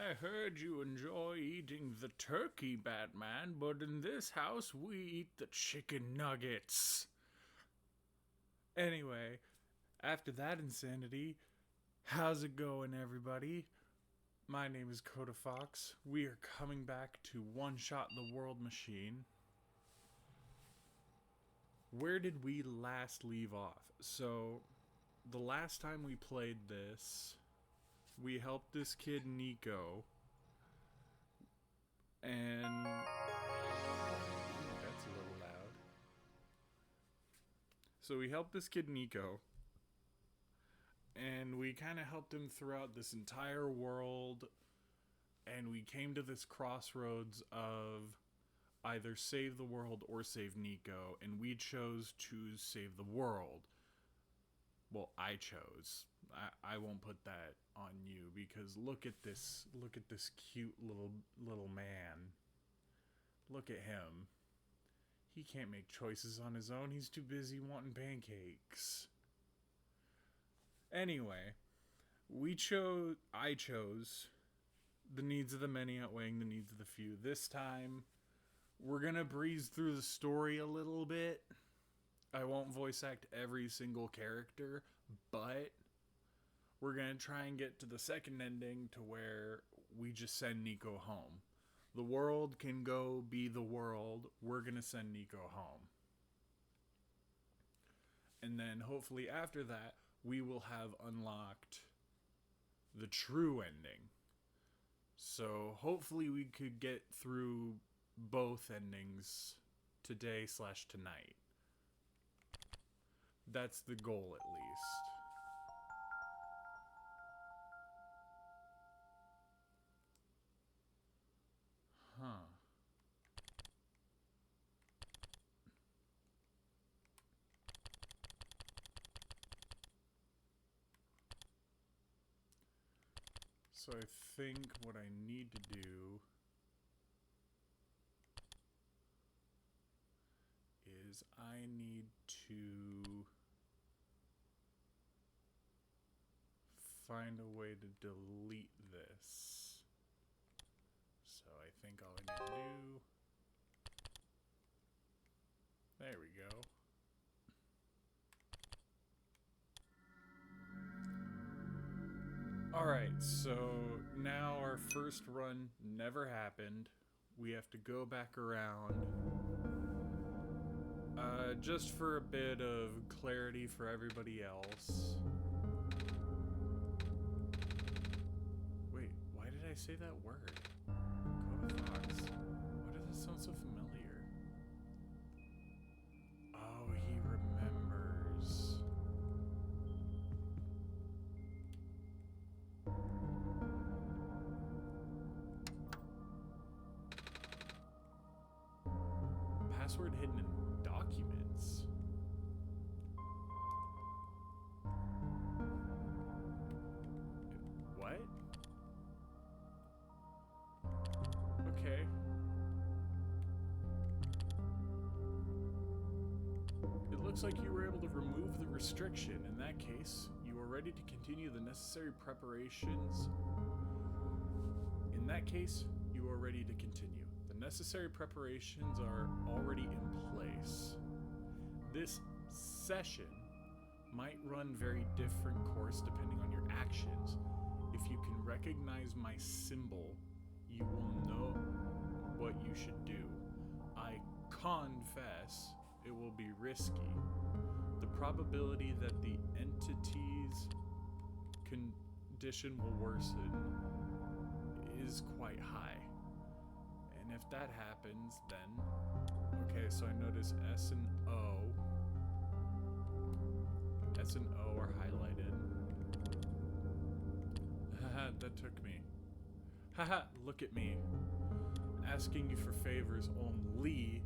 I heard you enjoy eating the turkey, Batman, but in this house we eat the chicken nuggets. Anyway, after that insanity, how's it going, everybody? My name is Koda Foxx. We are coming back to One Shot the World Machine. Where did we last leave off? So, the last time we played this, we helped this kid Nico, and that's a little loud. So we helped this kid Nico, and we kind of helped him throughout this entire world, and we came to this crossroads of either save the world or save Nico, and we chose to save the world. Well, I chose. I won't put that on you because look at this cute little man. Look at him. He can't make choices on his own. He's too busy wanting pancakes. Anyway, I chose the needs of the many outweighing the needs of the few. This time, we're going to breeze through the story a little bit. I won't voice act every single character, but we're going to try and get to the second ending to where we just send Nico home. The world can go be the world. We're going to send Nico home. And then hopefully after that, we will have unlocked the true ending. So hopefully we could get through both endings today/tonight. That's the goal, at least. Huh. So I think what I need to do is I need to find a way to delete this. So I think all I need to do... There we go. Alright, so now our first run never happened. We have to go back around. Just for a bit of clarity for everybody else. Wait, why did I say that word? Koda Foxx. Why does that sound so familiar? Oh, he remembers. Password hidden in documents. What? Okay. It looks like you were able to remove the restriction. In that case, you are ready to continue the necessary preparations. In that case, you are ready to continue. The necessary preparations are already in place. This session might run very different course depending on your actions. If you can recognize my symbol, you will know what you should do. I confess it will be risky. The probability that the entity's condition will worsen is quite high. And if that happens, then... Okay, so I notice S and O. S and O are highlighted. Haha, that took me. Haha, look at me. Asking you for favors only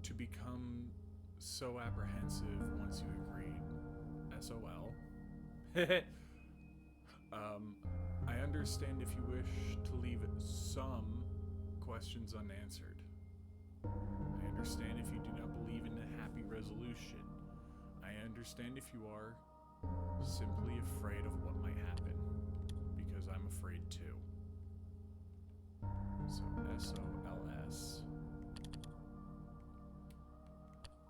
to become so apprehensive once you agreed. SOL. I understand if you wish to leave some questions unanswered. I understand if you do not believe in a happy resolution. I understand if you are simply afraid of what might happen, because I'm afraid too. So SOLS.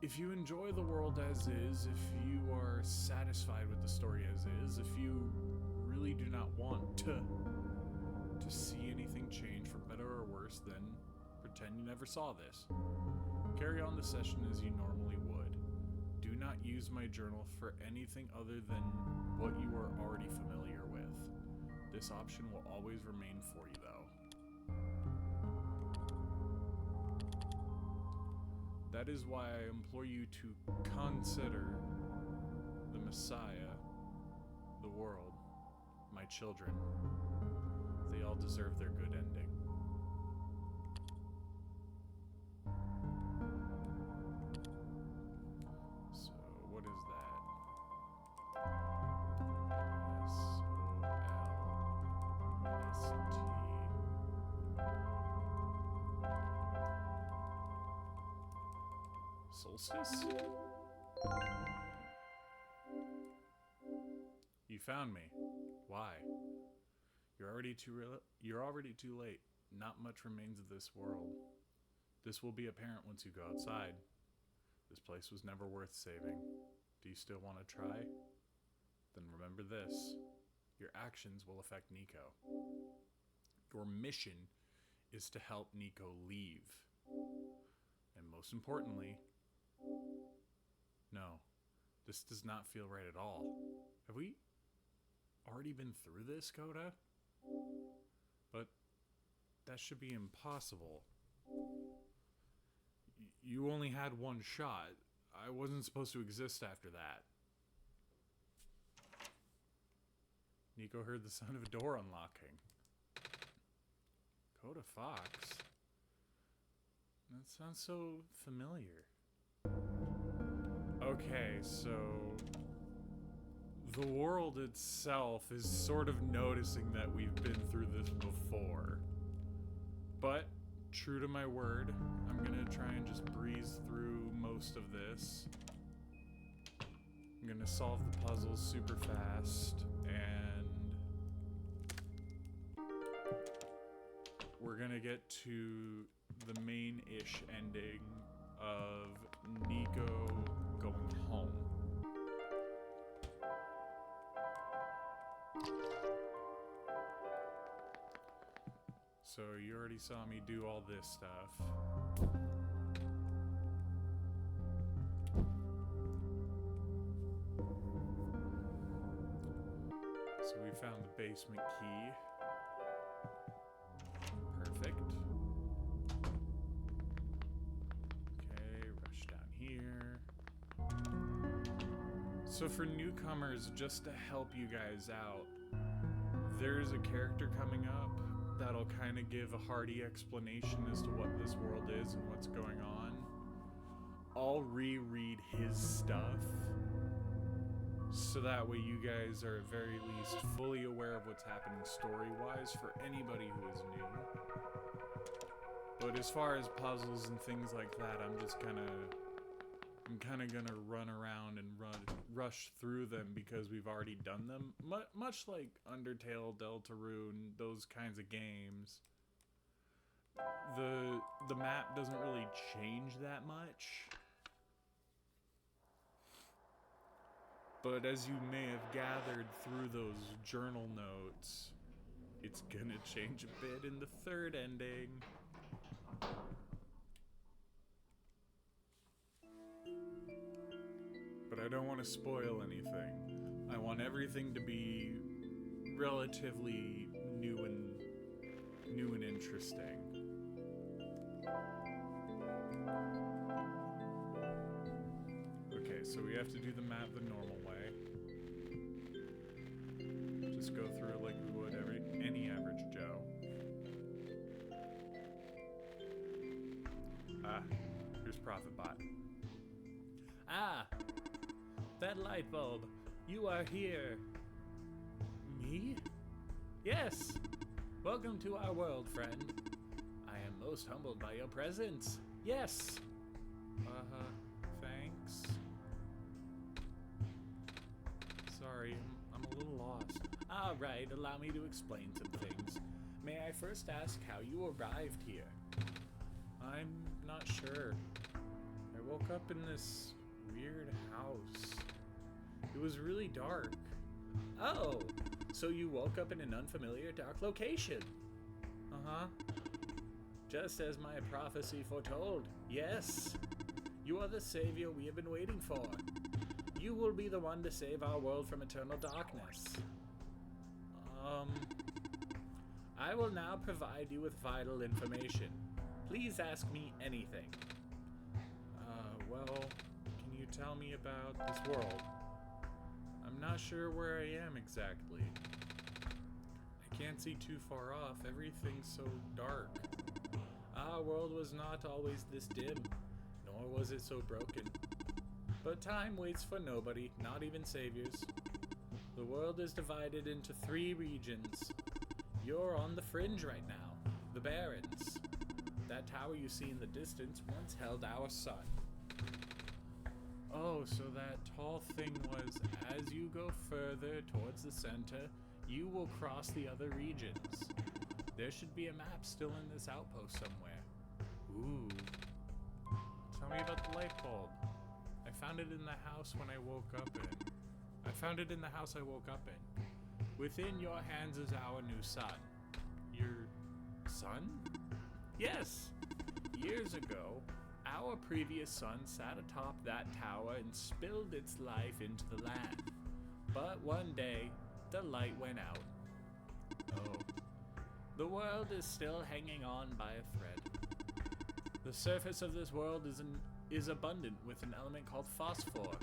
If you enjoy the world as is, if you are satisfied with the story as is, if you really do not want to see anything change for better or worse, then pretend you never saw this. Carry on the session as you normally would. Do not use my journal for anything other than what you are already familiar with. This option will always remain for you, though. That is why I implore you to consider the Messiah, the world, my children. They all deserve their good ending. So, what is that? Solstice? You found me. Why? You're already too late. Not much remains of this world. This will be apparent once you go outside. This place was never worth saving. Do you still want to try? Then remember this. Your actions will affect Nico. Your mission is to help Nico leave. And most importantly, no, this does not feel right at all. Have we already been through this, Koda? But that should be impossible. You only had one shot. I wasn't supposed to exist after that. Nico heard the sound of a door unlocking. Koda Foxx? That sounds so familiar. Okay, so the world itself is sort of noticing that we've been through this before. But, true to my word, I'm gonna try and just breeze through most of this. I'm gonna solve the puzzles super fast, and we're gonna get to the main-ish ending of Nico going home. So you already saw me do all this stuff. So we found the basement key. Perfect. Okay, rush down here. So for newcomers, just to help you guys out, there's a character coming up that'll kind of give a hearty explanation as to what this world is and what's going on. I'll reread his stuff, so that way you guys are at very least fully aware of what's happening story-wise for anybody who is new. But as far as puzzles and things like that, I'm kind of gonna run around and rush through them because we've already done them. Much like Undertale, Deltarune, those kinds of games. The map doesn't really change that much. But as you may have gathered through those journal notes, it's gonna change a bit in the third ending. But I don't want to spoil anything. I want everything to be relatively new and interesting. Okay, so we have to do the map the normal way. Just go through it like we would any average Joe. Ah, here's ProfitBot. Ah! That light bulb. You are here. Me? Yes. Welcome to our world, friend. I am most humbled by your presence. Yes. Thanks. Sorry, I'm a little lost. All right, allow me to explain some things. May I first ask how you arrived here? I'm not sure. I woke up in this weird house. It was really dark. Oh, so you woke up in an unfamiliar dark location. Uh-huh. Just as my prophecy foretold. Yes. You are the savior we have been waiting for. You will be the one to save our world from eternal darkness. I will now provide you with vital information. Please ask me anything. Well, can you tell me about this world? I'm not sure where I am exactly. I can't see too far off. Everything's so dark. Our world was not always this dim, nor was it so broken. But time waits for nobody, not even saviors. The world is divided into 3 regions. You're on the fringe right now, the Barrens. That tower you see in the distance once held our sun. Oh, so that tall thing was, as you go further towards the center, you will cross the other regions. There should be a map still in this outpost somewhere. Ooh. Tell me about the light bulb. I found it in the house when I woke up in. Within your hands is our new sun. Your son? Yes! Years ago, our previous sun sat atop that tower and spilled its life into the land. But one day, the light went out. Oh. The world is still hanging on by a thread. The surface of this world is abundant with an element called phosphor.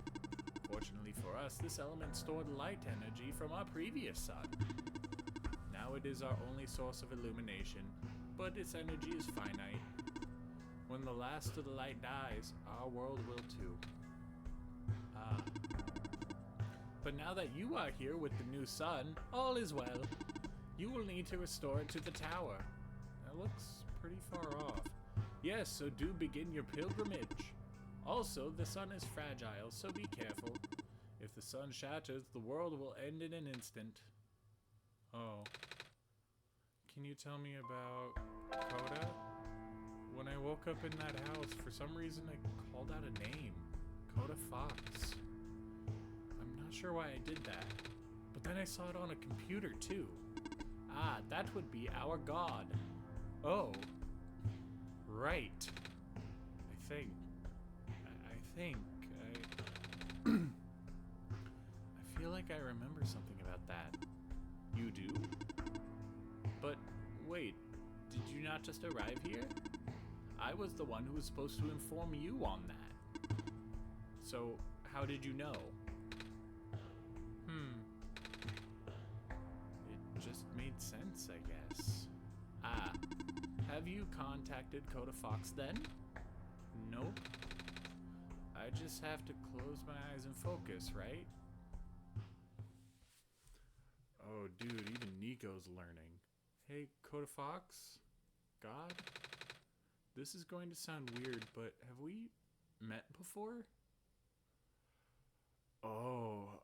Fortunately for us, this element stored light energy from our previous sun. Now it is our only source of illumination, but its energy is finite. When the last of the light dies, our world will too. But now that you are here with the new sun, all is well. You will need to restore it to the tower. That looks pretty far off. Yes, so do begin your pilgrimage. Also, the sun is fragile, so be careful. If the sun shatters, the world will end in an instant. Oh. Can you tell me about Koda? When I woke up in that house, for some reason I called out a name. Koda Foxx. I'm not sure why I did that. But then I saw it on a computer too. Ah, that would be our god. Oh. Right. I feel like I remember something about that. You do? But wait, did you not just arrive here? I was the one who was supposed to inform you on that. So, how did you know? It just made sense, I guess. Ah, have you contacted Koda Foxx then? Nope. I just have to close my eyes and focus, right? Oh, dude, even Nico's learning. Hey, Koda Foxx? God? This is going to sound weird, but have we met before? Oh,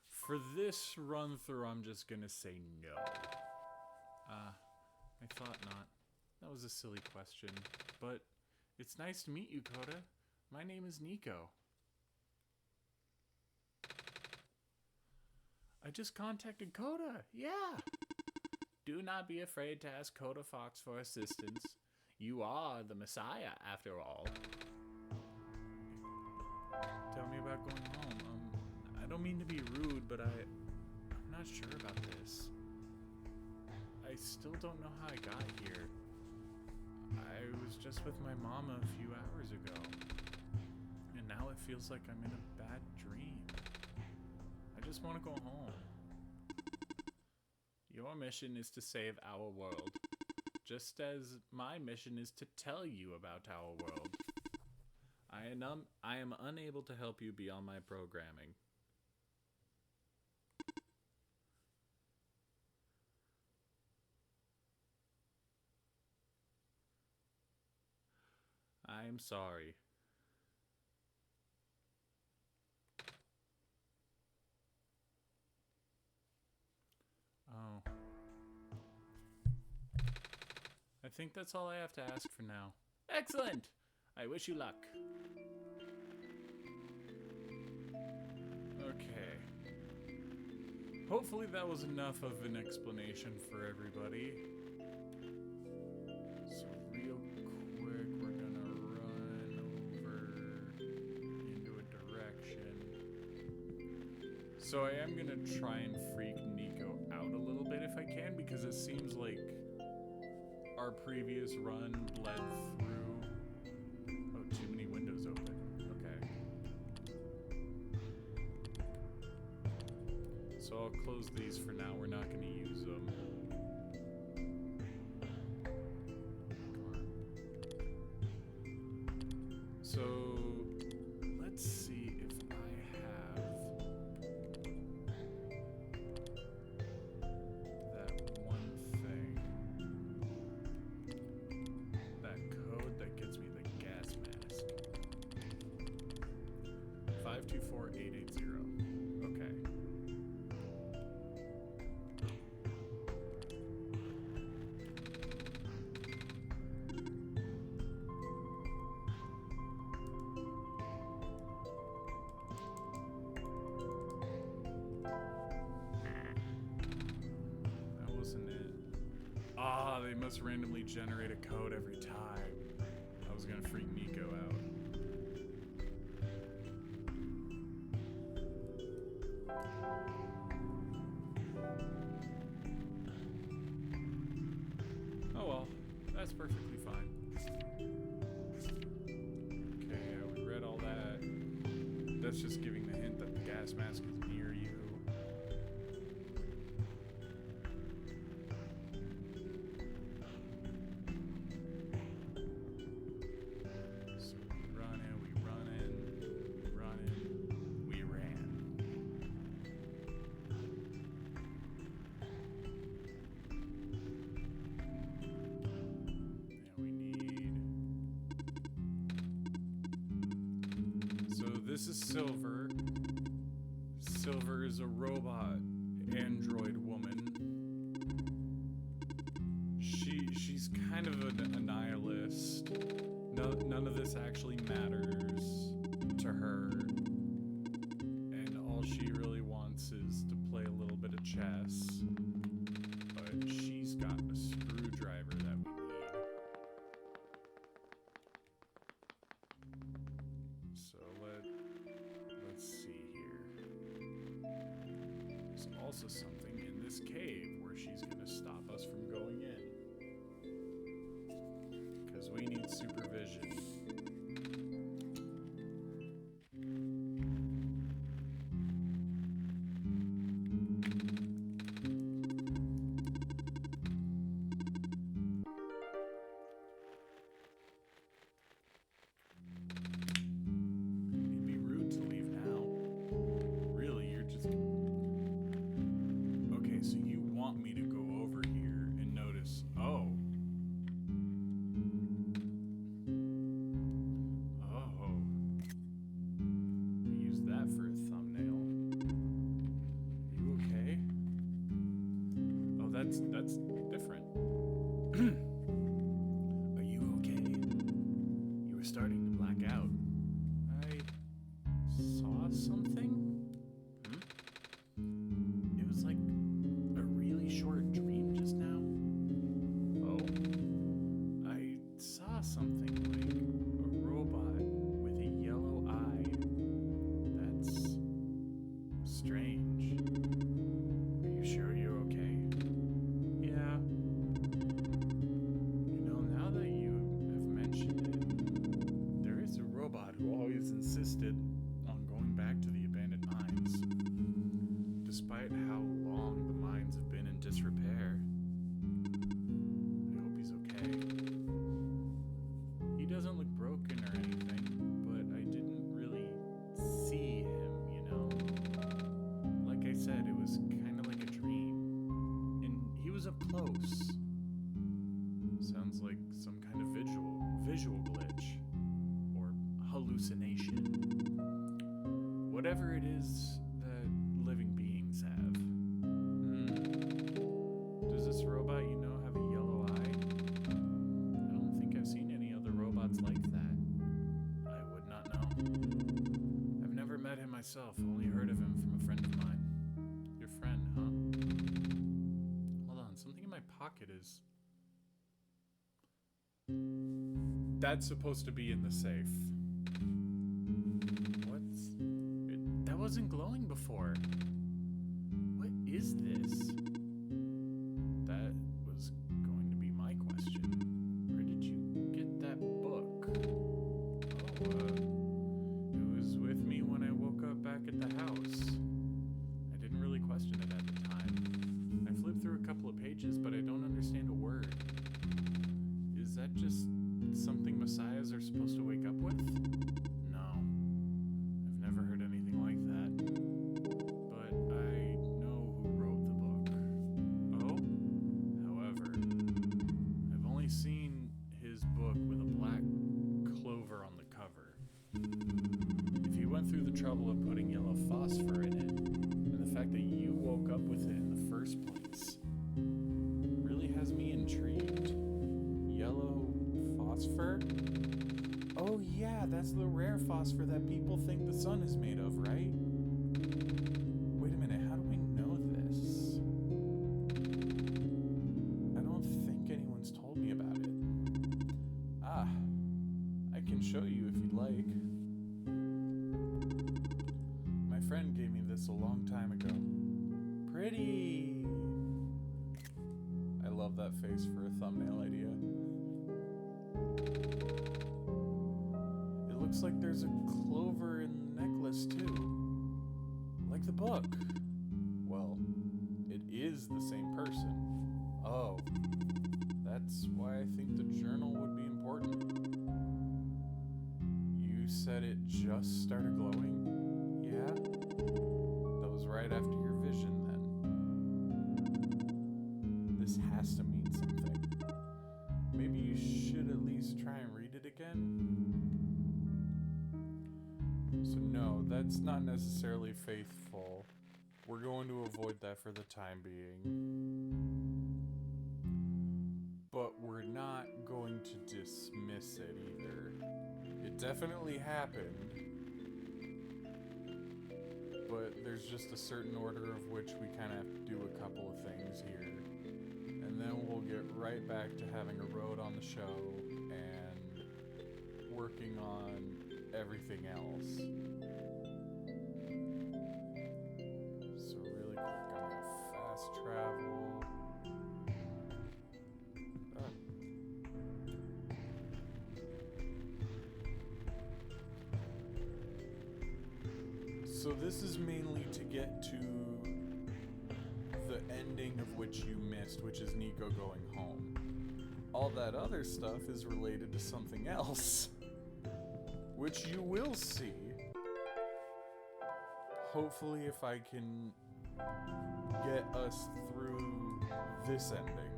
for this run-through, I'm just gonna say no. I thought not. That was a silly question, but it's nice to meet you, Koda. My name is Nico. I just contacted Koda, yeah! Do not be afraid to ask Koda Foxx for assistance. You are the Messiah, after all. Tell me about going home. I don't mean to be rude, but I'm not sure about this. I still don't know how I got here. I was just with my mama a few hours ago. And now it feels like I'm in a bad dream. I just want to go home. Your mission is to save our world, just as my mission is to tell you about our world. I am unable to help you beyond my programming. I am sorry. Oh. think that's all I have to ask for now. Excellent! I wish you luck. Okay. Hopefully that was enough of an explanation for everybody. So real quick, we're gonna run over into a direction. So I am gonna try and freak Nico out a little bit if I can, because it seems like our previous run bled through. Oh, too many windows open. Okay. So I'll close these for now. We're not going to use them. So let's see if I have that one thing. That code that gets me the gas mask. 524880. Okay. That wasn't it. Ah, they must randomly generate a code every time. I was gonna freak Nico out. Oh well, that's perfectly fine. Okay, yeah, we read all that. That's just giving the hint that the gas mask is near you. So we run in, we run in, we ran. Now we need... So this is Silver. Silver is a robot android woman. She's kind of a nihilist. None of this actually matters to her. And all she really wants is to play a little bit of chess. But she's got a screwdriver that we need. So let's see here. There's also something in this cave where she's gonna stop us from going in. Because we need supervision. It'd be rude to leave now. Really, you're just... Okay, so you want me to go over here and notice... Oh. Oh. Use that for a thumbnail. You okay? Oh, that's different. Are you okay? You were starting to black out. I saw something? It was like a really short dream just now. Oh. I saw something like a robot with a yellow eye. That's strange. Are you sure you're okay? Yeah. You know, now that you have mentioned it, there is a robot who always insisted on going back to the abandoned mines, despite how long the mines have been in disrepair. I hope he's okay. He doesn't look broken or anything, but I didn't really see him, you know? Like I said, it was kind of like a dream, and he was up close. Sounds like some kind of visual glitch, or hallucination. Whatever it is that living beings have. Does this robot you know have a yellow eye? pocket is... That's supposed to be in the safe. That wasn't glowing before. What is this? That was going to be my question. Where did you get that book? Oh, it was with me when I woke up back at the house. I didn't really question it at the time. I flipped through a couple of pages, but I don't understand a word. Is that just something messiahs are supposed to wake up with? No. I've never heard anything like that. But I know who wrote the book. Oh? However, I've only seen his book with a black clover on the cover. If he went through the trouble of putting yellow phosphor in it, and the fact that you woke up with it in the first place really has me intrigued. Yellow phosphor? Oh yeah, that's the rare phosphor that people think the sun is made of, right? Wait a minute, how do I know this? I don't think anyone's told me about it. Ah, I can show you if you'd like. My friend gave me this a long time ago. Pretty! I love that face for a thumbnail idea. It looks like there's a clover in the necklace too. Like the book. Well, it is the same person. Oh, that's why I think the journal would be important. You said it just started glowing? Yeah? That was right after your vision then. This has to mean something. Maybe you should at least try and read it again? So no, that's not necessarily faithful. We're going to avoid that for the time being. But we're not going to dismiss it either. It definitely happened. But there's just a certain order of which we kind of have to do a couple of things here. And then we'll get right back to having a road on the show and working on everything else. So really quick, I'm gonna fast travel. So this is mainly to get to the ending of which you missed, which is Nico going home. All that other stuff is related to something else, which you will see. Hopefully, if I can get us through this ending.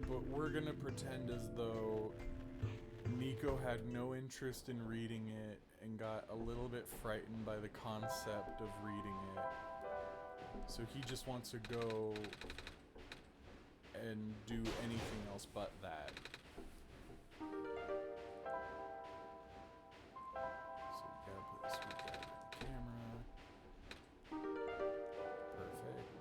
But we're gonna pretend as though Nico had no interest in reading it and got a little bit frightened by the concept of reading it. So he just wants to go and do anything else but that. So we gotta put this guy in the camera. Perfect.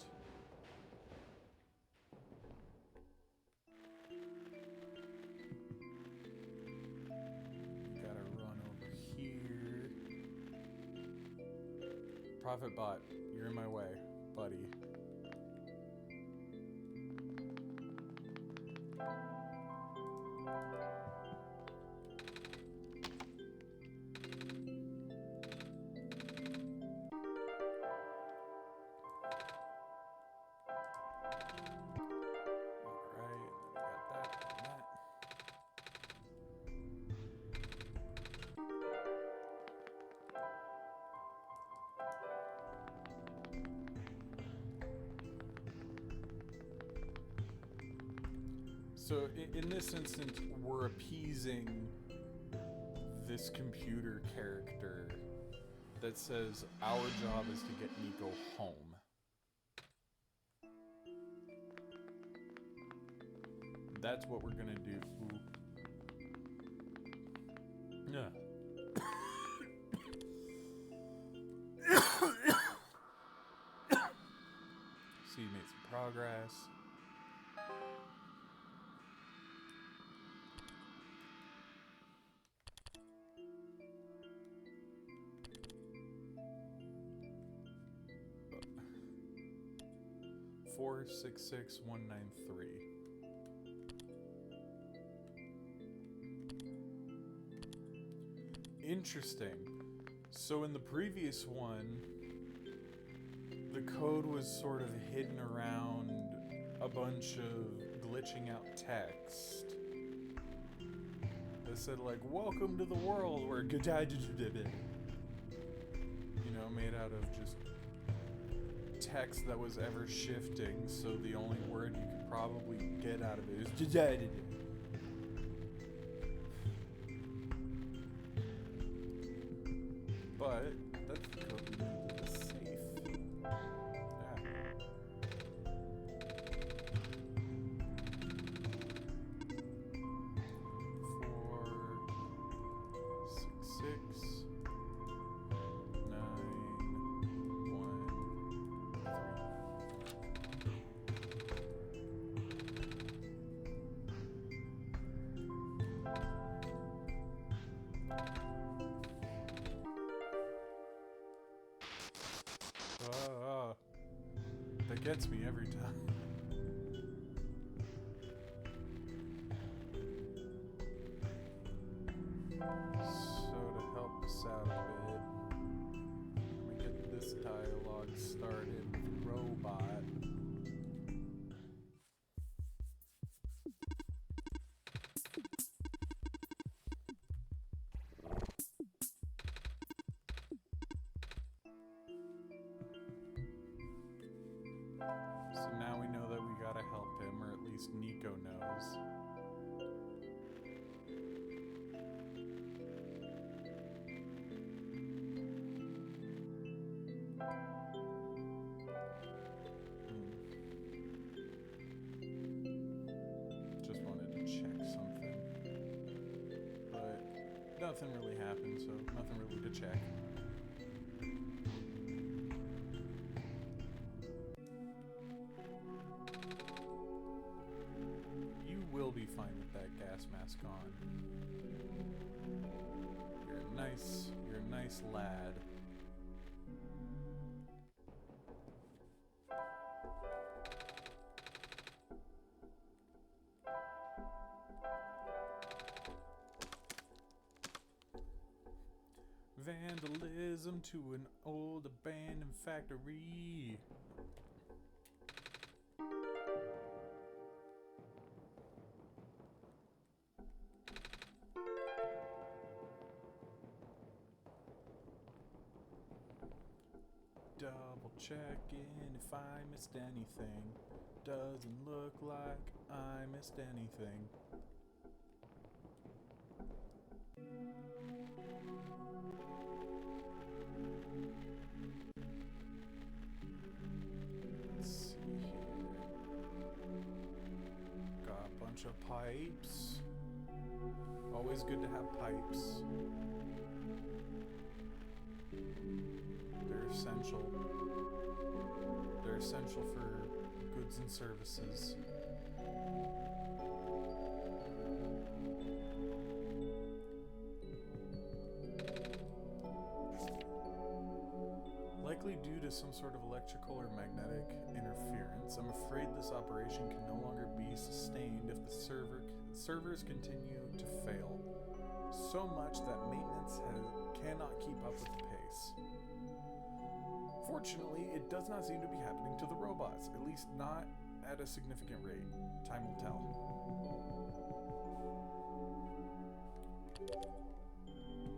Gotta run over here. Prophet bot, you're in my way, buddy. So in this instance, we're appeasing this computer character that says our job is to get Nico home. That's what we're gonna do. Yeah. progress. Four 66193. Interesting. So in the previous one, the code was sort of hidden around a bunch of glitching out text that said like, "Welcome to the world where," you know, made out of just text that was ever shifting, so the only word you could probably get out of it is but that's the code we need to the safe. Yeah. 4 6 9 1 3. That gets me every time. So to help us out a bit, let me get this dialogue started with robot. So now we know that we gotta help him, or at least Nico knows. Just wanted to check something. But nothing really happened, so nothing really to check. Will be fine with that gas mask on. You're a nice lad. Vandalism to an old abandoned factory. Double checking if I missed anything. Doesn't look like I missed anything. Let's see here. Got a bunch of pipes. Always good to have pipes. They're essential. They're essential for goods and services. Likely due to some sort of electrical or magnetic interference, I'm afraid this operation can no longer be sustained if the servers continue to fail. So much that maintenance cannot keep up with the pace. Fortunately, it does not seem to be happening to the robots, at least not at a significant rate. Time will tell.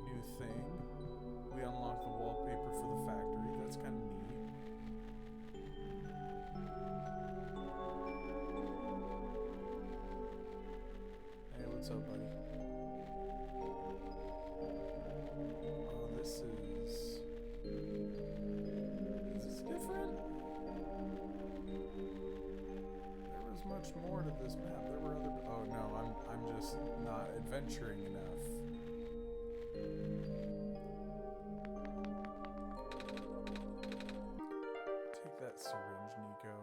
New thing. We unlocked the wallpaper for the factory. That's kind of neat. Hey, what's up, buddy? Oh, this is different? There was much more to this map. There were other... Oh no, I'm just not adventuring enough. Take that syringe, Nico.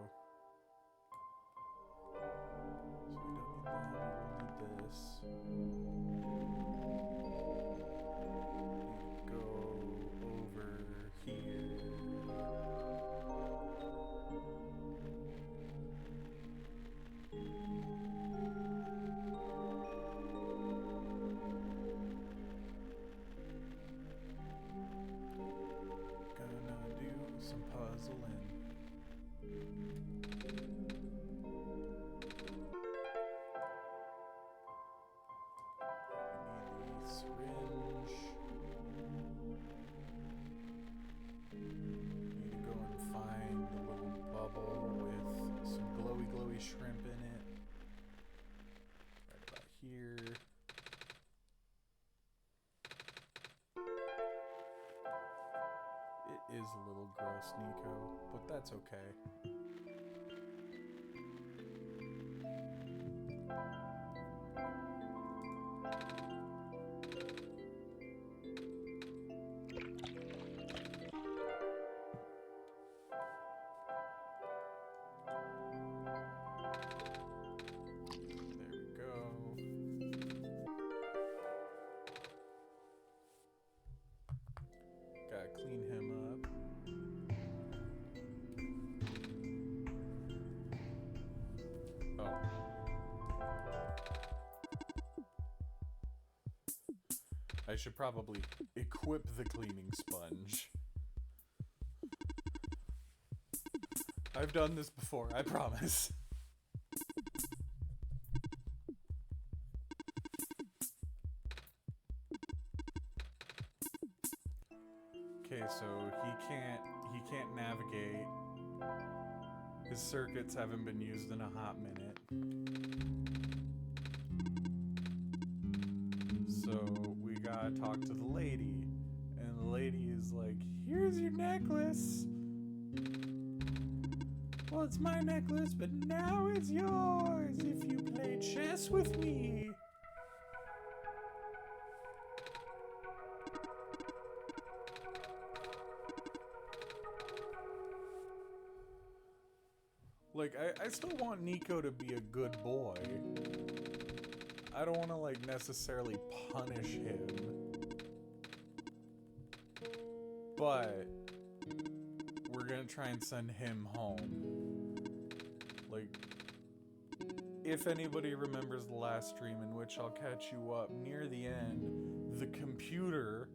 some puzzling. Syringe. Need to go and find the little bubble with some glowy shrimp in it. Right about here. It is a little gross, Nico, but that's okay. Gotta clean him up. Oh. I should probably equip the cleaning sponge. I've done this before, I promise. Okay, so he can't navigate. His circuits haven't been used in a hot minute. So we gotta talk to the lady. And the lady is like, here's your necklace. Well, it's my necklace, but now it's yours if you play chess with me. Like, I still want Nico to be a good boy. I don't want to, like, necessarily punish him. But we're gonna try and send him home. Like, if anybody remembers the last stream, in which I'll catch you up near the end, the computer,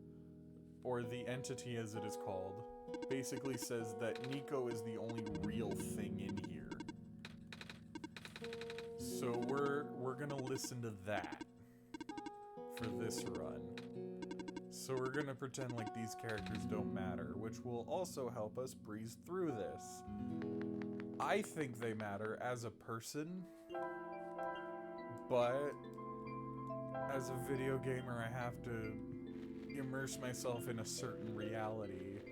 or the entity as it is called, basically says that Nico is the only real thing in here. So we're gonna listen to that for this run. So we're gonna pretend like these characters don't matter, which will also help us breeze through this. I think they matter as a person, but as a video gamer, I have to immerse myself in a certain reality.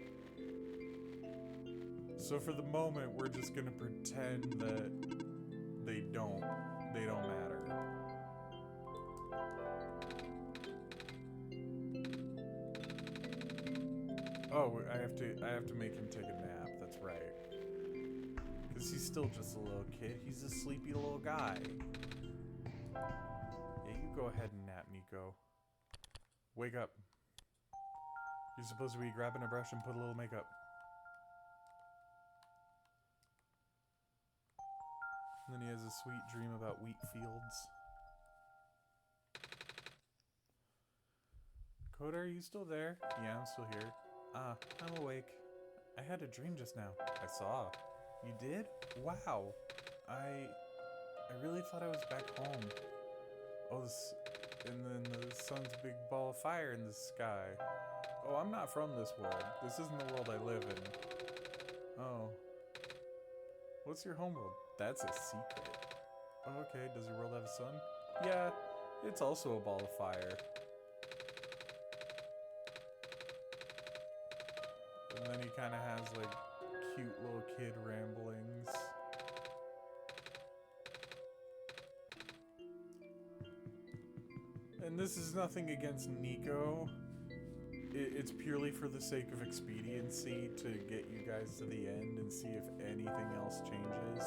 So for the moment, we're just gonna pretend that they don't matter. Oh, I have to make him take a nap, that's right. Because he's still just a little kid. He's a sleepy little guy. Yeah, you go ahead and nap, Nico. Wake up. You're supposed to be grabbing a brush and put a little makeup. And then he has a sweet dream about wheat fields. Koda, are you still there? Yeah, I'm still here. Ah, I'm awake. I had a dream just now. I saw. You did? Wow. I really thought I was back home. Oh, and then the sun's a big ball of fire in the sky. Oh, I'm not from this world. This isn't the world I live in. Oh. What's your homeworld? That's a secret. Oh, okay. Does your world have a sun? Yeah, it's also a ball of fire. And then he kind of has, like, cute little kid ramblings. And this is nothing against Nico. It's purely for the sake of expediency to get you guys to the end and see if anything else changes.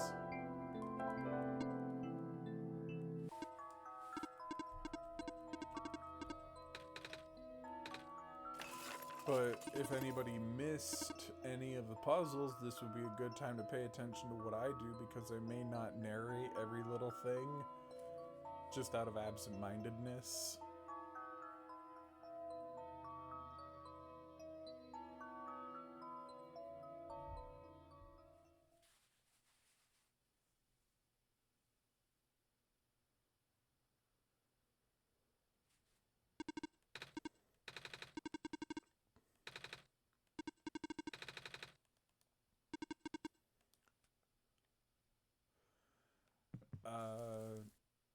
But if anybody missed any of the puzzles, this would be a good time to pay attention to what I do, because I may not narrate every little thing just out of absent-mindedness.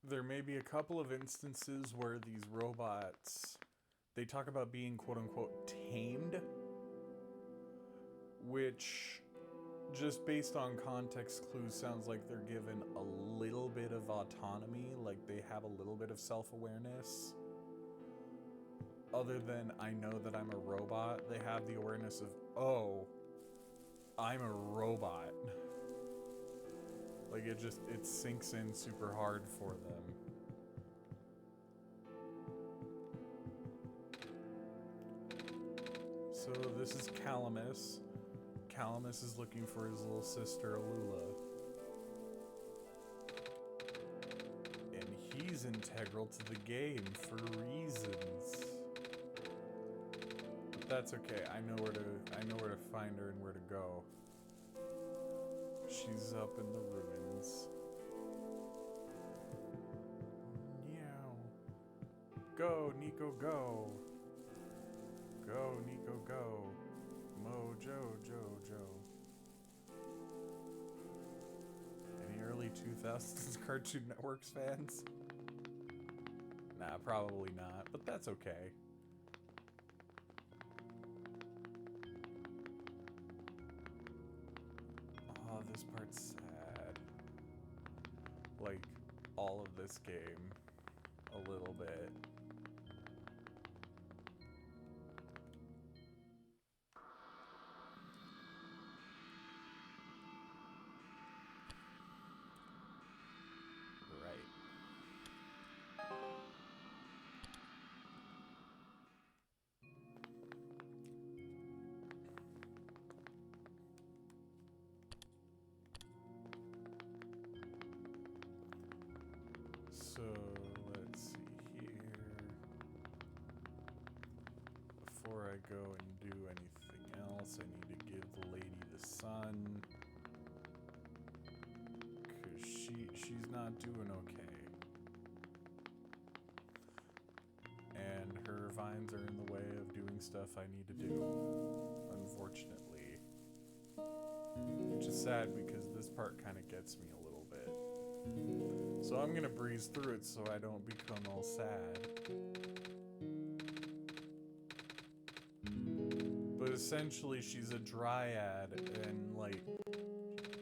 there may be a couple of instances where these robots, they talk about being quote-unquote tamed, which, just based on context clues, sounds like they're given a little bit of autonomy, like they have a little bit of self-awareness. Other than, I know that I'm a robot, they have the awareness of, oh, I'm a robot. Like, it sinks in super hard for them. So this is Calamus. Calamus is looking for his little sister, Alula. And he's integral to the game for reasons. But that's okay. I know where to find her and where to go. She's up in the ruins. Meow. Go, Nico, go. Go, Nico, go. Mojo, Jojo. Any early 2000s Cartoon Networks fans? Nah, probably not, but that's okay. Oh, this part's sad. Like, all of this game. A little bit. So, let's see here. Before I go and do anything else, I need to give the lady the sun. Because she's not doing okay. And her vines are in the way of doing stuff I need to do, unfortunately. Which is sad because this part kind of gets me a little bit. So I'm gonna breeze through it so I don't become all sad. But essentially she's a dryad, and like,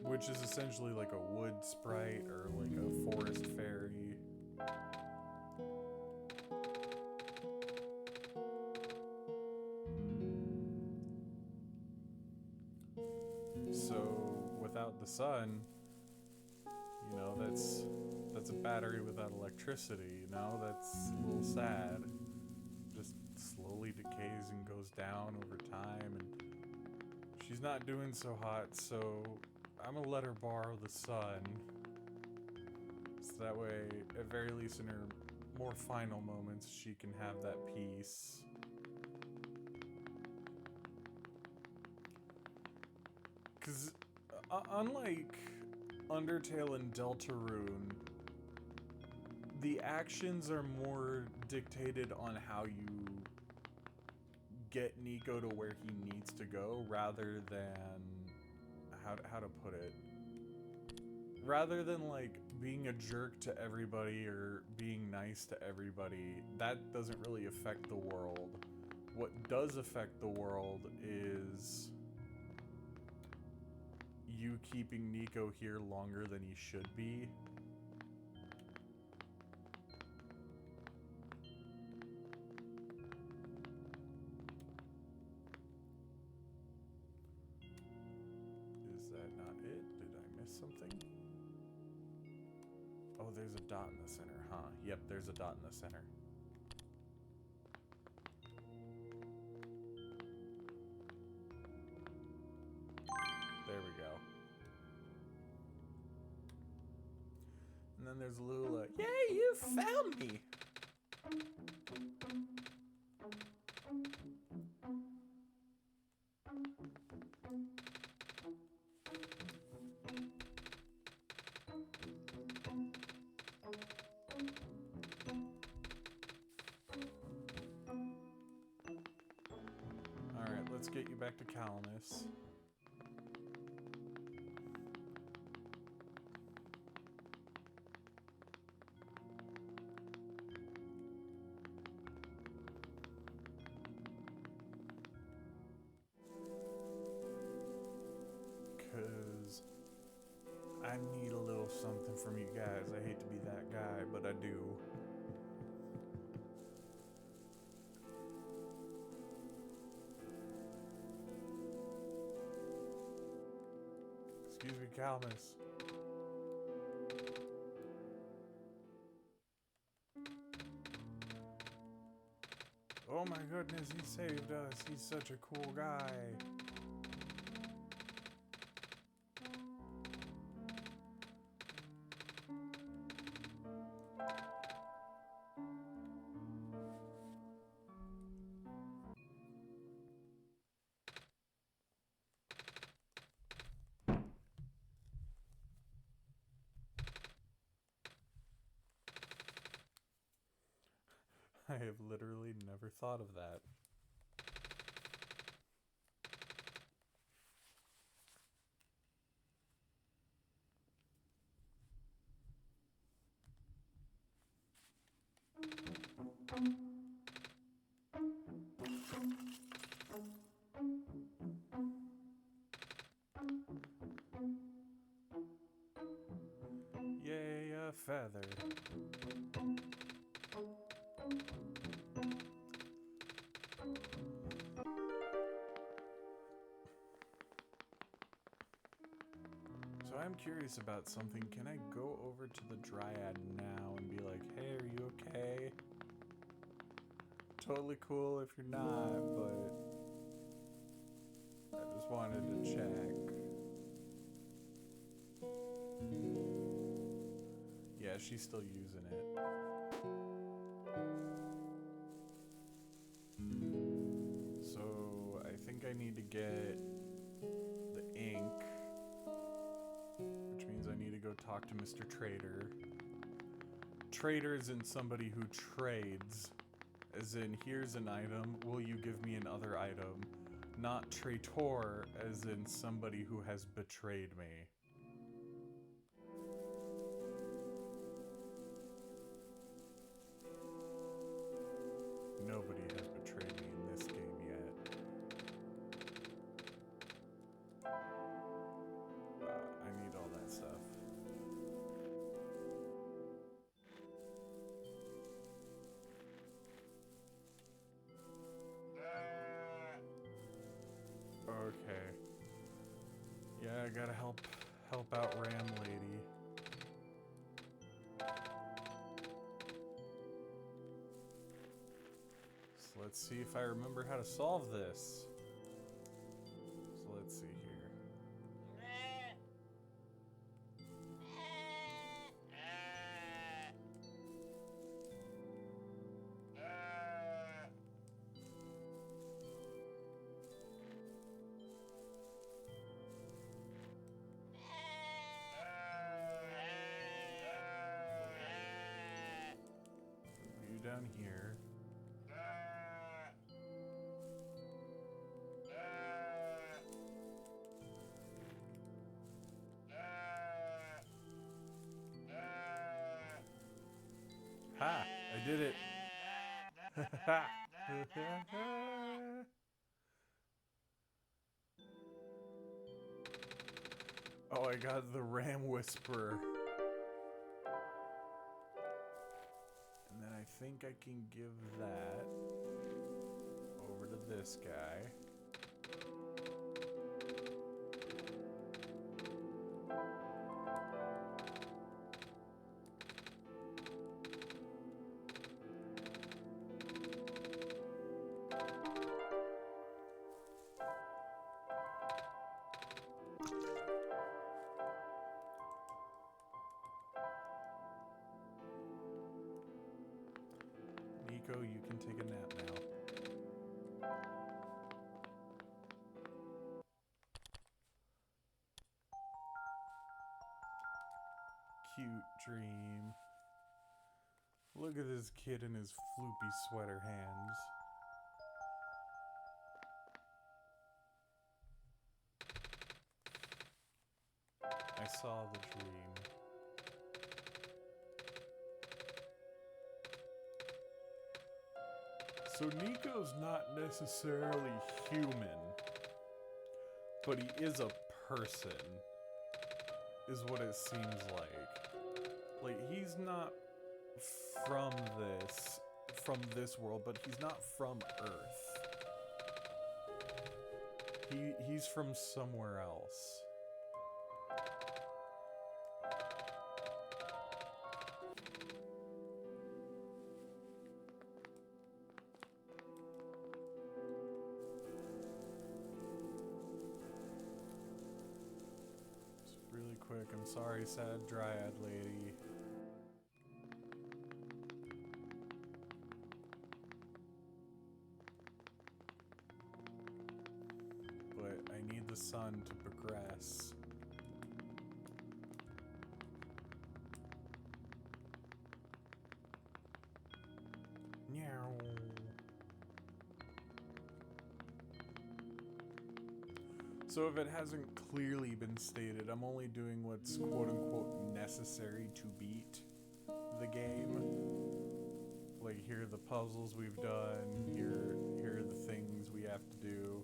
which is essentially like a wood sprite or like a forest fairy. So without the sun, you know, that's a battery without electricity, you know? That's a little sad. Just slowly decays and goes down over time, and she's not doing so hot, so I'm gonna let her borrow the sun. So that way, at very least in her more final moments, she can have that peace. Because unlike Undertale and Deltarune, the actions are more dictated on how you get Nico to where he needs to go, rather than how to put it. Rather than like being a jerk to everybody or being nice to everybody, that doesn't really affect the world. What does affect the world is you keeping Nico here longer than he should be. Is that not it? Did I miss something? Oh, there's a dot in the center, huh? Yep, there's a dot in the center. There we go. And then there's Lula. Yay, you found me! Alright, let's get you back to Calamus. because I need a little something from you guys. I hate to be that guy, but I do. Excuse me, Calmus. Oh my goodness, he saved us. He's such a cool guy. I have literally never thought of that. Yay, a feather. So I'm curious about something. Can I go over to the Dryad now and be like, hey, are you okay? Totally cool if you're not, but I just wanted to check. Yeah, she's still using it. So I think I need to get the ink, which means I need to go talk to Mr. Trader. Trader isn't somebody who trades, as in, here's an item, will you give me another item? Not traitor, as in somebody who has betrayed me. Nobody has betrayed me in this game yet. I need all that stuff. Okay. Yeah, I gotta help out Ram Lady. So let's see if I remember how to solve this. So let's see here. You down here. Ha! I did it! Oh, I got the Ram Whisperer. And then I think I can give that over to this guy. Nico, you can take a nap now. Cute dream. Look at this kid in his floopy sweater hands. I saw the dream. So Nico's not necessarily human, but he is a person, is what it seems like. Like, he's not from this world, but he's not from Earth. He's from somewhere else. Just really quick, I'm sorry, sad dryad lady. I need the sun to progress. Meow. So if it hasn't clearly been stated, I'm only doing what's quote-unquote necessary to beat the game. Like, here are the puzzles we've done, here are the things we have to do.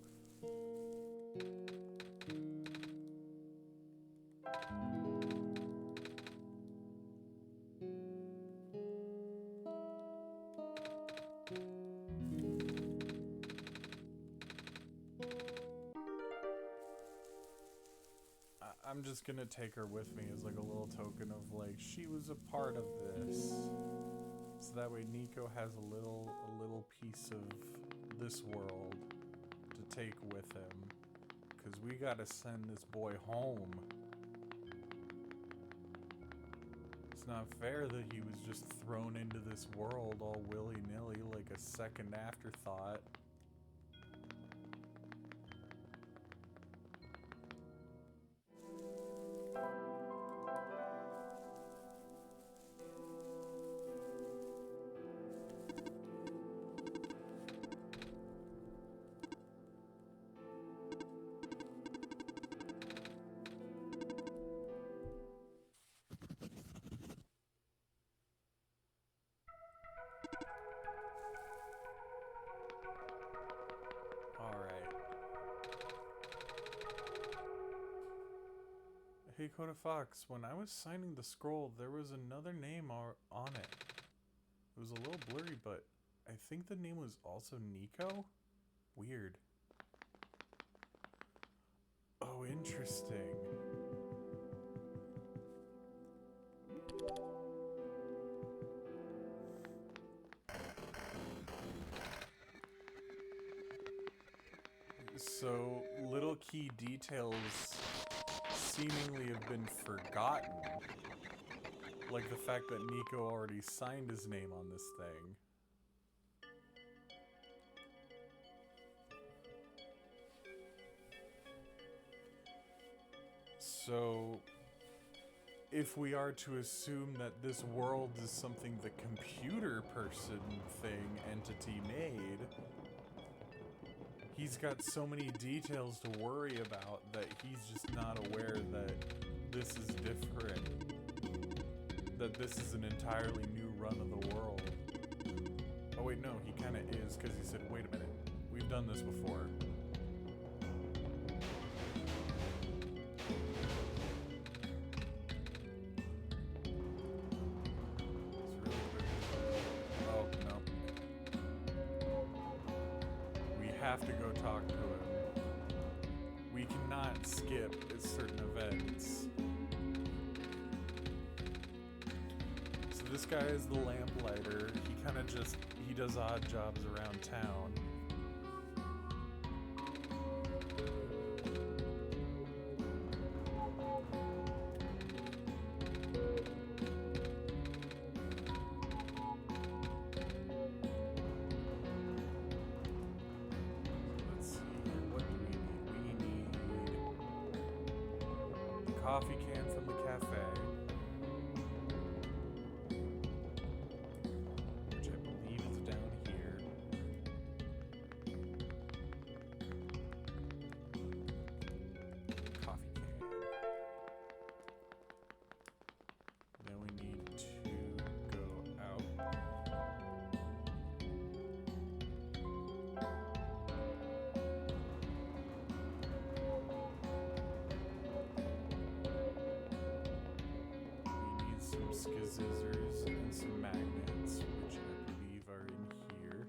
I'm just gonna take her with me as like a little token of like, she was a part of this. So that way Nico has a little piece of this world to take with him. Cause we gotta send this boy home. It's not fair that he was just thrown into this world all willy-nilly like a second afterthought. Hey Koda Foxx, when I was signing the scroll, there was another name on it. It was a little blurry, but I think the name was also Nico? Weird. Oh, interesting. So, little key details seemingly have been forgotten. Like the fact that Nico already signed his name on this thing. So, if we are to assume that this world is something the computer person thing entity made, he's got so many details to worry about that he's just not aware that this is different. That this is an entirely new run of the world. Oh wait, no, he kind of is, because he said, wait a minute, we've done this before. Oh, no. We have to go talk to him. We cannot skip at certain events. So this guy is the lamplighter. He does odd jobs around town. Let's see here, what do we need? We need the coffee can from the cafe. some scissors and some magnets, which I believe are in here.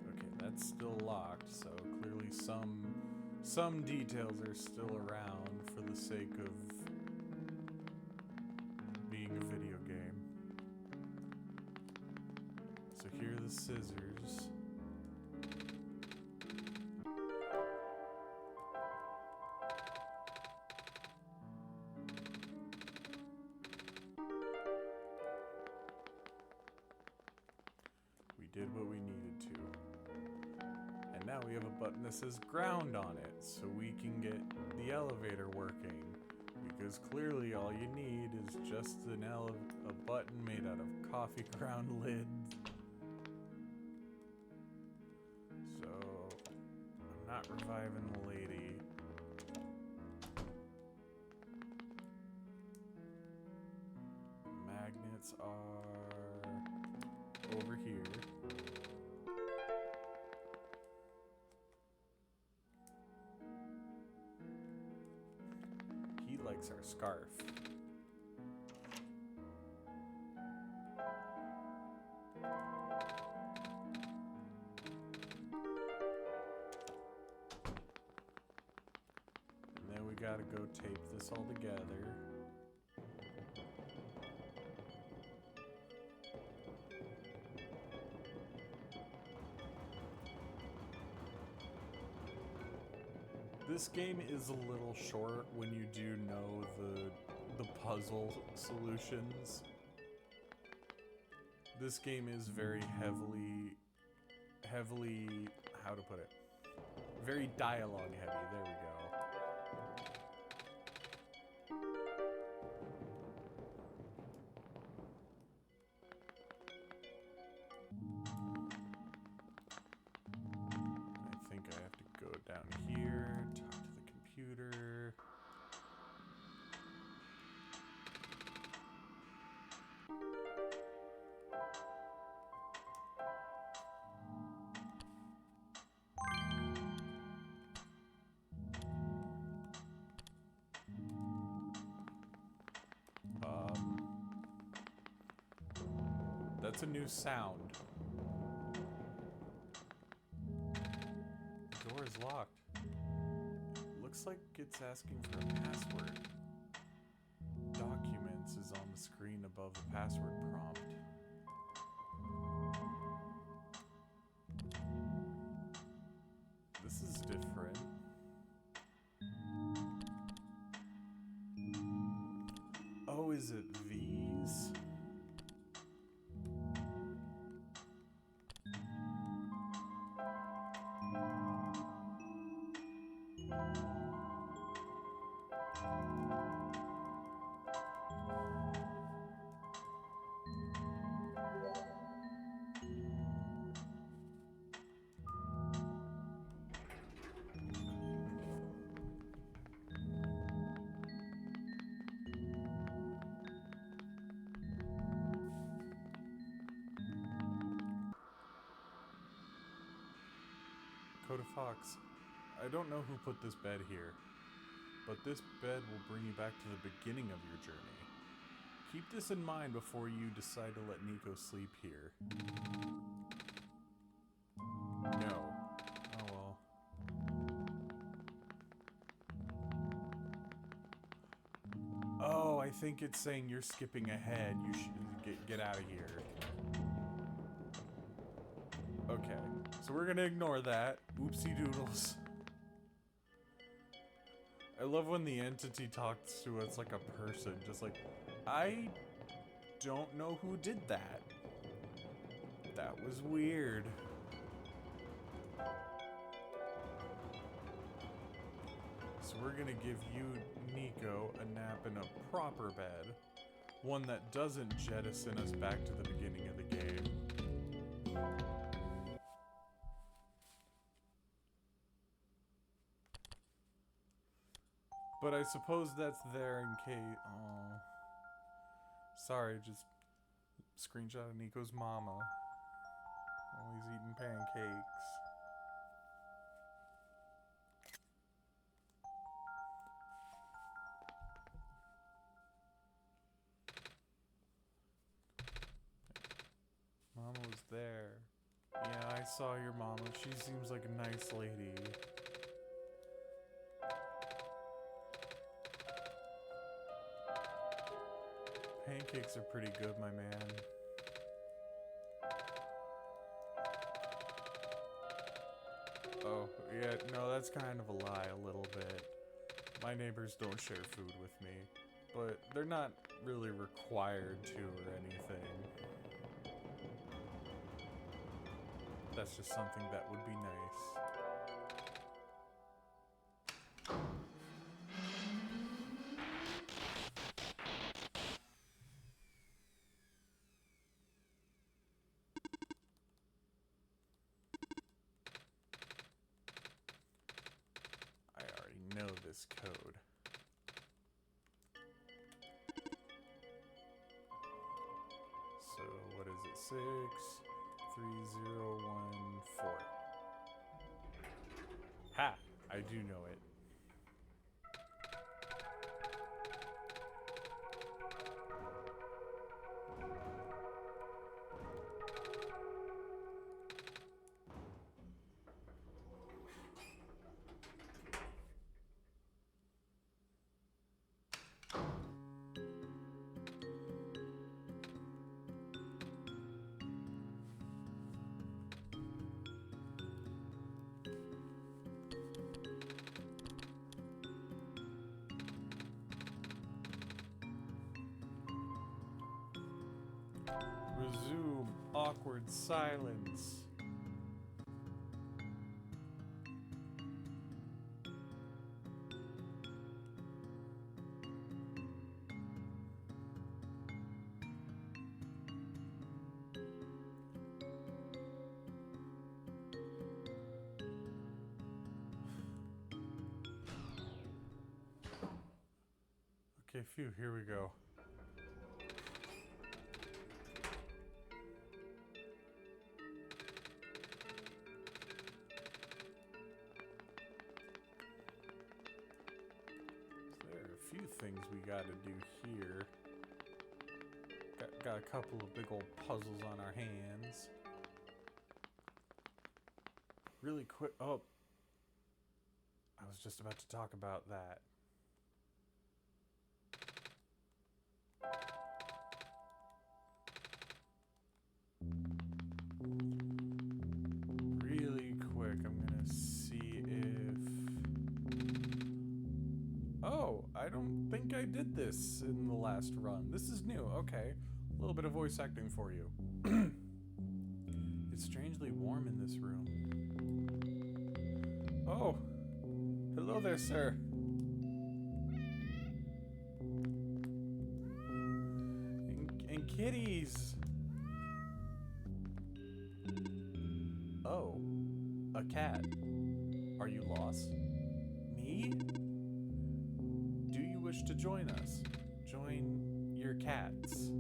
Okay, that's still locked, so clearly some details are still around for the sake of being a video game. So here are the scissors. We did what we needed to. And now we have a button that says ground on it, so we can get the elevator working. Because clearly all you need is just a button made out of coffee ground lids. So, I'm not reviving the lady. Magnets are over here. He likes our scarf. And then we gotta go tape this all together. This game is a little short when you do know the puzzle solutions. This game is very heavily, how to put it? Very dialogue heavy, there we go. I think I have to go down here, talk to the computer. That's a new sound. The door is locked. Looks like it's asking for a password. Documents is on the screen above the password prompt. This is different. Oh, is it these? Koda Foxx, I don't know who put this bed here, but this bed will bring you back to the beginning of your journey. Keep this in mind before you decide to let Nico sleep here. No. Oh well. Oh, I think it's saying you're skipping ahead. You should get out of here. Okay, so we're gonna ignore that. Oopsie doodles. I love when the entity talks to us like a person, just like, I don't know who did that. That was weird. So we're gonna give you, Nico, a nap in a proper bed. One that doesn't jettison us back to the beginning of the game. But I suppose that's there in case. Oh, sorry, just screenshot of Nico's mama. Always eating pancakes. saw your mama. She seems like a nice lady. Pancakes are pretty good, my man. Oh, yeah, no, that's kind of a lie a little bit. My neighbors don't share food with me, but they're not really required to or anything. That's just something that would be nice. I already know this code. So what is it? 63014. Ha! I do know it. Resume awkward silence. Okay, phew, here we go. Few things we gotta do here. Got a couple of big old puzzles on our hands. Really quick. Oh, I was just about to talk about that. Really quick, I'm gonna see if... Oh, I don't think I did this in the last run. This is new. Okay. A little bit of voice acting for you. It's strangely warm in this room. Oh. Hello there, sir. And kitties. Oh. A cat. Are you lost? Me? Do you wish to join us? Join your cats?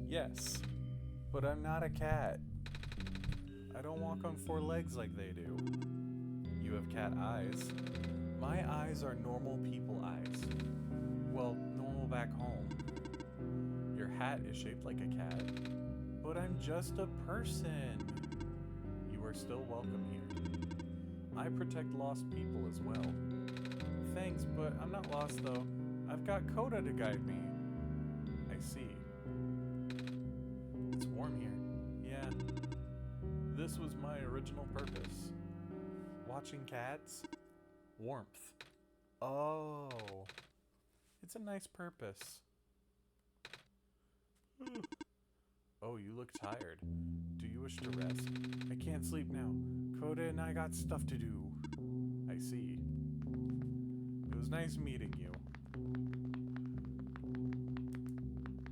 Yes, but I'm not a cat. I don't walk on 4 legs like they do. You have cat eyes. My eyes are normal people eyes. Well, normal back home. Your hat is shaped like a cat. But I'm just a person. You are still welcome here. I protect lost people as well. Thanks, but I'm not lost though. I've got Koda to guide me. I see. It's warm here. Yeah. This was my original purpose. Watching cats? Warmth. Oh. It's a nice purpose. Oh, you look tired. Do you wish to rest? I can't sleep now. Koda and I got stuff to do. I see. It was nice meeting you.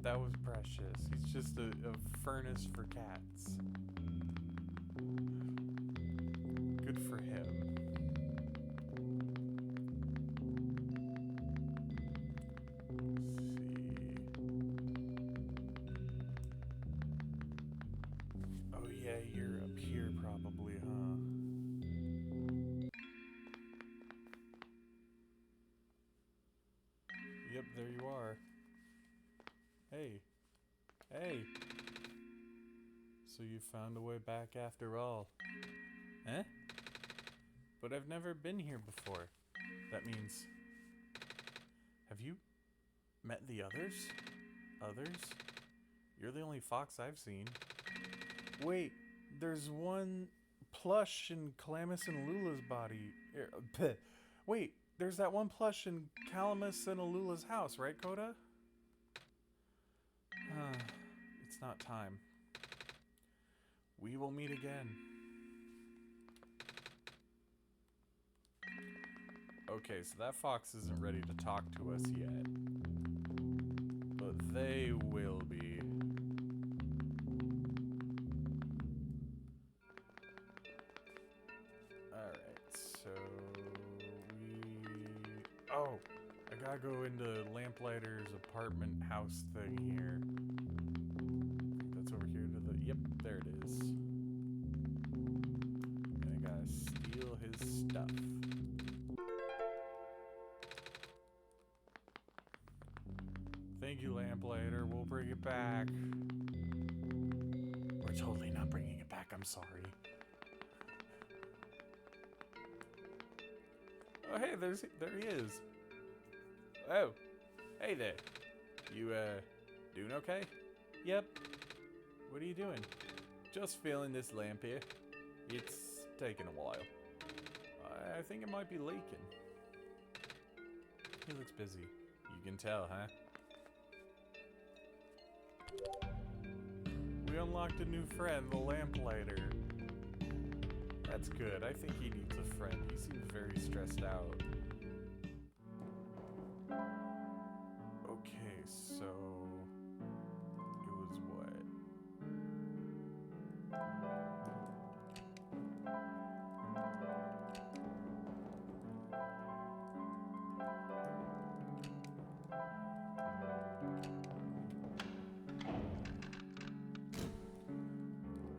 That was precious. He's just a furnace for cats. Good for him. Let's see. Oh yeah, you're up here probably, huh? Yep, there you are. Hey. Hey. So So you found a way back after all. Eh? But I've never been here before. That means... Have you met the others? Others? You're the only fox I've seen. Wait, there's one plush in Calamus and Lula's body. Wait, there's that one plush in Calamus and Alula's house, right, Koda? It's not time. We will meet again. Okay, so that fox isn't ready to talk to us yet. But they will be. Alright, so oh, I gotta go into Lamplighter's apartment house thing here. That's over here to the... Yep, there it is. And I gotta steal his stuff. Thank you, Lamplighter. We'll bring it back. We're totally not bringing it back. I'm sorry. Oh, hey, there he is. Oh, hey there. You, doing okay? Yep. What are you doing? Just filling this lamp here. It's taking a while. I think it might be leaking. He looks busy. You can tell, huh? We unlocked a new friend, the Lamplighter. That's good. I think he needs a friend. He seems very stressed out. Okay, so... It was what?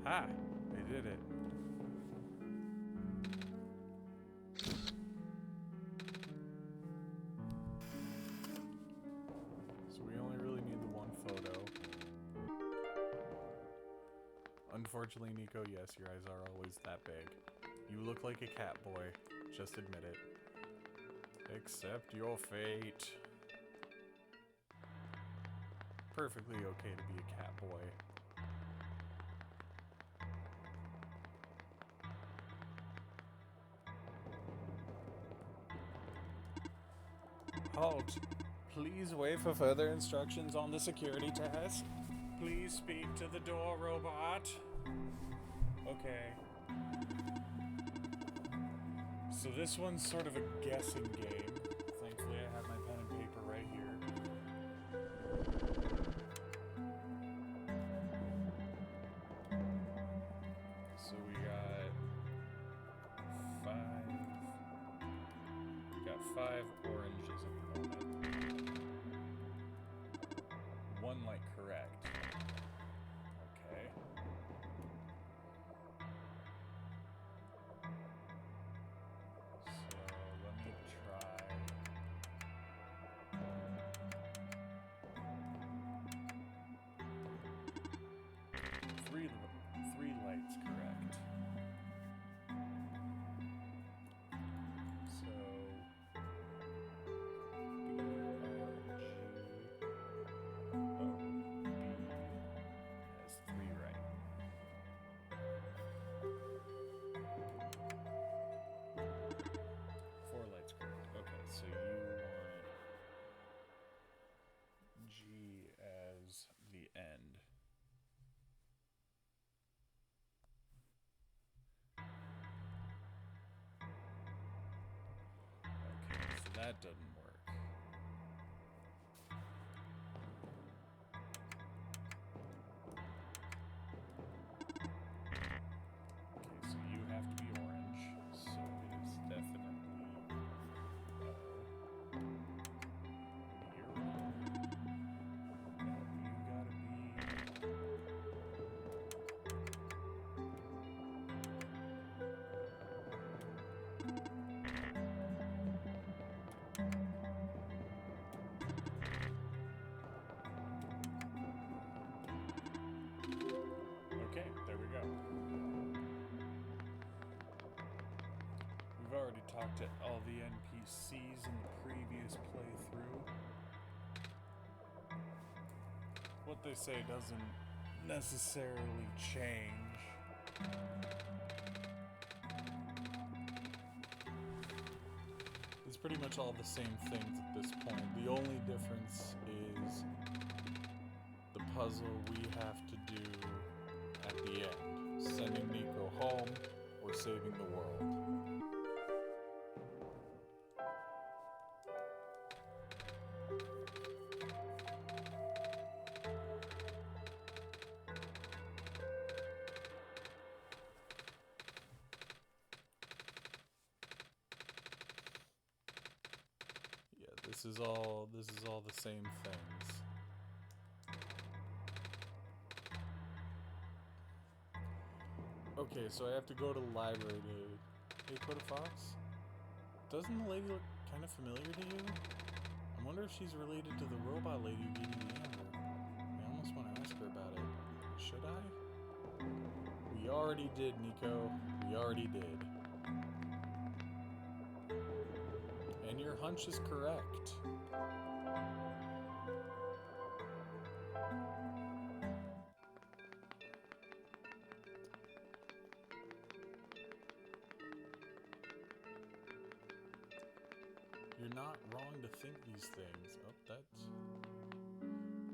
Ha! They did it. So we only really need the one photo. Unfortunately, Nico, yes, your eyes are always that big. You look like a cat boy. Just admit it. Accept your fate. Perfectly okay to be a cat boy. Halt. Please wait for further instructions on the security test. Please speak to the door robot. Okay. So this one's sort of a guessing game. Thankfully I have my pen and paper right here. So we got five oranges at the moment. One light correct. Okay. So let me try. Three lights correct. So has three right. Four lights correct. Okay, so you want G as the end. Okay, so that doesn't work. Okay, so you have to be orange, so it is definitely O. You're wrong. No, you gotta be... already talked to all the NPCs in the previous playthrough. What they say doesn't necessarily change. It's pretty much all the same things at this point. The only difference is the puzzle we have to do at the end. Sending Nico home or saving the world. This is all the same things. Okay, so I have to go to the library to... Hey, Koda Foxx? Doesn't the lady look kind of familiar to you? I wonder if she's related to the robot lady who gave you the amber. I almost want to ask her about it. Should I? We already did, Nico. We already did. And your hunch is correct. You're not wrong to think these things. Oh, that's...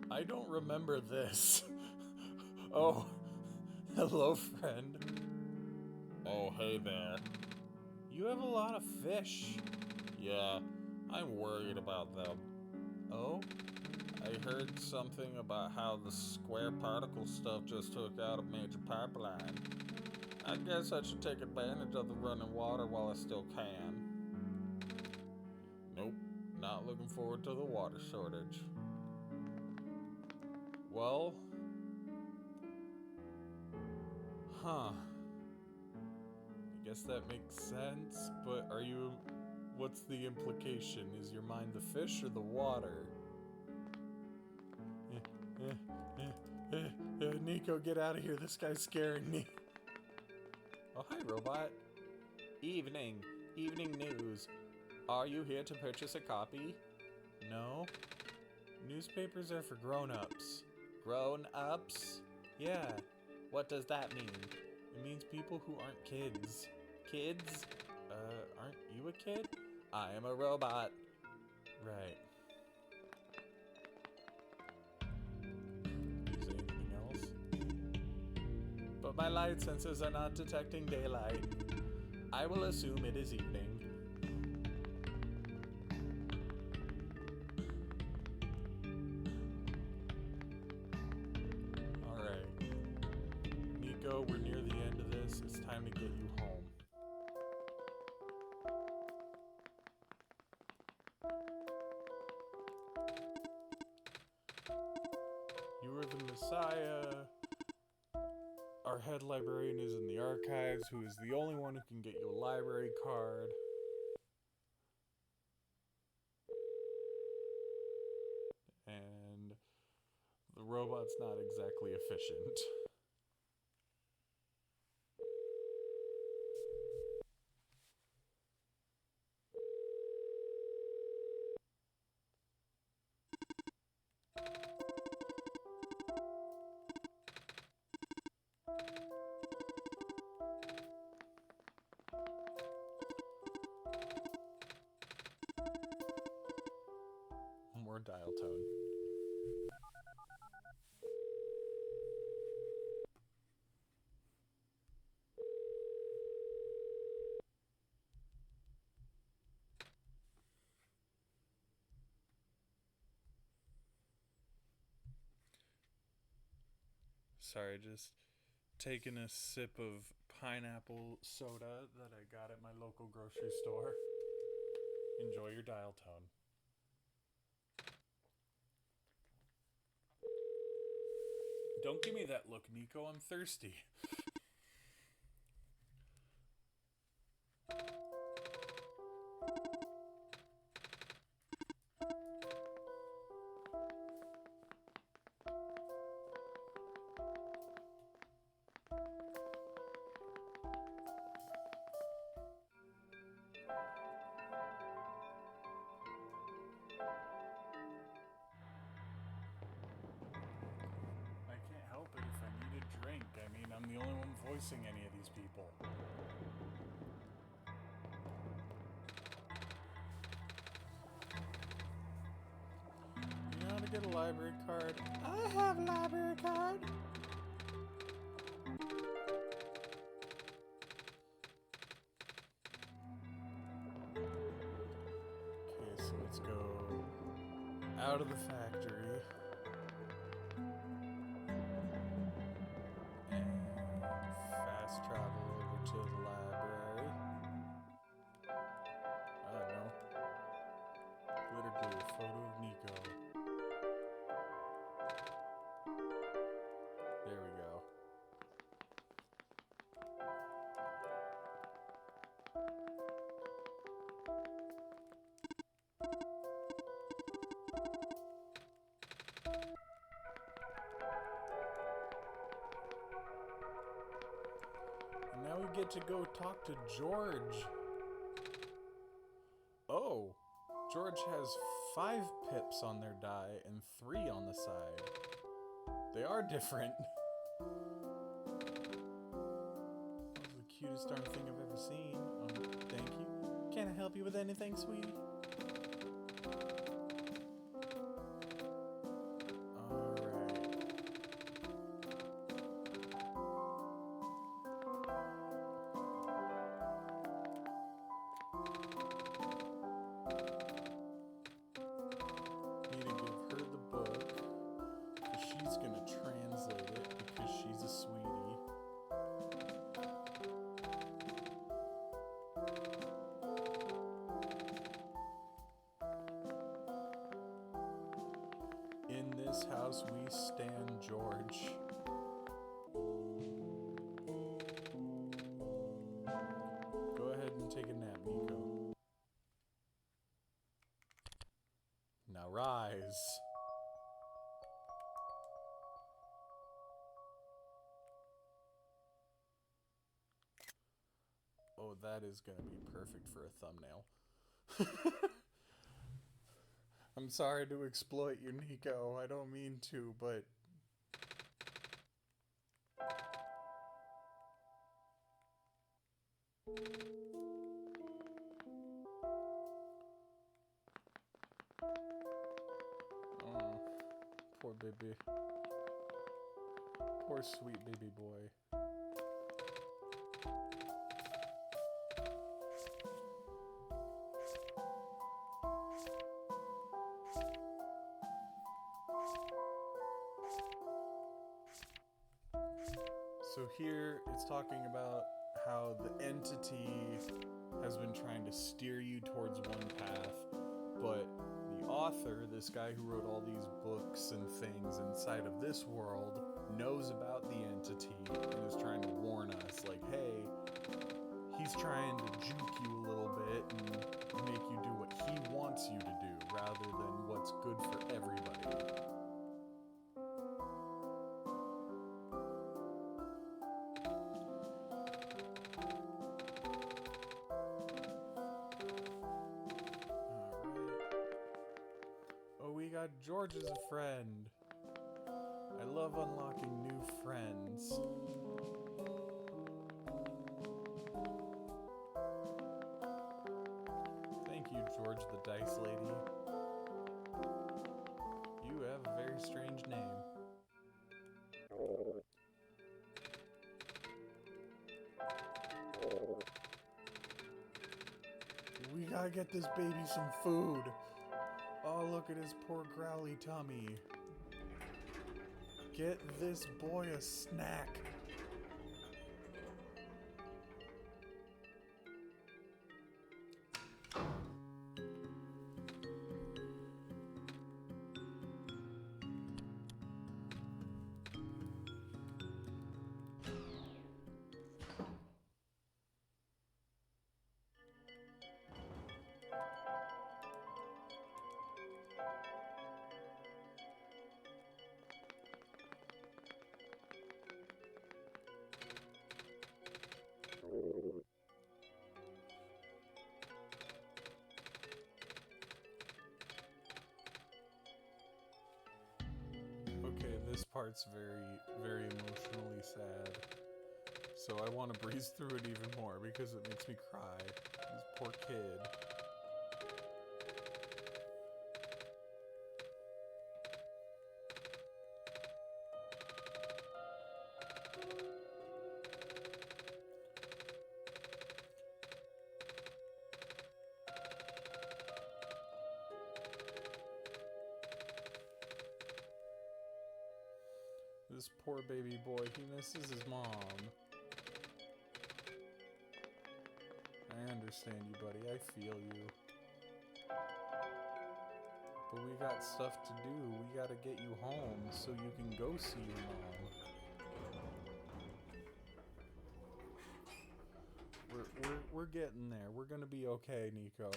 I don't remember this. Oh, hello, friend. Oh, hey there. You have a lot of fish. Yeah, I'm worried about them. Oh? I heard something about how the square particle stuff just took out a major pipeline. I guess I should take advantage of the running water while I still can. Nope, not looking forward to the water shortage. Well... Huh. I guess that makes sense, but are you... What's the implication? Is your mind the fish or the water? Nico, get out of here. This guy's scaring me. Oh, hi, robot. Evening news. Are you here to purchase a copy? No. Newspapers are for grown-ups. Grown-ups? Yeah. What does that mean? It means people who aren't kids. Kids? Aren't you a kid? I am a robot. Right. Is anything else? But my light sensors are not detecting daylight. I will assume it is evening. Alright. Nico, we're near the end of this. It's time to get you home. You are the Messiah. Our head librarian is in the archives, who is the only one who can get you a library card. And the robot's not exactly efficient. More dial tone. Sorry, just taking a sip of pineapple soda that I got at my local grocery store. Enjoy your dial tone. Don't give me that look, Nico. I'm thirsty. voicing any of these people. You know how to get a library card? I have a library card. Okay, so let's go out of the factory. And fast travel over to the library. No. Glitter glue, photo of Nico. There we go. And now we get to go talk to George. Oh, George has 5 pips on their die and 3 on the side. They are different. That was the cutest darn thing I've ever seen. Thank you. Can I help you with anything, sweetie? In this house we stand George. Go ahead and take a nap, Nico. Now rise. Oh, that is gonna be perfect for a thumbnail. I'm sorry to exploit you, Nico. I don't mean to, but... Oh, poor baby. Poor sweet baby boy. So here it's talking about how the entity has been trying to steer you towards one path, but the author, this guy who wrote all these books and things inside of this world, knows about the entity and is trying to warn us, like, hey, he's trying to juke you a little bit and make you do what he wants you to do rather than what's good for everybody. George is a friend. I love unlocking new friends. Thank you, George the Dice Lady. You have a very strange name. We gotta get this baby some food. Oh, look at his poor growly tummy. Get this boy a snack. Okay, this part's very, very emotionally sad. so I want to breeze through it even more because it makes me cry. This poor kid. This poor baby boy, he misses his mom. I understand you, buddy. I feel you. But we got stuff to do. We gotta get you home so you can go see your mom. We're getting there. We're gonna be okay, Nico.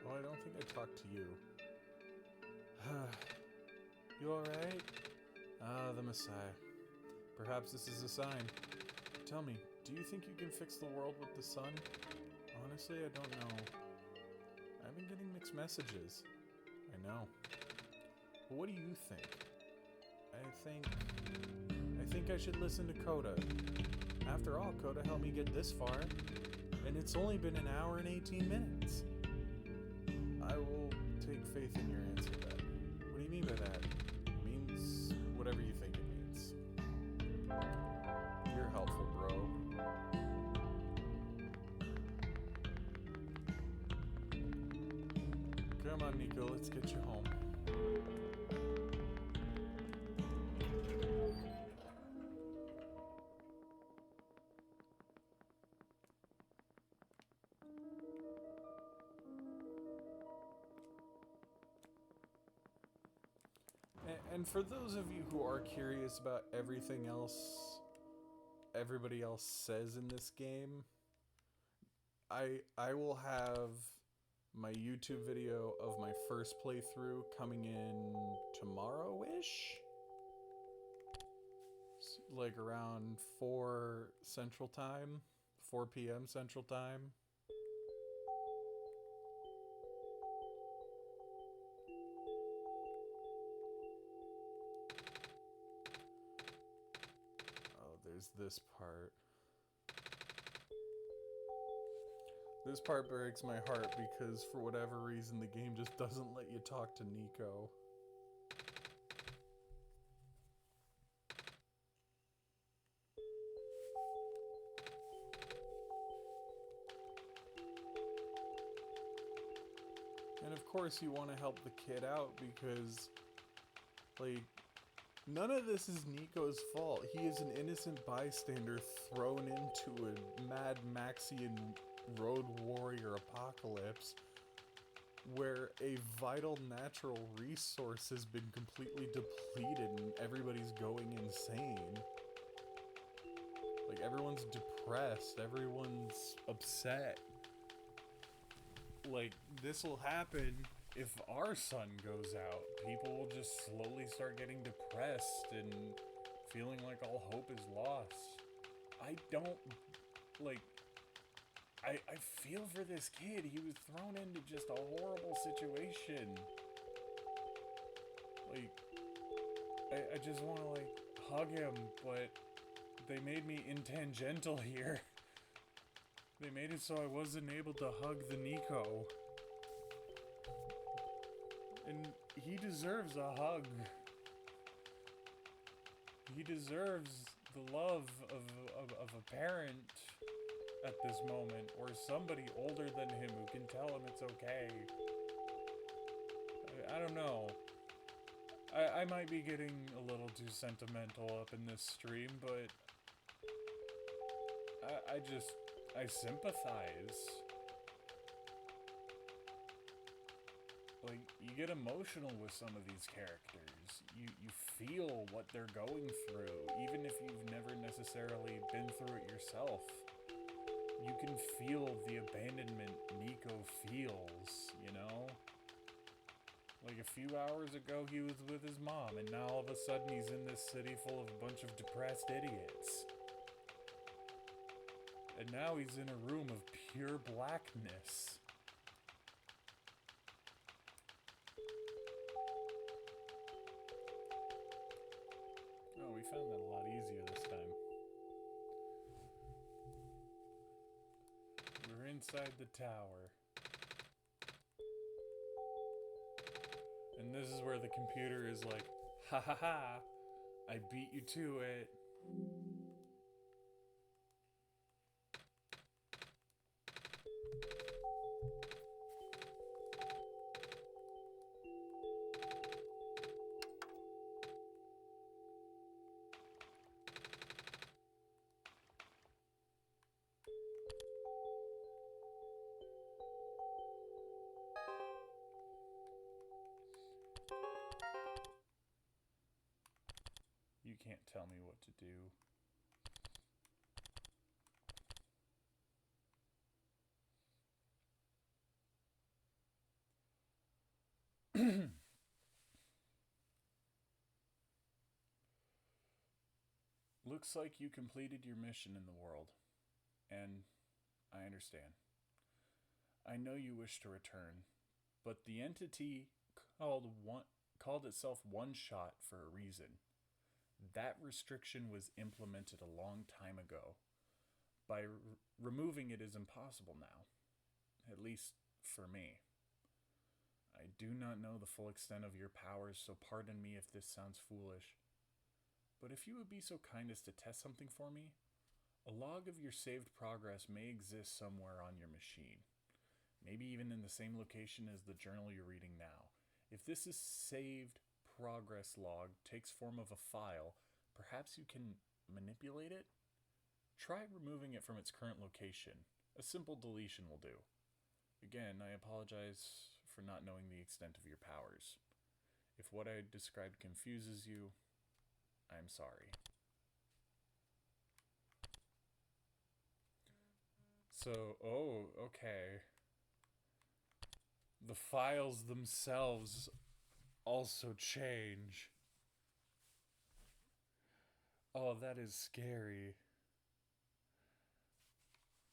Oh, I don't think I talked to you. You alright? Ah, the Messiah. Perhaps this is a sign. Tell me, do you think you can fix the world with the sun? Honestly, I don't know. I've been getting mixed messages. I know. But what do you think? I think I should listen to Koda. After all, Koda helped me get this far. And it's only been an hour and 18 minutes. I will take faith in your answer then. What do you mean by that? It means whatever you think it means. You're helpful, bro. Come on, Nico, let's get you home. And for those of you who are curious about everything else everybody else says in this game, I will have my YouTube video of my first playthrough coming in tomorrow-ish? Like around 4 Central Time, 4 p.m. Central Time. There's this part. This part breaks my heart because for whatever reason the game just doesn't let you talk to Nico. And of course you want to help the kid out because, like, none of this is Nico's fault. He is an innocent bystander thrown into a Mad Maxian road warrior apocalypse where a vital natural resource has been completely depleted and everybody's going insane. Like, everyone's depressed, everyone's upset. Like, this will happen if our sun goes out. People will just slowly start getting depressed and feeling like all hope is lost. I don't, like, I feel for this kid. He was thrown into just a horrible situation. Like, I just want to, like, hug him, but they made me intangential here. They made it so I wasn't able to hug the Nico. And he deserves a hug. He deserves the love of a parent at this moment, or somebody older than him who can tell him it's okay. I don't know. I might be getting a little too sentimental up in this stream, but I sympathize. Like, you get emotional with some of these characters. You feel what they're going through, even if you've never necessarily been through it yourself. You can feel the abandonment Nico feels, you know? Like a few hours ago, he was with his mom, and now all of a sudden he's in this city full of a bunch of depressed idiots. And now he's in a room of pure blackness. Oh, we found that a lot easier this time. We're inside the tower. And this is where the computer is like, ha ha ha, I beat you to it. You can't tell me what to do. Looks like you completed your mission in the world, and I understand. I know you wish to return, but the entity called itself One Shot for a reason. That restriction was implemented a long time ago. By removing it is impossible now, at least for me. I do not know the full extent of your powers, so pardon me if this sounds foolish. But if you would be so kind as to test something for me, a log of your saved progress may exist somewhere on your machine. Maybe even in the same location as the journal you're reading now. If this is saved progress log takes form of a file, perhaps you can manipulate it? Try removing it from its current location. A simple deletion will do. Again, I apologize for not knowing the extent of your powers. If what I described confuses you, I'm sorry. So, okay. The files themselves also change. Oh, that is scary.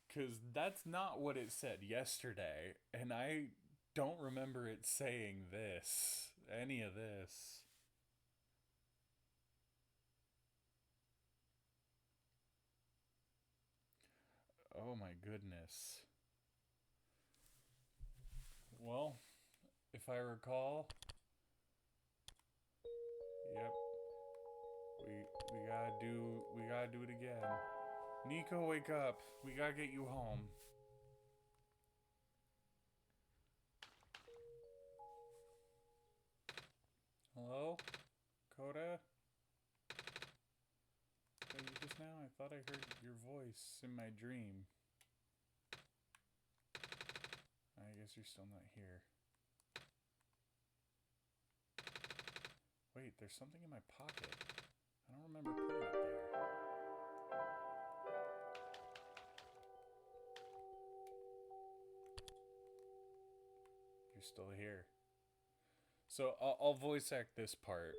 'Cause that's not what it said yesterday, and I don't remember it saying this. Any of this. Oh my goodness. Well, if I recall, yep. We gotta do it again. Nico, wake up. We gotta get you home. Hello? Koda? Hey, just now I thought I heard your voice in my dream. I guess you're still not here. Wait, there's something in my pocket. I don't remember putting it there. You're still here. So I'll voice act this part.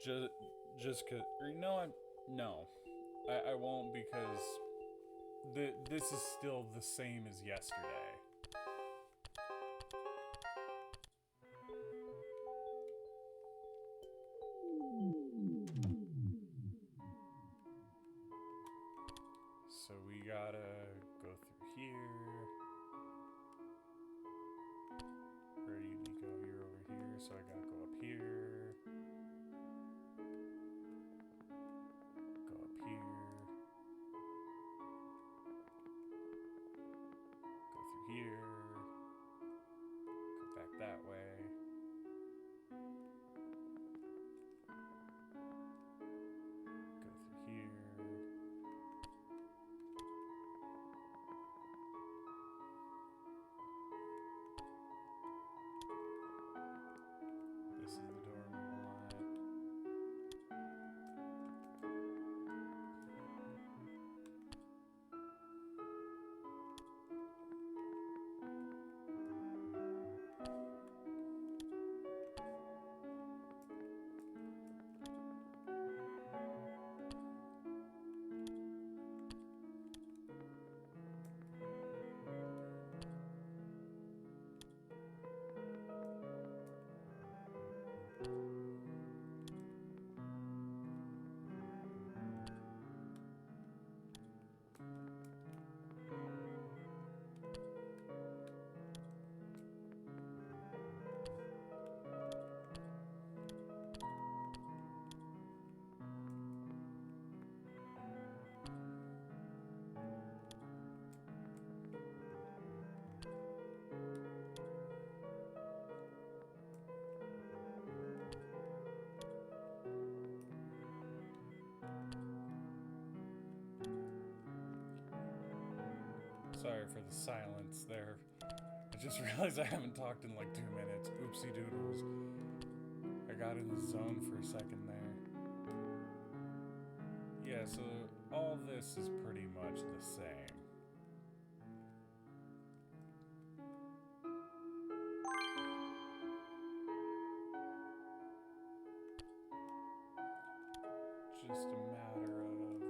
Just cause, or you know what? No, I won't, because this is still the same as yesterday. So we gotta go through here. Where do you go? You're over here, so I gotta go up here. Go up here. Go through here. Go back that way. Go through here. Sorry for the silence there. I just realized I haven't talked in like 2 minutes. Oopsie doodles. I got in the zone for a second there. Yeah, so all this is pretty much the same. Just a matter of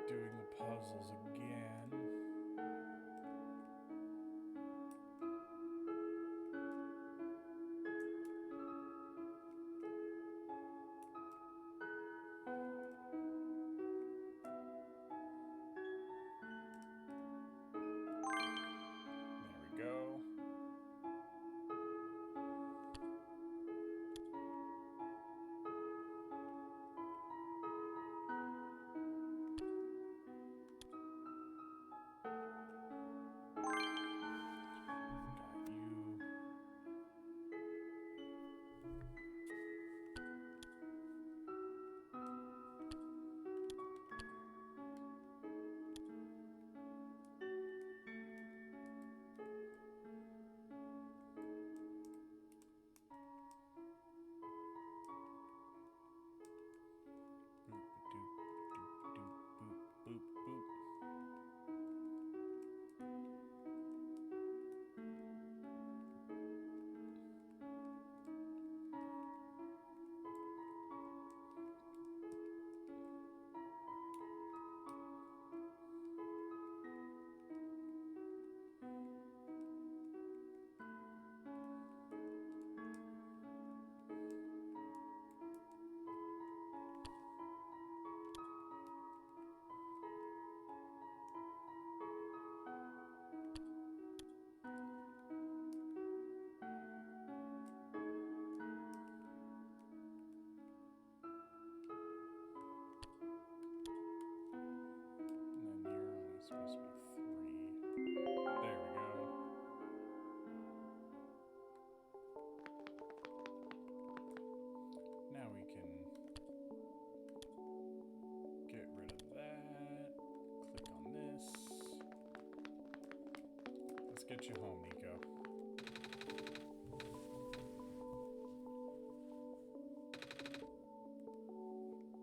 doing the puzzles again. There we go. Got you. Boop, boop, boop, boop. And then you're only supposed to be 3. There we go. Now we can get rid of that. Click on this. Let's get you home, Nico.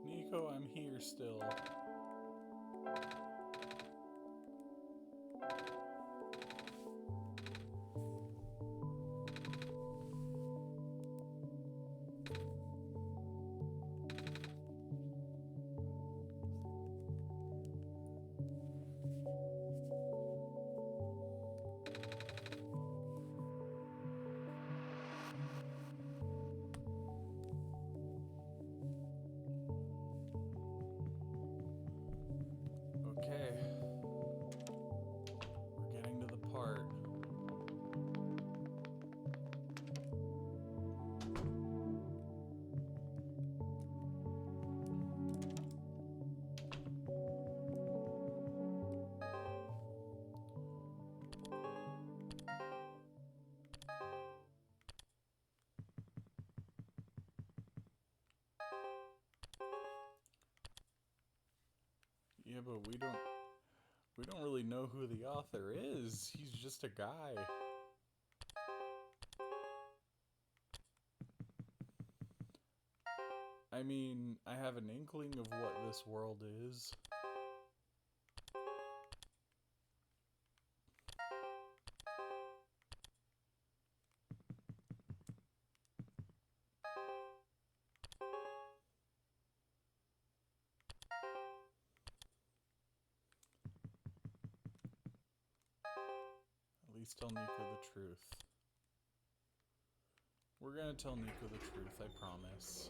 Nico, I'm here still. Okay. We're getting to the part. Yeah, but we don't really know who the author is. He's just a guy. I mean, I have an inkling of what this world is. At least tell Nico the truth. We're gonna tell Nico the truth, I promise.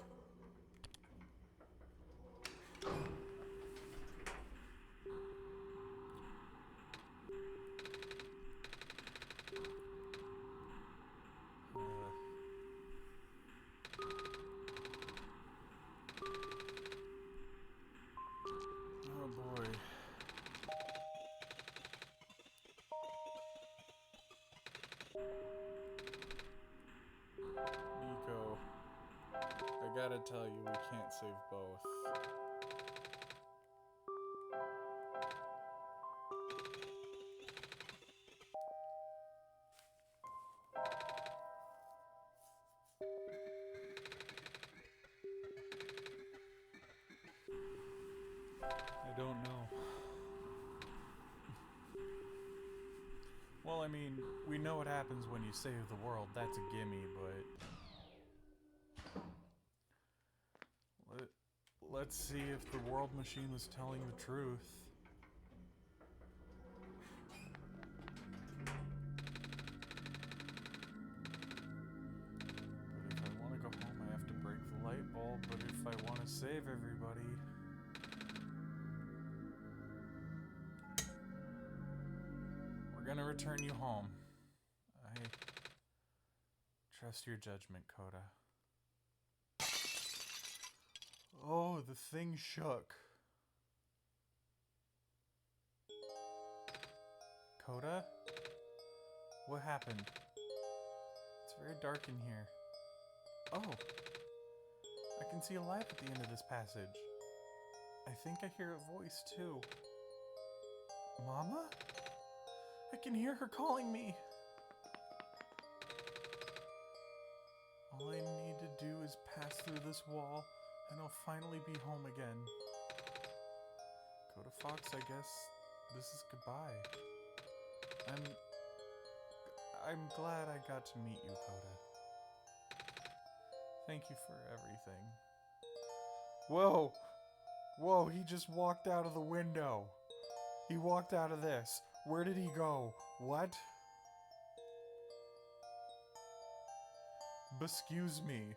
Oh boy. Nico, I gotta tell you, we can't save both. don't know. Well, I mean, we know what happens when you save the world. That's a gimme, but... Let's see if the world machine was telling the truth. But if I want to go home, I have to break the light bulb. But if I want to save everybody... We're gonna return you home. I trust your judgment, Koda. Oh, the thing shook. Koda? What happened? It's very dark in here. Oh! I can see a light at the end of this passage. I think I hear a voice, too. Mama? I can hear her calling me! All I need to do is pass through this wall, and I'll finally be home again. Koda Foxx, I guess this is goodbye. I'm glad I got to meet you, Koda. Thank you for everything. Whoa! Whoa, he just walked out of the window. He walked out of this. Where did he go? What? Excuse me.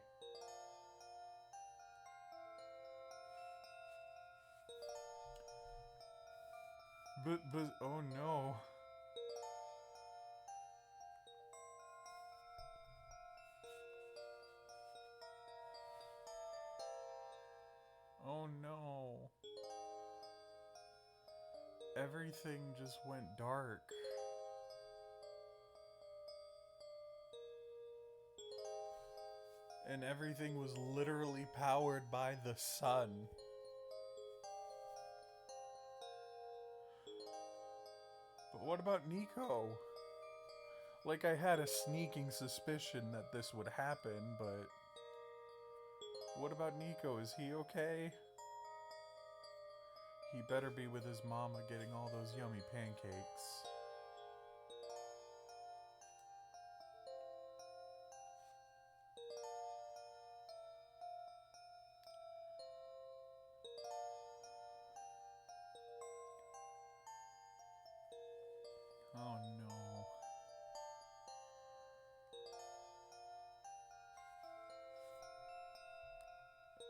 But, oh no. Oh no. Everything just went dark. And everything was literally powered by the sun. But what about Nico? Like, I had a sneaking suspicion that this would happen, but... What about Nico? Is he okay? He better be with his mama getting all those yummy pancakes. Oh no.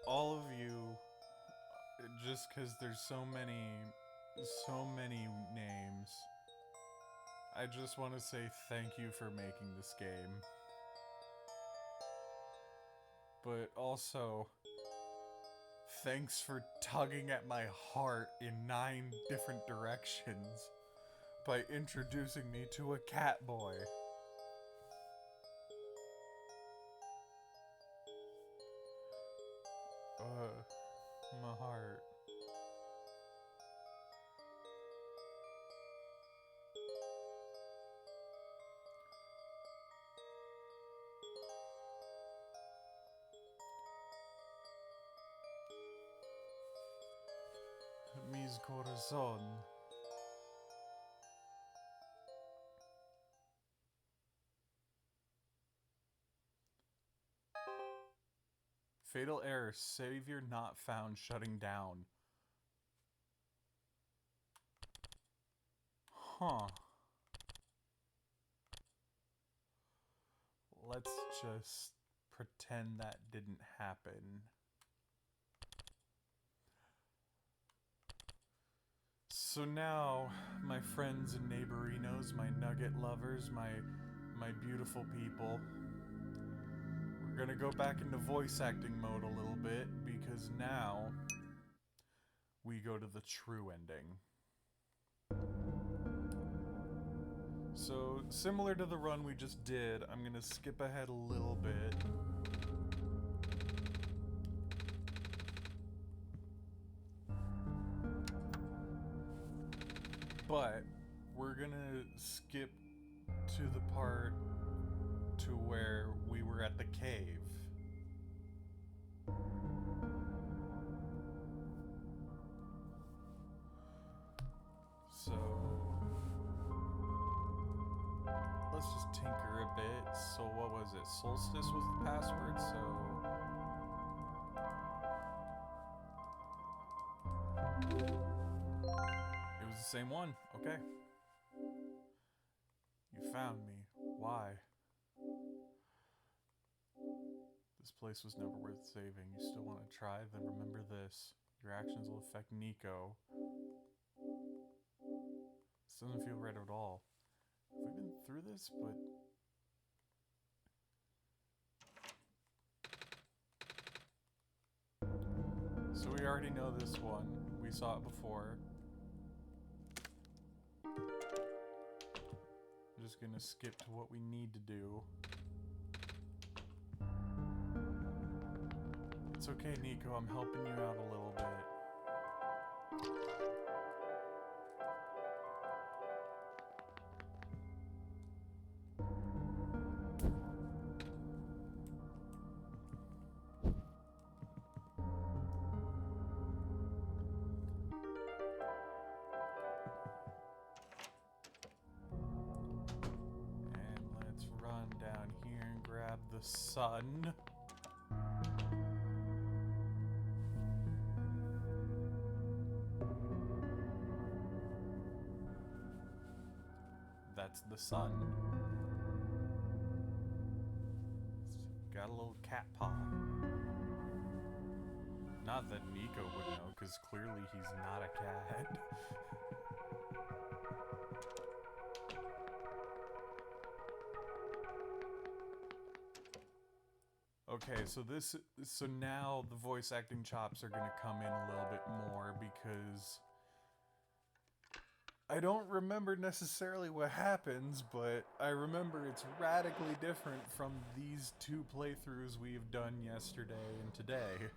All of you, just because there's so many names, I just want to say thank you for making this game. But also, thanks for tugging at my heart in 9 different directions by introducing me to a cat boy. My heart. Mis corazón. Fatal error. Savior not found. Shutting down. Huh. Let's just pretend that didn't happen. So now, my friends and neighborinos, my nugget lovers, my beautiful people, we're gonna go back into voice acting mode a little bit, because now we go to the true ending. So, similar to the run we just did, I'm gonna skip ahead a little bit. But we're gonna skip to the part to where we were at the cave. So let's just tinker a bit. So what was it? Solstice was the password, so it was the same one. Okay. You found me. Why? This place was never worth saving. You still want to try? Then remember this. Your actions will affect Nico. This doesn't feel right at all. Have we been through this? But... so we already know this one. We saw it before. I'm just gonna skip to what we need to do. It's okay, Nico. I'm helping you out a little bit. And let's run down here and grab the sun. That's the sun. It's got a little cat paw. Not that Nico would know, because clearly he's not a cat. Okay, so now the voice acting chops are gonna come in a little bit more because I don't remember necessarily what happens, but I remember it's radically different from these two playthroughs we've done yesterday and today.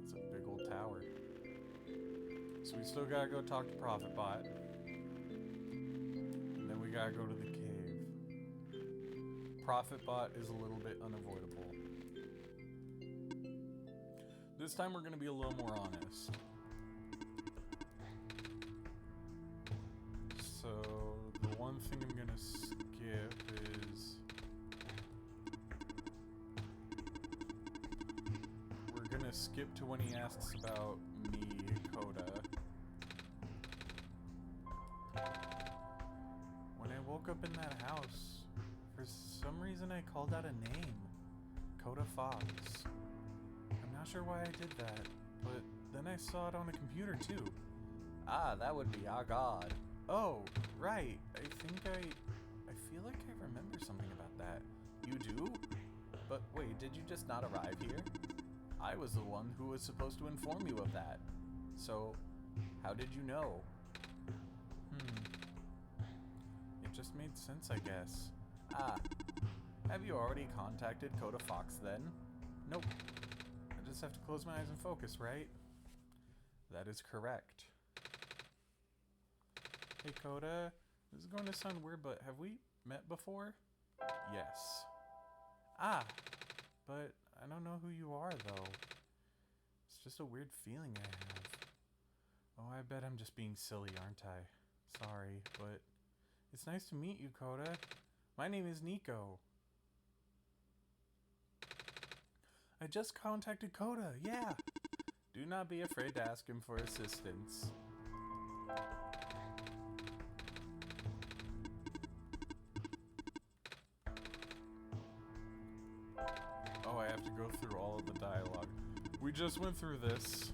It's a big old tower. So we still gotta go talk to ProfitBot. We gotta go to the cave. ProfitBot is a little bit unavoidable. This time we're gonna be a little more honest. So the one thing I'm gonna skip is we're gonna skip to when he asks about me, Koda. I woke up in that house. For some reason I called out a name. Koda Foxx. I'm not sure why I did that, but then I saw it on a computer too. Ah, that would be our god. Oh, right. I feel like I remember something about that. You do? But wait, did you just not arrive here? I was the one who was supposed to inform you of that. So, how did you know? Just made sense, I guess. Ah, have you already contacted Koda Foxx then? Nope. I just have to close my eyes and focus, right? That is correct. Hey Koda, this is going to sound weird, but have we met before? Yes. Ah, but I don't know who you are though. It's just a weird feeling I have. Oh, I bet I'm just being silly, aren't I? Sorry, but... it's nice to meet you, Koda. My name is Nico. I just contacted Koda, yeah. Do not be afraid to ask him for assistance. Oh, I have to go through all of the dialogue. We just went through this.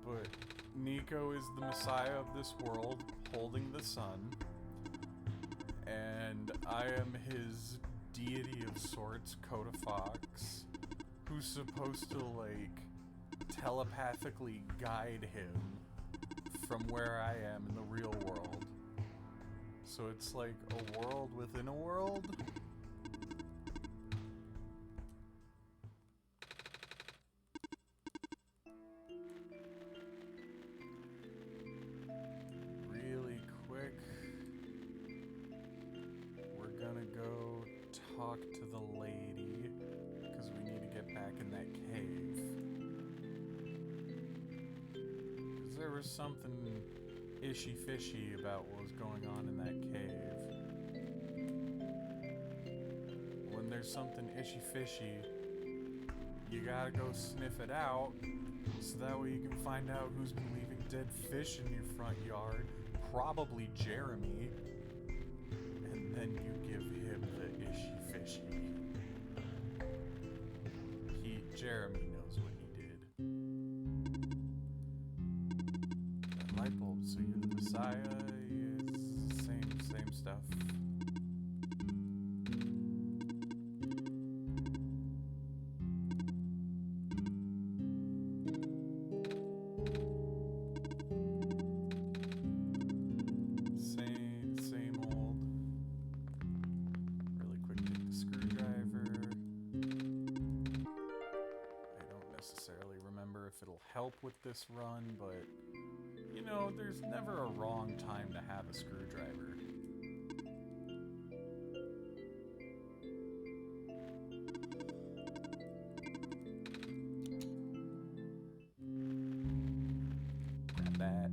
But Nico is the messiah of this world, holding the sun. And I am his deity of sorts, Koda Foxx, who's supposed to, like, telepathically guide him from where I am in the real world. So it's like a world within a world? Really to the lady, because we need to get back in that cave. Because there was something ishy-fishy about what was going on in that cave. When there's something ishy-fishy, you gotta go sniff it out, so that way you can find out who's been leaving dead fish in your front yard. Probably Jeremy. And then you give him the ishy-fishy. Jeremy knows what he did. That light bulb, so you're the Messiah, is same stuff. Same old. Really quick, take the screwdriver. I don't necessarily remember if it'll help with this run, but you know, there's never a wrong time to have a screwdriver. Grab that.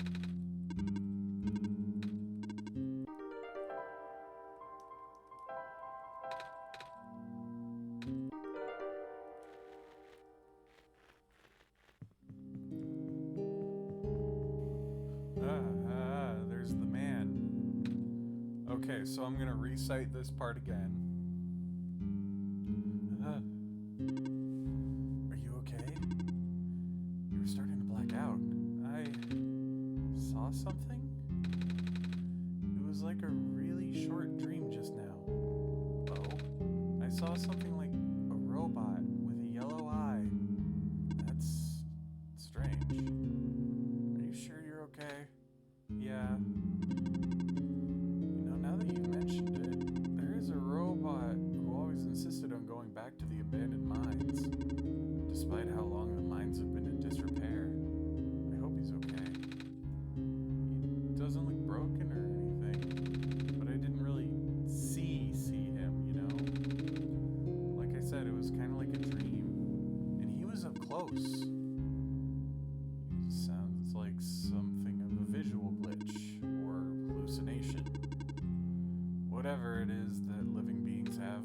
There's the man. Okay, so I'm gonna recite this part again. Are you okay? You were starting to black out. I saw something? It was like a really short dream just now. Oh, I saw something like a robot with a yellow eye. That's strange. Are you sure you're okay? Yeah. You know, now that you've mentioned it, there is a robot who always insisted on going back to the abandoned mines, despite how long the mines have been in disrepair. I hope he's okay. He doesn't look broken or anything, but I didn't really see him, you know? Like I said, it was kind of like a dream, and he was up close. Sounds like something of a visual glitch or hallucination. Whatever it is that living beings have.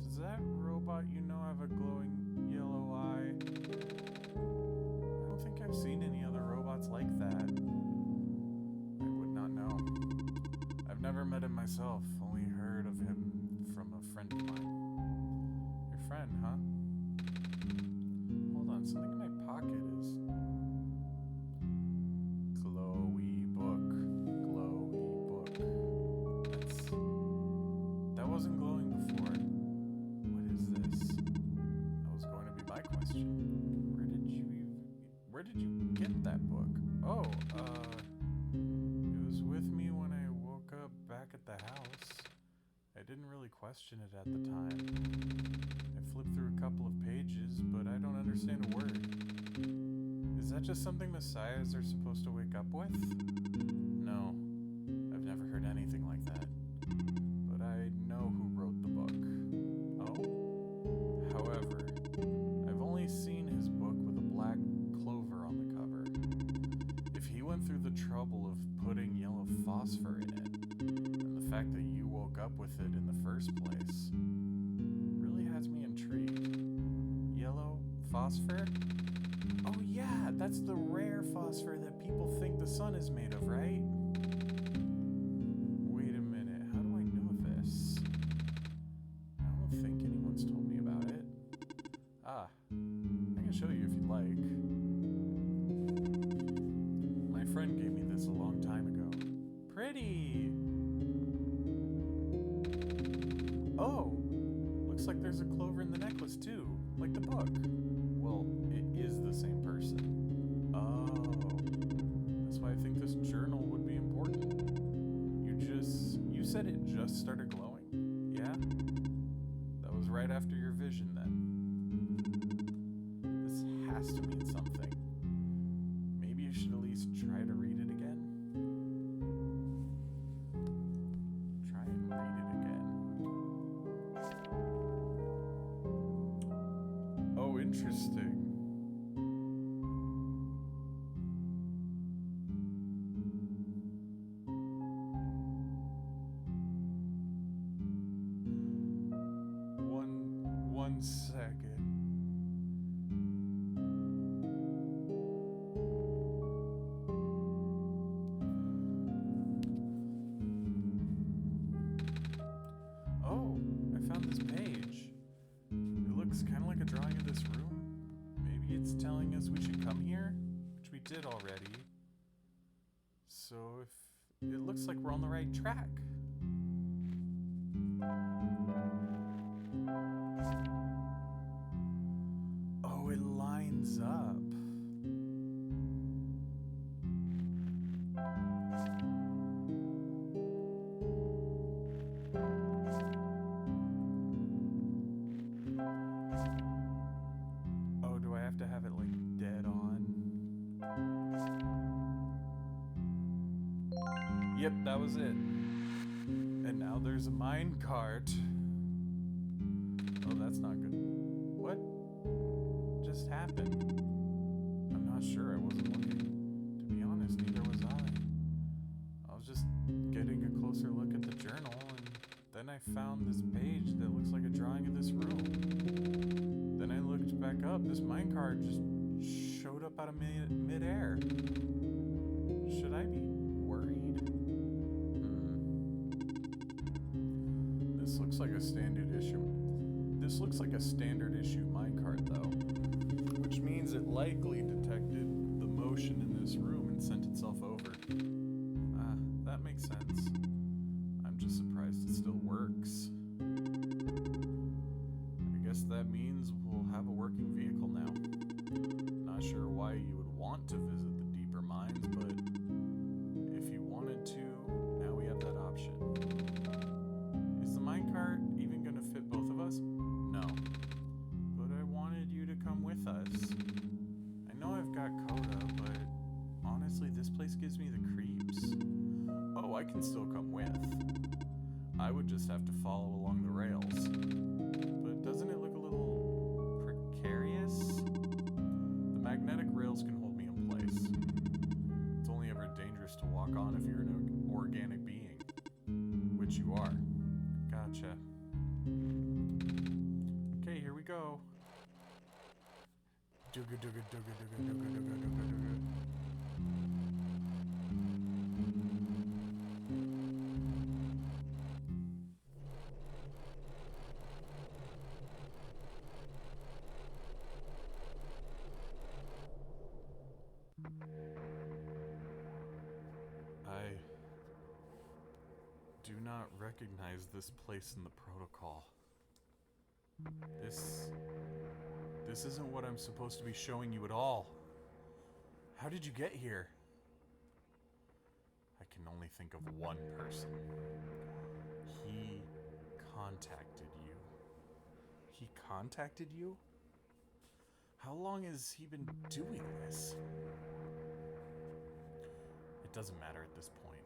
Does that robot you know have a glowing yellow eye? I don't think I've seen any other robots like that. I would not know. I've never met him myself, only heard of him from a friend of mine. Your friend, huh? Hold on, something in my pocket is... Glowy book. That wasn't glowing before. What is this? That was going to be my question. Where did you get that book? Oh, it was with me when I woke up back at the house. I didn't really question it at the time. I flipped through a couple of pages, but I don't understand a word. Is that just something messiahs are supposed to wake up with? No, I've never heard anything like that. But I know who wrote the book. Oh? However, I've only seen his book with a black clover on the cover. If he went through the trouble of putting yellow phosphor in it, and the fact that you woke up with it in the first place, really has me intrigued. Yellow phosphor? Oh yeah, that's the rare phosphor that people think the sun is made of, right? Wait a minute, how do I know this? I don't think anyone's told me about it. Ah, I can show you if you'd like. My friend gave me this a long time ago. Pretty! Oh, looks like there's a clover in the necklace too, like the book. Well, it is the same person. Oh, that's why I think this journal would be important. You said it just started glowing? Yeah? That was right after your vision then. This has to mean something. Maybe you should at least try to read it again. Try and read it again. did already. So if it looks like we're on the right track. Oh, it lines up. Oh, do I have to have it like dead on? Yep, that was it. And now there's a mine cart. Oh, that's not good. What just happened? I'm not sure. I wasn't looking. To be honest, neither was I. I was just getting a closer look at the journal, and then I found this page that looks like a drawing of this room. Then I looked back up. This minecart just showed up out of midair. Should I be worried? This looks like a standard issue. This looks like a standard issue minecart, though, which means it likely detected the motion in this room and sent itself over. That makes sense. I'm just surprised it still works. I guess that means we'll have a working vehicle now. Not sure why you would want to visit the deeper mines, but if you wanted to, now we have that option. Is the minecart even gonna fit both of us? No. But I wanted you to come with us. I know I've got Koda, but honestly, this place gives me the creeps. Oh, I can still come with. I would just have to follow along the rails. But doesn't it look a little precarious? The magnetic rails can hold me in place. It's only ever dangerous to walk on if you're an organic being. Which you are. Gotcha. Okay, here we go. Dooga dooga dooga dooga dooga dooga dooga dooga. I do not recognize this place in the protocol. This isn't what I'm supposed to be showing you at all. How did you get here? I can only think of one person. He contacted you. He contacted you? How long has he been doing this? It doesn't matter at this point.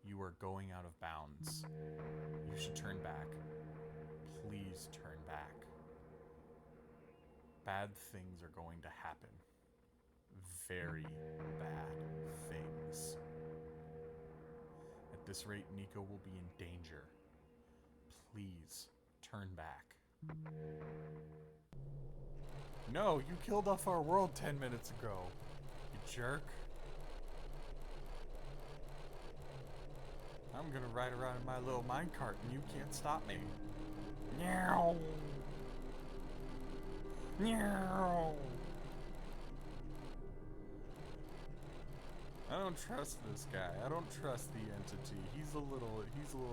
You are going out of bounds. You should turn back. Please turn back. Bad things are going to happen. Very bad things. At this rate, Nico will be in danger. Please turn back. No, you killed off our world 10 minutes ago. You jerk. I'm gonna ride around in my little minecart and you can't stop me. Meow. Meow. I don't trust this guy. I don't trust the entity. He's a little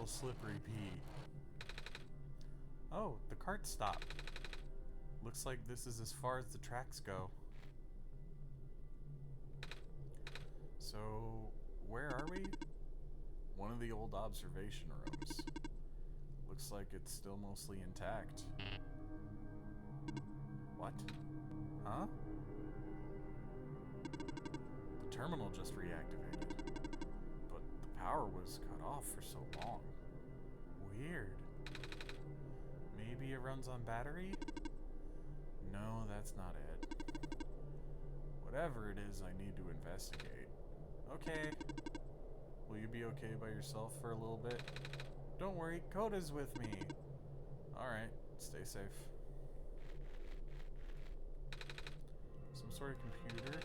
slippery pea. Oh, the cart stopped. Looks like this is as far as the tracks go. So, where are we? One of the old observation rooms. Looks like it's still mostly intact. What? Huh? The terminal just reactivated, but the power was cut off for so long. Weird. Maybe it runs on battery? No, that's not it. Whatever it is, I need to investigate. Okay. Will you be okay by yourself for a little bit? Don't worry, Koda's with me. Alright, stay safe. Some sort of computer?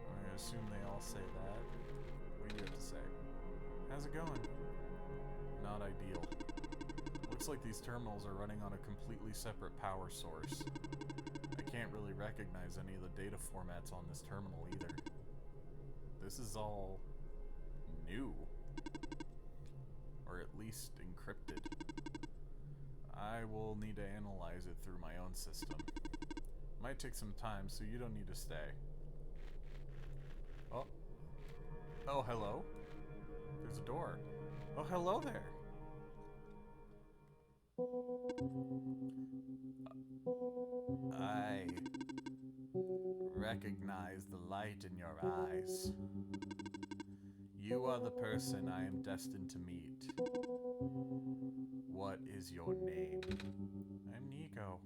I assume they all say that. What do you have to say? How's it going? Not ideal. Looks like these terminals are running on a completely separate power source. I can't really recognize any of the data formats on this terminal either. This is all new. Or at least encrypted. I will need to analyze it through my own system. Might take some time, so you don't need to stay. Oh. Oh, hello? There's a door. Oh, hello there. I recognize the light in your eyes. You are the person I am destined to meet. What is your name? I'm Nico.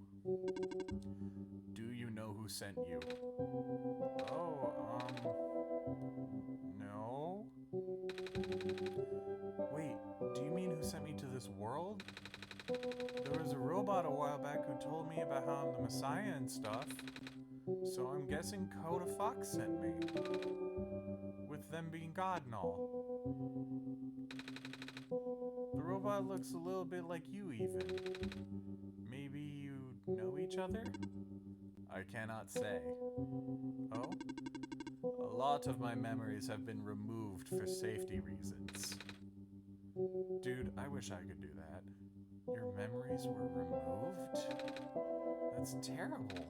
Do you know who sent you? Oh, no? Wait, do you mean who sent me to this world? There was a robot a while back who told me about how I'm the Messiah and stuff. So I'm guessing Koda Foxx sent me. With them being God and all. The robot looks a little bit like you even. Maybe you know each other? I cannot say. Oh? A lot of my memories have been removed for safety reasons. Dude, I wish I could do that. Your memories were removed? That's terrible.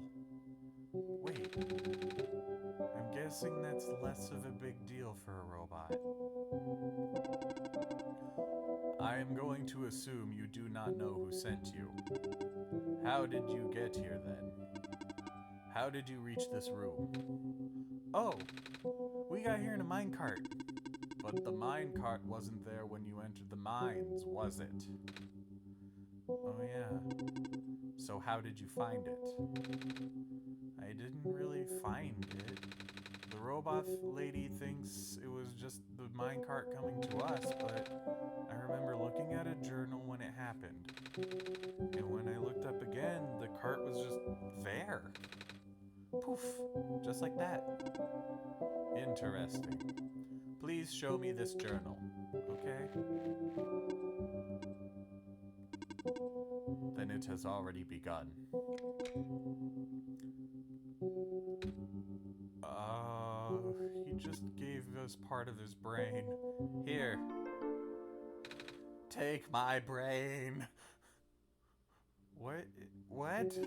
Wait. I'm guessing that's less of a big deal for a robot. I am going to assume you do not know who sent you. How did you get here then? How did you reach this room? Oh, we got here in a minecart. But the minecart wasn't there when you entered the mines, was it? Oh yeah. So how did you find it? I didn't really find it. The robot lady thinks it was just the minecart coming to us, but I remember looking at a journal when it happened. And when I looked up again, the cart was just there. Poof, just like that. Interesting. Please show me this journal, okay? Then it has already begun. He just gave us part of his brain. Here. Take my brain. What? What?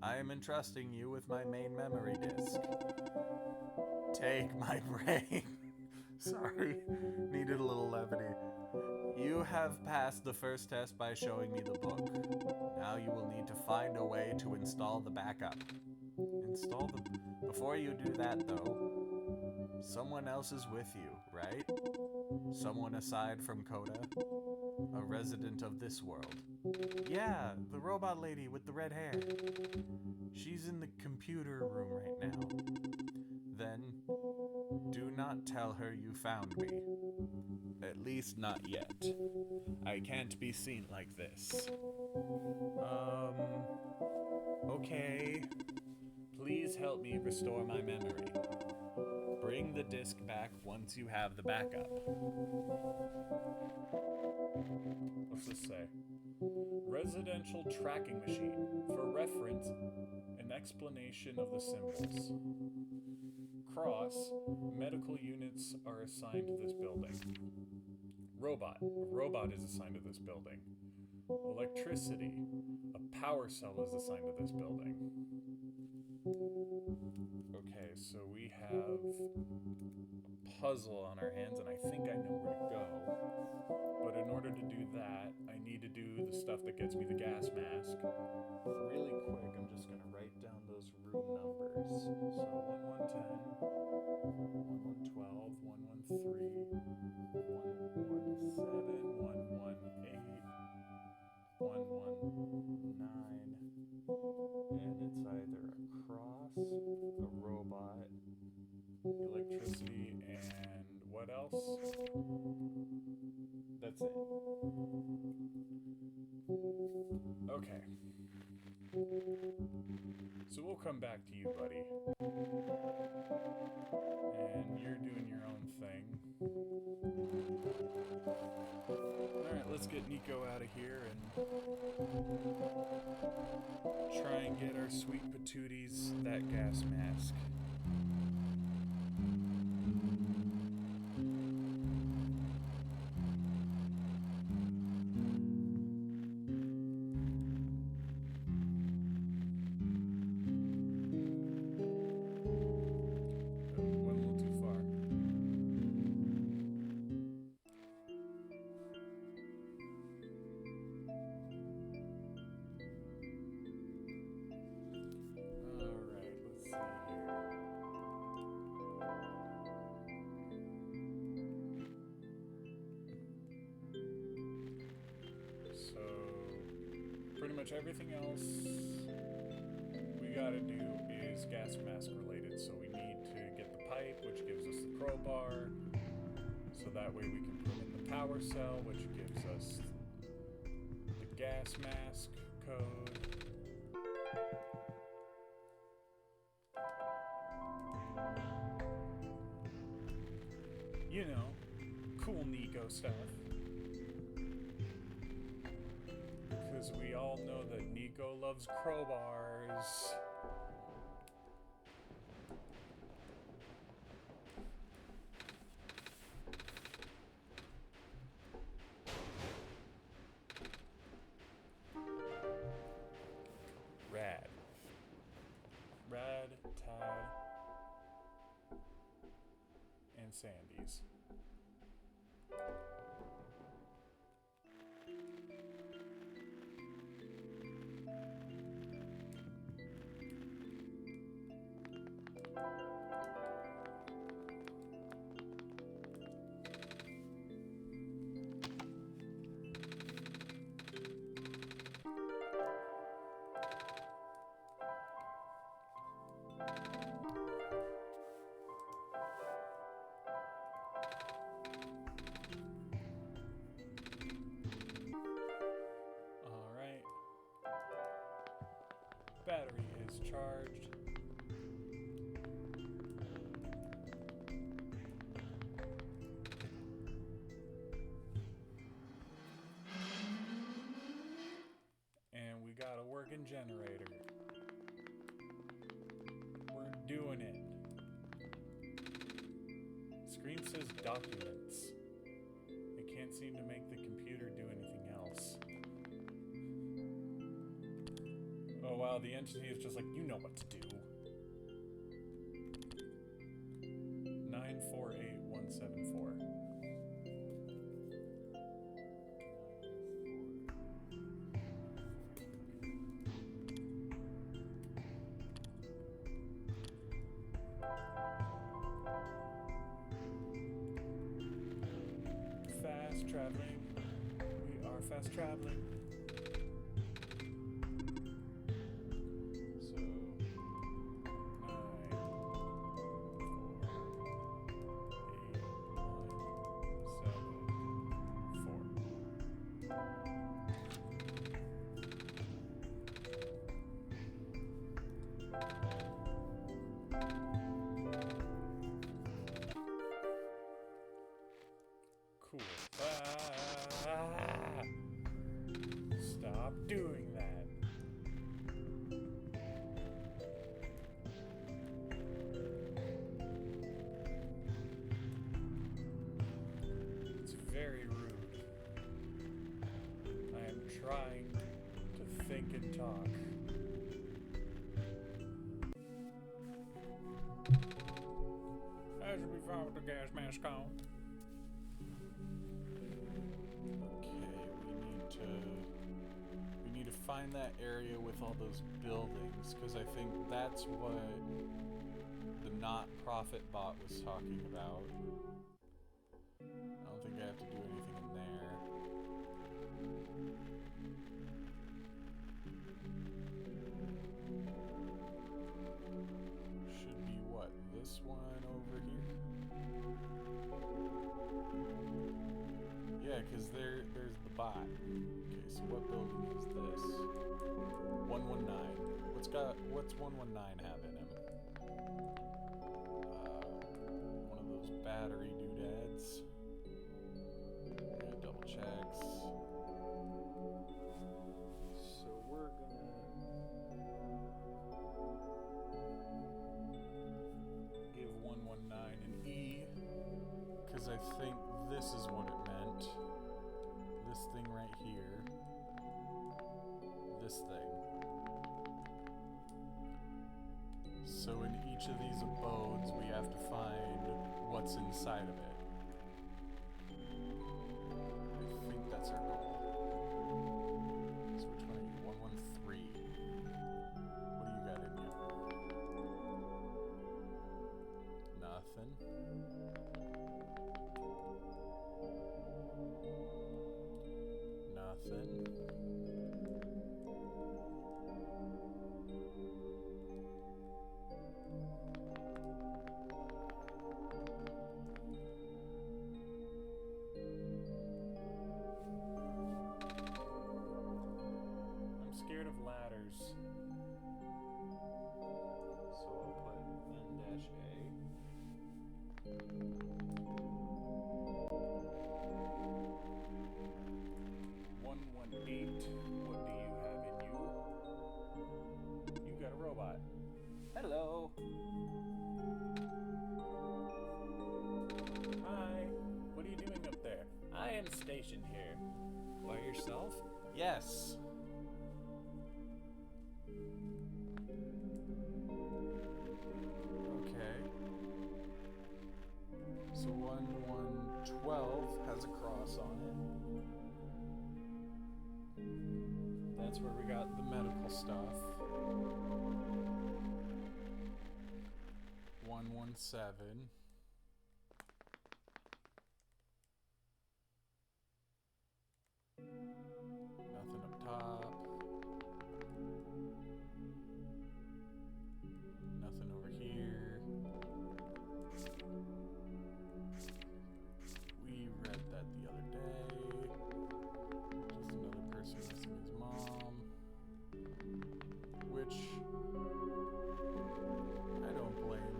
I am entrusting you with my main memory disk. Take my brain. Sorry, needed a little levity. You have passed the first test by showing me the book. Now you will need to find a way to install the backup. Before you do that, though, someone else is with you, right? Someone aside from Koda? A resident of this world? Yeah, the robot lady with the red hair. She's in the computer room right now. Then, do not tell her you found me. At least not yet. I can't be seen like this. Okay. Please help me restore my memory. Bring the disk back once you have the backup. What's this say? Residential tracking machine. For reference, an explanation of the symbols. Cross, medical units are assigned to this building. Robot, a robot is assigned to this building. Electricity, a power cell is assigned to this building. Okay, so we have a puzzle on our hands, and I think I know where to go. But in order to do that, I need to do the stuff that gets me the gas mask. Really quick, I'm just going to write down those room numbers. So 1110, 1112, 113, 117, 118, 119, and it's either a cross, a robot, electricity, and what else? That's it. Okay. So we'll come back to you, buddy. And you're doing your own thing. Alright, let's get Nico out of here and try and get our sweet patooties that gas mask. Went a little too far. Alright, let's see here. So, pretty much everything else we gotta do is gas mask related. So we need to get the pipe, which gives us the crowbar. So that way we can put in the power cell, which gives us the gas mask code. You know, cool Nico stuff. Because we all know that Nico loves crowbars. Rad. Rad, Tad, and Sandy's. Alright. Battery is charged. And we got a working generator. We're doing it. Screen says documents. It can't seem to make the computer do anything else. Oh wow, the entity is just like, you know what to do. 948174. Fast traveling. We are fast traveling. So 9, 4, 8, 1, 7, 4. Cool. Stop doing that. It's very rude. I am trying to think and talk. I should be fine with the gas mask on. We need to find that area with all those buildings, because I think that's what the not-profit bot was talking about. I don't think I have to do anything in there. Should be what? This one over here? Yeah, because there's the bot. Okay, so what building is this? 119. What's 119 have in him? One of those battery doodads. Yeah, double checks. So we're gonna So in each of these abodes, we have to find what's inside of it. I think that's our goal. So which one are you? 113. What do you got in you? Nothing. Nothing. I'm scared of ladders. So I'll put N-A. 118. What do you have in you? You got a robot. Hello. Hi. What are you doing up there? I am stationed here. By yourself? Yes. Okay. So 1112 has a cross on it. That's where we got the medical stuff. 117. Nothing up top. Nothing over here. We read that the other day. Just another person missing his mom. Which I don't blame.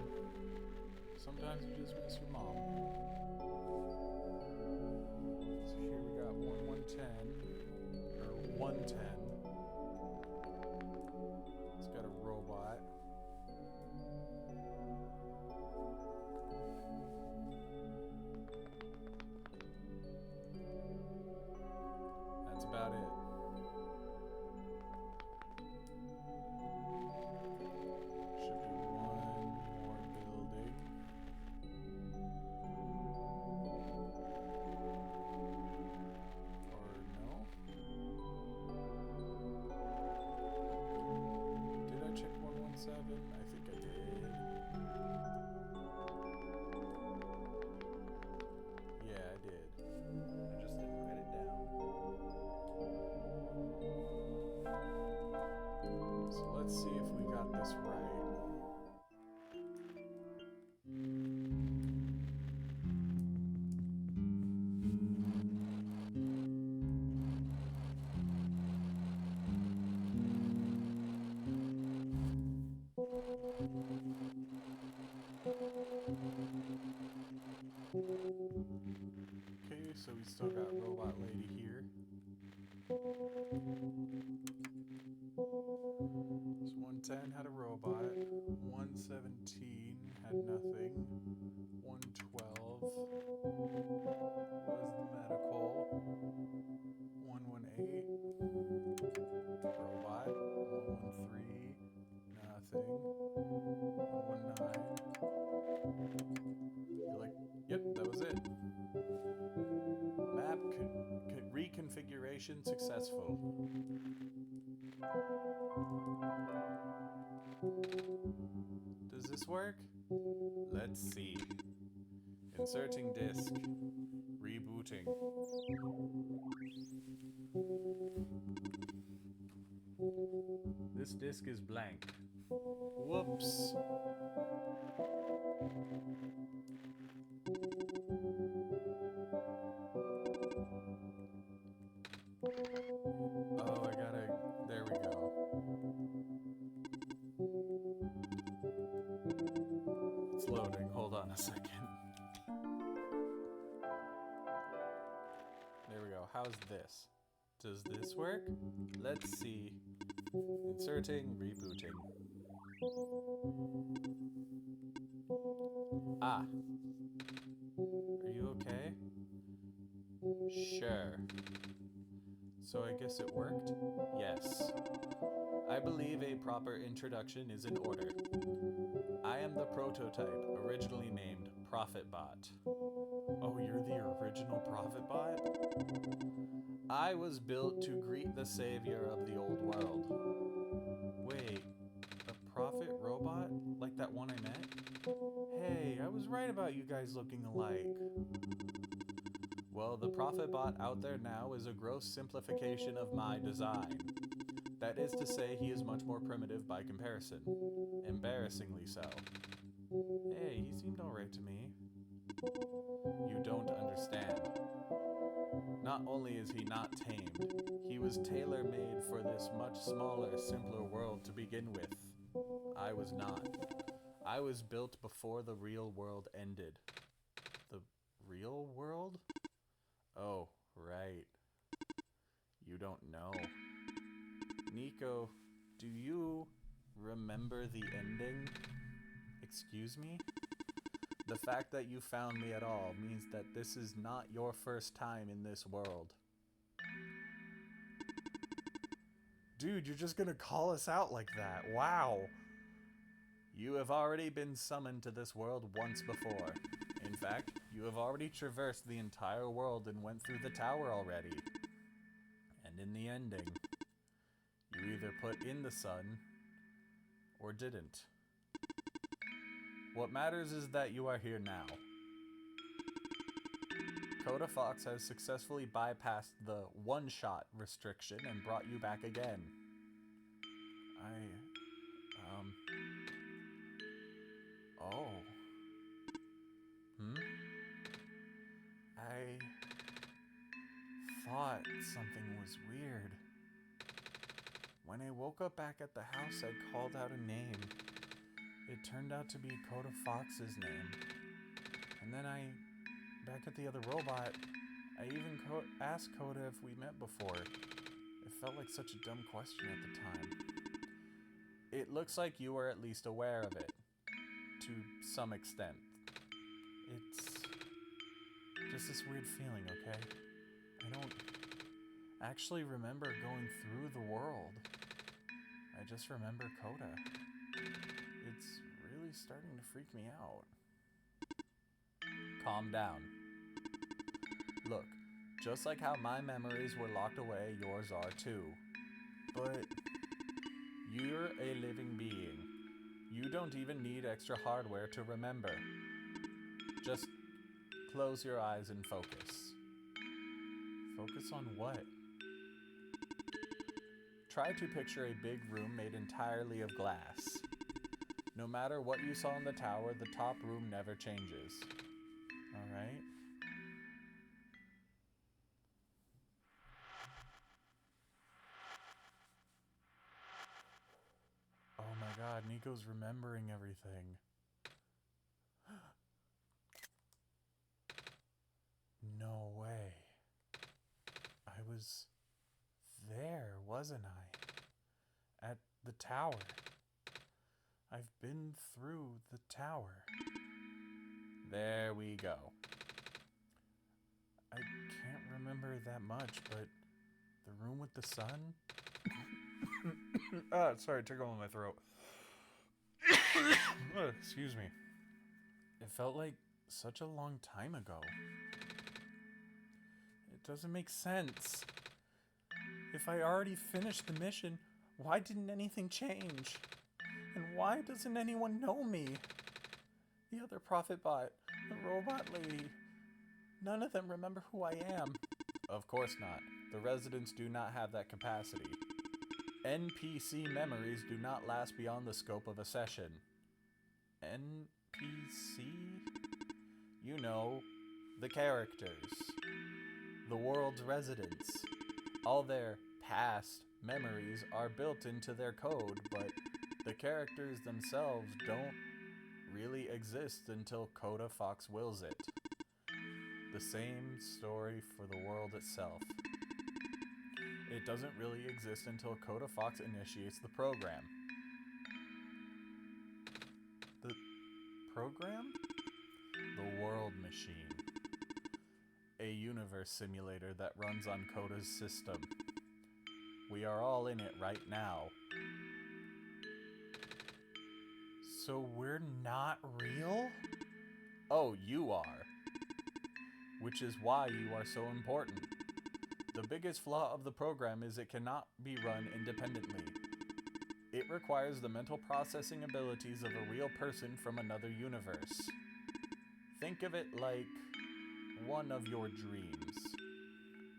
Sometimes you just miss your mom. So here we got 1110. Or 110. It's got a robot. That's about it. Should be one more building. Or no? Did I check 117? I think I did. Yeah, I did. I just didn't write it down. So let's see if we got this right. Okay, so we still got Robot Lady here. So 110 had a robot, 117 had nothing, 112 was the medical, 118 robot, 113 nothing, 119. You're like, yep, that was it. Map reconfiguration successful. Does this work? Let's see. Inserting disk. Rebooting. This disk is blank. Whoops. Oh, I gotta... There we go. It's loading. Hold on a second. There we go. How's this? Does this work? Let's see. Inserting, rebooting. Ah. Are you okay? Sure. So I guess it worked? Yes. I believe a proper introduction is in order. prototype originally named ProfitBot. Oh, you're the original ProfitBot? I was built to greet the savior of the old world. Wait, a prophet robot? Like that one I met? Hey, I was right about you guys looking alike. Well, the ProfitBot out there now is a gross simplification of my design. That is to say, he is much more primitive by comparison. Embarrassingly so. Hey, he seemed alright to me. You don't understand. Not only is he not tamed, he was tailor-made for this much smaller, simpler world to begin with. I was not. I was built before the real world ended. The real world? Oh, right. You don't know. Nico, do you remember the ending? Excuse me? The fact that you found me at all means that this is not your first time in this world. Dude, you're just gonna call us out like that. Wow. You have already been summoned to this world once before. In fact, you have already traversed the entire world and went through the tower already. And in the ending, you either put in the sun or didn't. What matters is that you are here now. Koda Foxx has successfully bypassed the one-shot restriction and brought you back again. Oh. I thought something was weird. When I woke up back at the house, I called out a name. It turned out to be Koda Foxx's name. And then back at the other robot, I even asked Koda if we met before. It felt like such a dumb question at the time. It looks like you were at least aware of it. To some extent. It's just this weird feeling, okay? I don't actually remember going through the world. I just remember Koda. It's really starting to freak me out. Calm down. Look, just like how my memories were locked away, yours are too. But you're a living being. You don't even need extra hardware to remember. Just close your eyes and focus. Focus on what? Try to picture a big room made entirely of glass. No matter what you saw in the tower, the top room never changes. Alright? Oh my god, Nico's remembering everything. No way. I was there, wasn't I? At the tower. I've been through the tower. There we go. I can't remember that much, but the room with the sun? Sorry, tickle in my throat. Excuse me. It felt like such a long time ago. It doesn't make sense. If I already finished the mission, why didn't anything change? And why doesn't anyone know me? The other ProfitBot, the robot lady, none of them remember who I am. Of course not. The residents do not have that capacity. NPC memories do not last beyond the scope of a session. NPC? You know, the characters. The world's residents. All their past memories are built into their code, but the characters themselves don't really exist until Koda Foxx wills it. The same story for the world itself. It doesn't really exist until Koda Foxx initiates the program. The program? The World Machine. A universe simulator that runs on Koda's system. We are all in it right now. So we're not real? Oh, you are. Which is why you are so important. The biggest flaw of the program is it cannot be run independently. It requires the mental processing abilities of a real person from another universe. Think of it like one of your dreams.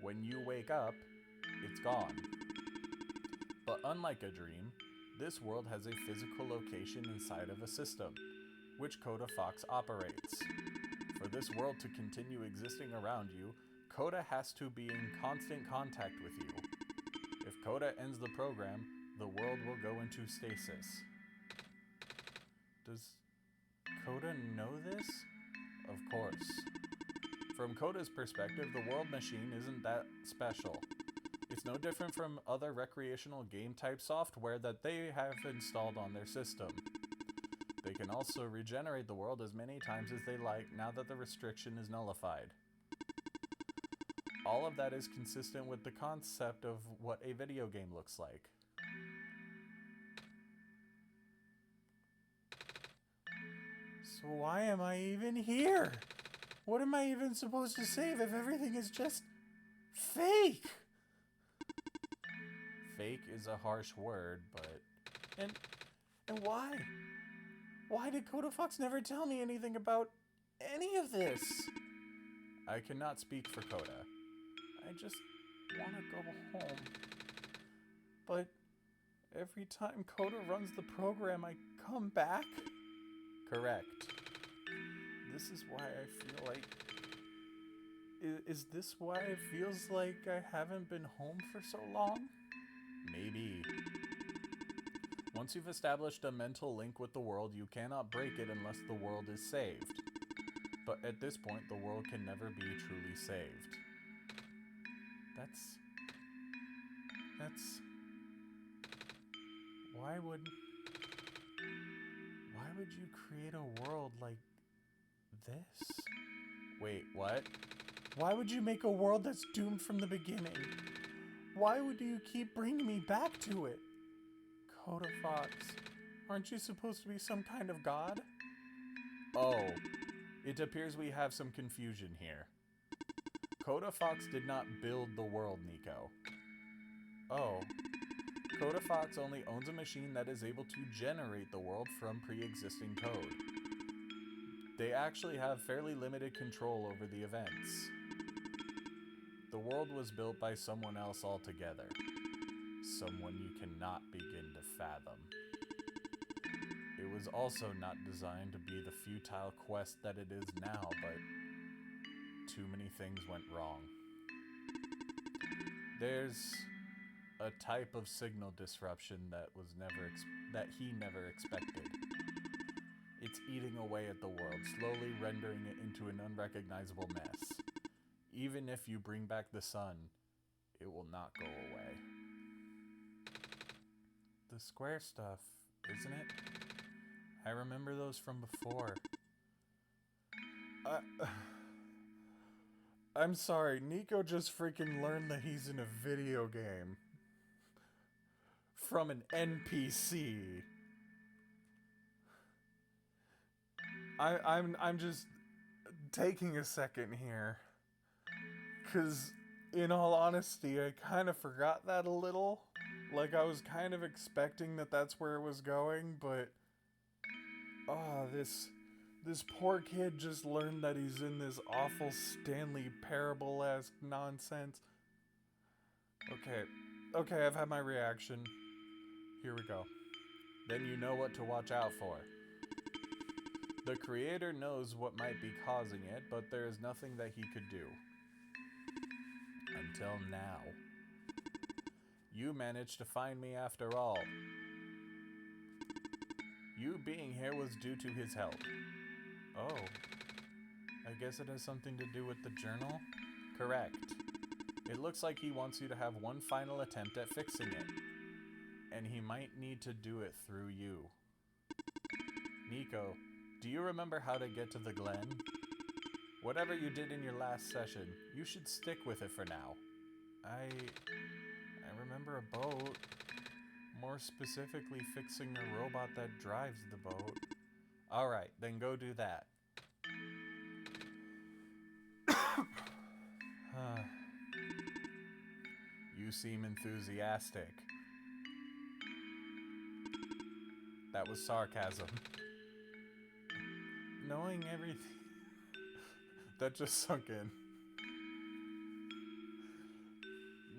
When you wake up, it's gone. But unlike a dream, this world has a physical location inside of a system, which Koda Foxx operates. For this world to continue existing around you, Koda has to be in constant contact with you. If Koda ends the program, the world will go into stasis. Does Koda know this? Of course. From Koda's perspective, the world machine isn't that special. It's no different from other recreational game type software that they have installed on their system. They can also regenerate the world as many times as they like now that the restriction is nullified. All of that is consistent with the concept of what a video game looks like. So why am I even here? What am I even supposed to save if everything is just fake? Fake is a harsh word, but... And why? Why did Koda Foxx never tell me anything about any of this? I cannot speak for Koda. I just want to go home. But every time Koda runs the program, I come back? Correct. This is why I feel like... Is this why it feels like I haven't been home for so long? Maybe. Once you've established a mental link with the world, you cannot break it unless the world is saved. But at this point, the world can never be truly saved. That's... Why would you create a world like this? Wait, what? Why would you make a world that's doomed from the beginning? Why would you keep bringing me back to it? Koda Foxx, aren't you supposed to be some kind of god? Oh, it appears we have some confusion here. Koda Foxx did not build the world, Nico. Oh. Koda Foxx only owns a machine that is able to generate the world from pre-existing code. They actually have fairly limited control over the events. The world was built by someone else altogether. Someone you cannot begin to fathom. It was also not designed to be the futile quest that it is now, but too many things went wrong. There's a type of signal disruption that he never expected. It's eating away at the world, slowly rendering it into an unrecognizable mess. Even if you bring back the sun, it will not go away. The square stuff, isn't it? I remember those from before. I'm sorry, Nico just freaking learned that he's in a video game. From an NPC. I'm just taking a second here. 'Cause, in all honesty, I kind of forgot that a little. Like, I was kind of expecting that that's where it was going, but... Oh, this poor kid just learned that he's in this awful Stanley Parable-esque nonsense. Okay, I've had my reaction. Here we go. Then you know what to watch out for. The creator knows what might be causing it, but there is nothing that he could do. Until now. You managed to find me after all. You being here was due to his help. Oh. I guess it has something to do with the journal? Correct. It looks like he wants you to have one final attempt at fixing it. And he might need to do it through you. Nico, do you remember how to get to the Glen? Whatever you did in your last session, you should stick with it for now. I remember a boat. More specifically, fixing the robot that drives the boat. Alright, then go do that. You seem enthusiastic. That was sarcasm. Knowing everything... That just sunk in.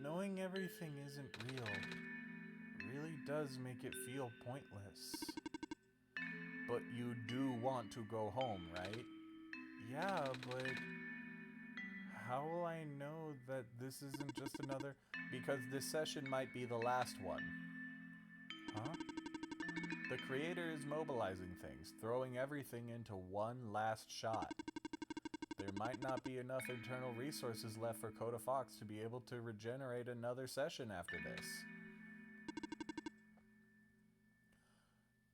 Knowing everything isn't real really does make it feel pointless. But you do want to go home, right? Yeah, but how will I know that this isn't just another... Because this session might be the last one. Huh? The creator is mobilizing things, throwing everything into one last shot. There might not be enough internal resources left for Koda Foxx to be able to regenerate another session after this.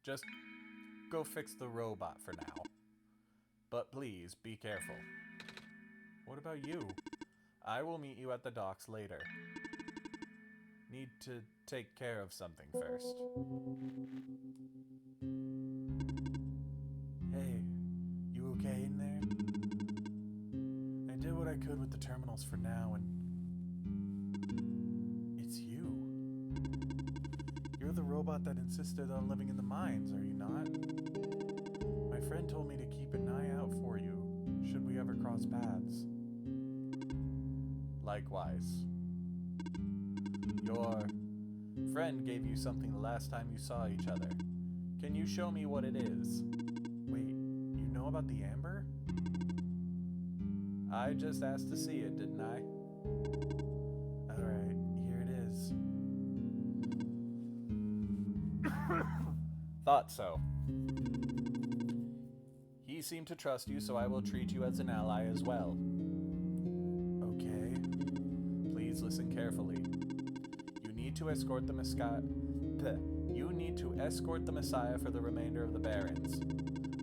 Just go fix the robot for now. But please, be careful. What about you? I will meet you at the docks later. Need to take care of something first. Hey, you okay in there? I did what I could with the terminals for now, and... It's you. You're the robot that insisted on living in the mines, are you not? My friend told me to keep an eye out for you, should we ever cross paths. Likewise. Your friend gave you something the last time you saw each other. Can you show me what it is? Wait, you know about the amber? I just asked to see it, didn't I? Alright, here it is. Thought so. He seemed to trust you, so I will treat you as an ally as well. Okay. Please listen carefully. You need to escort the Messiah for the remainder of the Barrens.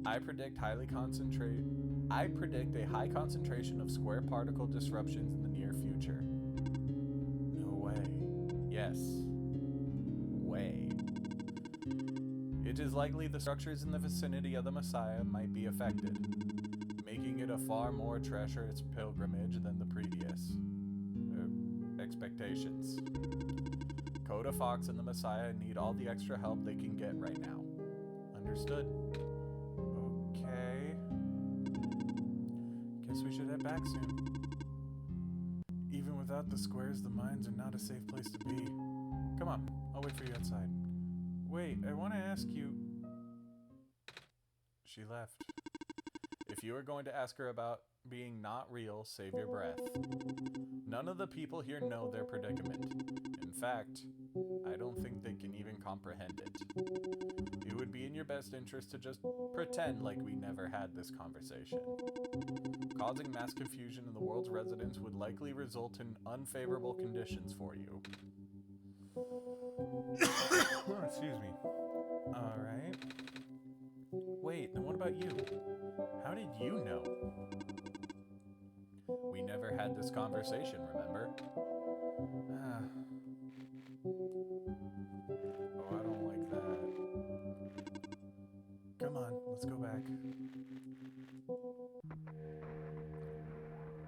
I predict a high concentration of square particle disruptions in the near future. No way. Yes. Way. It is likely the structures in the vicinity of the Messiah might be affected, making it a far more treacherous pilgrimage than the previous expectations. Koda Foxx and the Messiah need all the extra help they can get right now. Understood? Okay. Guess we should head back soon. Even without the squares, the mines are not a safe place to be. Come on, I'll wait for you outside. Wait, I want to ask you... She left. If you are going to ask her about being not real, save your breath. None of the people here know their predicament. In fact, I don't think they can even comprehend it. It would be in your best interest to just pretend like we never had this conversation. Causing mass confusion in the world's residents would likely result in unfavorable conditions for you. Excuse me. Alright. Wait, and what about you? How did you know? We never had this conversation, remember? Oh, I don't like that. Come on, let's go back.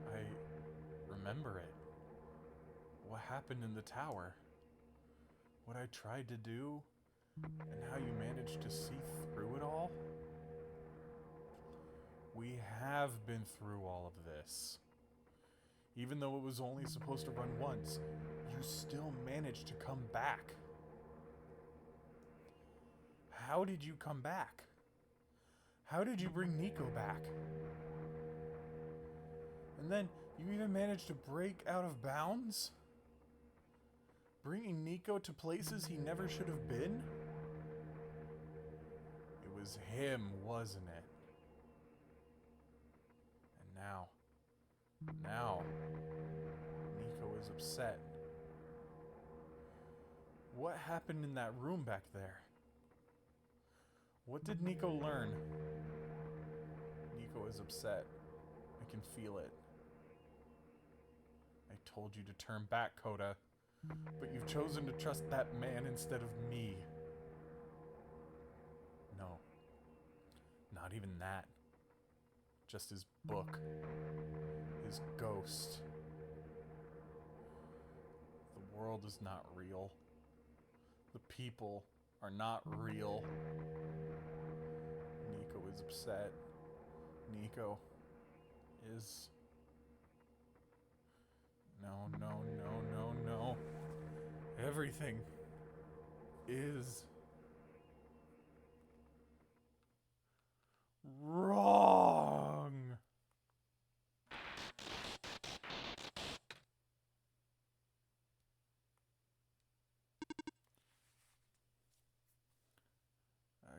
I remember it. What happened in the tower? What I tried to do? And how you managed to see through it all? We have been through all of this. Even though it was only supposed to run once, you still managed to come back. How did you come back? How did you bring Nico back? And then you even managed to break out of bounds? Bringing Nico to places he never should have been? It was him, wasn't it? And now, Nico is upset. What happened in that room back there? What did Nico learn? Nico is upset. I can feel it. I told you to turn back, Koda. But you've chosen to trust that man instead of me. No. Not Not even that. Just his book. His ghost. The world is not real. The people are not real. Nico is upset. Nico is... No, no, no, no, no. Everything is wrong.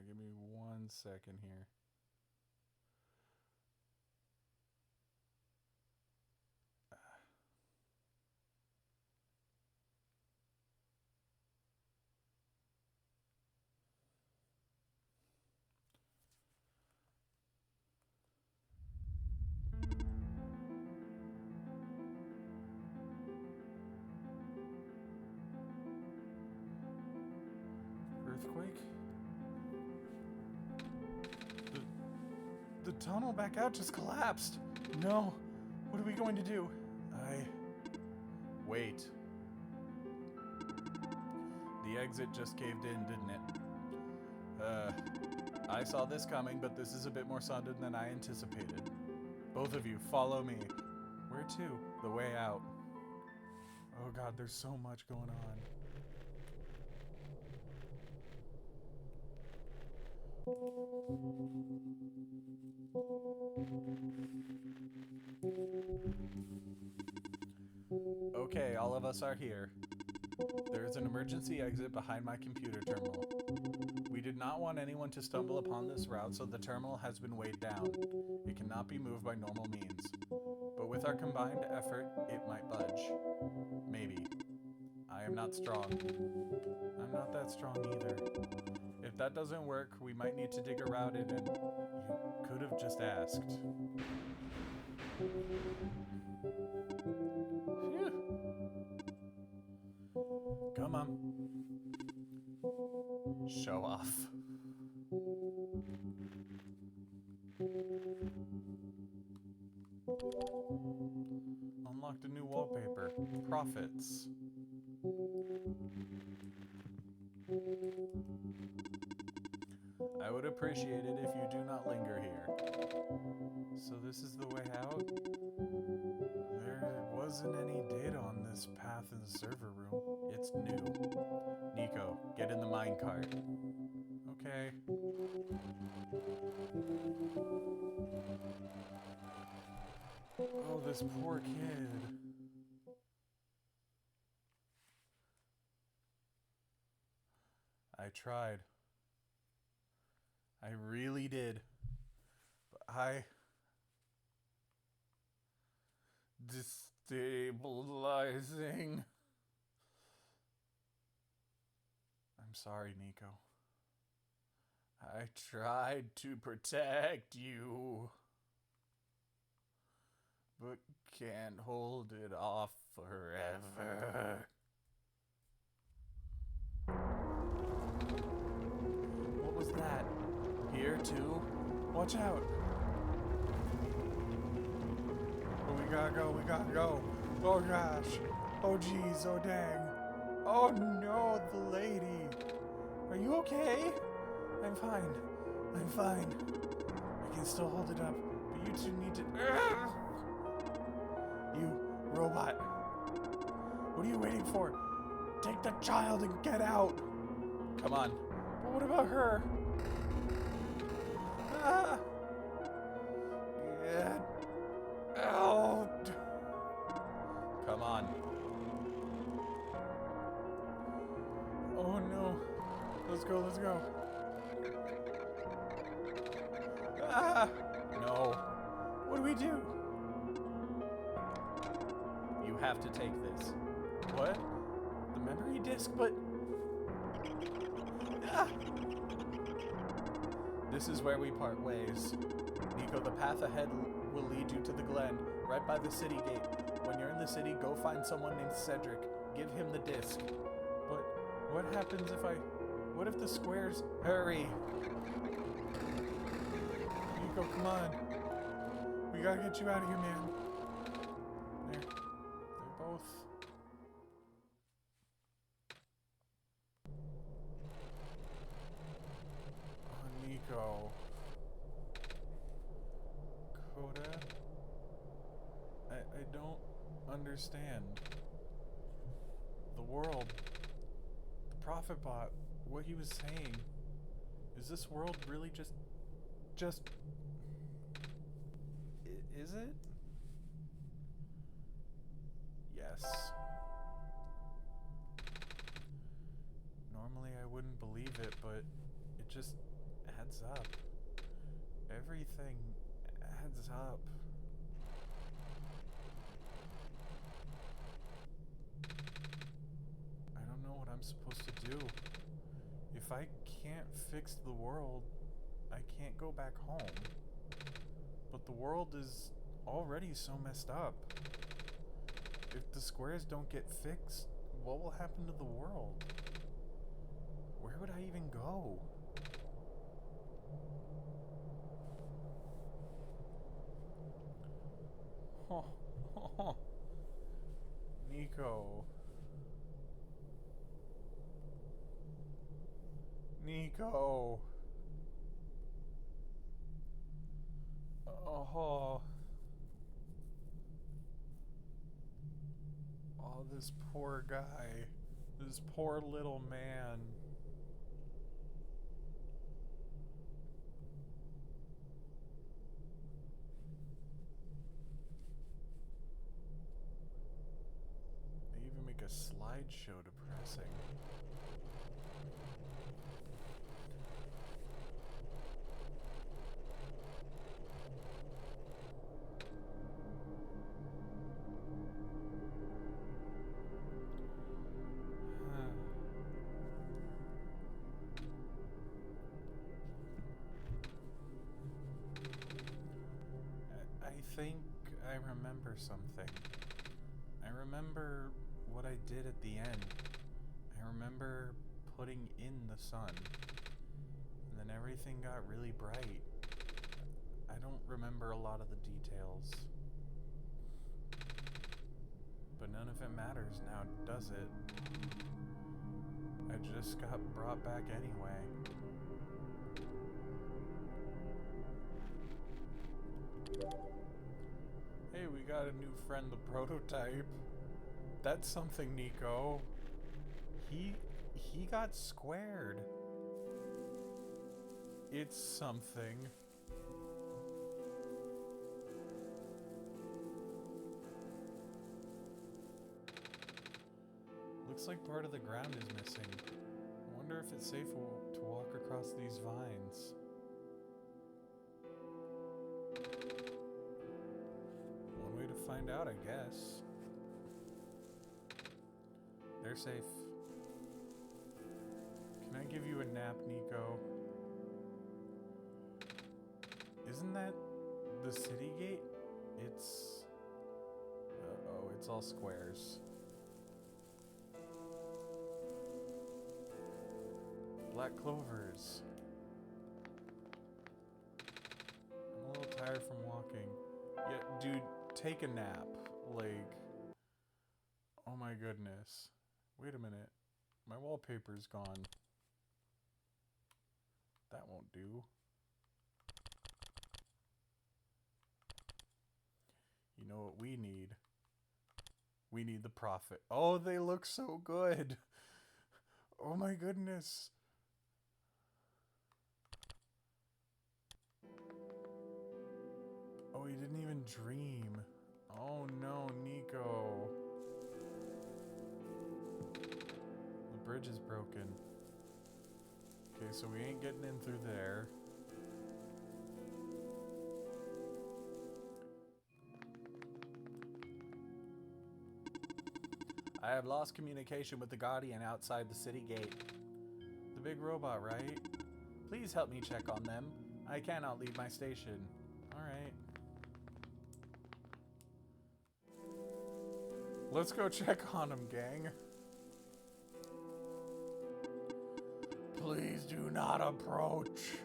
Give me 1 second here. Earthquake? The tunnel back out just collapsed. No. What are we going to do? Wait. The exit just caved in, didn't it? I saw this coming, but this is a bit more sudden than I anticipated. Both of you, follow me. Where to? The way out. Oh god, there's so much going on. Okay, all of us are here. There is an emergency exit behind my computer terminal. We did not want anyone to stumble upon this route, so the terminal has been weighed down. It cannot be moved by normal means. But with our combined effort, it might budge. Maybe. I am not strong. I'm not that strong either. If that doesn't work, we might need to dig around it, and you could have just asked. Phew. Come on. Show off. Unlocked a new wallpaper. Profits. I would appreciate it if you do not linger here. So this is the way out? There wasn't any data on this path in the server room. It's new. Nico, get in the minecart. Okay. Oh, this poor kid. I tried. I really did. But destabilizing. I'm sorry, Nico. I tried to protect you, but can't hold it off forever. What was that? Here too? Watch out! Oh, we gotta go. Oh gosh. Oh geez, oh dang. Oh no, the lady. Are you okay? I'm fine. I can still hold it up, but you two need to... You, robot. What are you waiting for? Take the child and get out. Come on. But what about her? Get out. Come on. Oh no. Let's go. No. What do we do? You have to take this. What? The memory disk, but... This is where we part ways. Nico, the path ahead will lead you to the glen, right by the city gate. When you're in the city, go find someone named Cedric. Give him the disc. But what happens if what if the squares... Hurry! Nico, come on. We gotta get you out of here, man. They're both... Oh, Nico. Koda? I don't understand. The world. The Prophet Bot. What he was saying. Is this world really just... Is it? Yes. Normally I wouldn't believe it, but it just adds up. Everything adds up. I don't know what I'm supposed to do. If I can't fix the world, I can't go back home. But the world is already so messed up. If the squares don't get fixed, what will happen to the world? Where would I even go? Oh. Nico. Nico. Oh. Oh, this poor guy. This poor little man. They even make a slideshow depressing. I think I remember something. I remember what I did at the end. I remember putting in the sun. And then everything got really bright. I don't remember a lot of the details. But none of it matters now, does it? I just got brought back anyway. Hey, we got a new friend, the Prototype. That's something, Nico. He got squared. It's something. Looks like part of the ground is missing. I wonder if it's safe to walk across these vines. One way to find out, I guess. They're safe. Can I give you a nap, Nico? Isn't that the city gate? It's... Uh-oh, it's all squares. Black clovers. I'm a little tired from walking. Yeah, dude, take a nap. Like... Oh my goodness. Wait a minute. My wallpaper's gone. That won't do. You know what we need? We need the Prophet. Oh, they look so good. Oh my goodness. Oh, he didn't even dream. Oh no, Nico. The bridge is broken. Okay, so we ain't getting in through there. I have lost communication with the Guardian outside the city gate. The big robot, right? Please help me check on them. I cannot leave my station. Alright. Let's go check on him, gang. Please do not approach.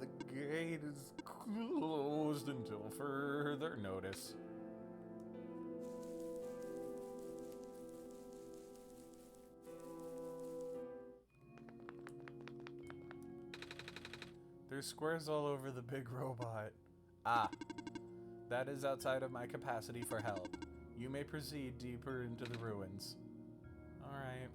The gate is closed until further notice. There's squares all over the big robot. Ah, that is outside of my capacity for help. You may proceed deeper into the ruins. Alright.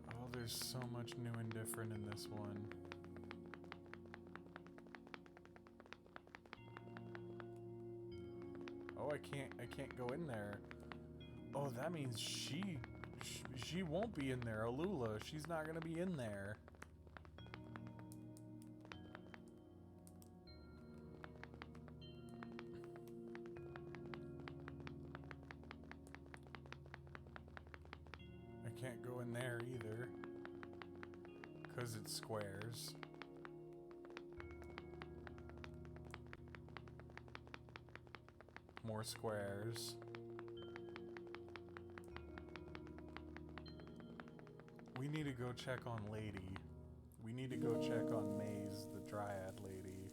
Oh, there's so much new and different in this one. Oh, I can't go in there. Oh, that means she won't be in there. Alula, she's not gonna be in there. I can't go in there either, 'cause it's squares. More squares. We need to go check on Lady. We need to go check on Maze, the Dryad lady.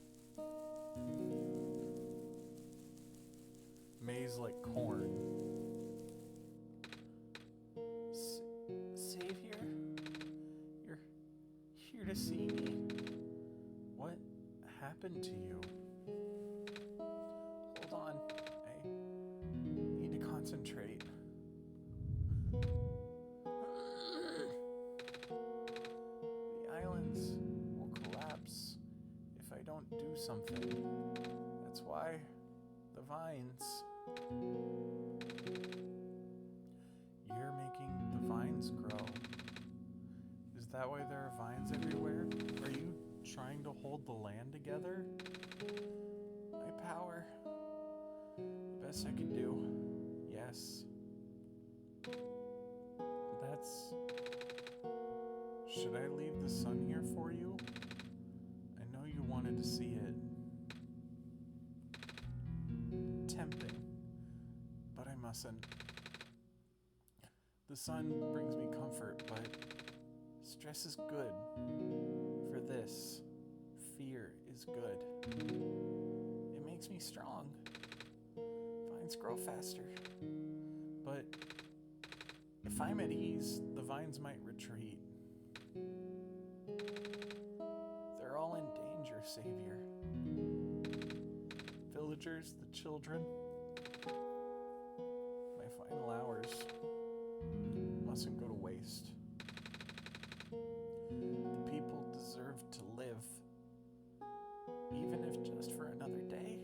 Maze like corn. Savior? You're here to see me. What happened to you? Hold on. I need to concentrate. Do something. That's why the vines. You're making the vines grow. Is that why there are vines everywhere? Are you trying to hold the land together? My power. The best I can do. Yes. That's... Should I leave the sun here for you? You wanted to see it. Tempting, but I mustn't. The sun brings me comfort, but stress is good. For this, fear is good. It makes me strong. Vines grow faster. But if I'm at ease, the vines might retreat. They're all in danger, Savior. Villagers, the children. My final hours mustn't go to waste. The people deserve to live, even if just for another day.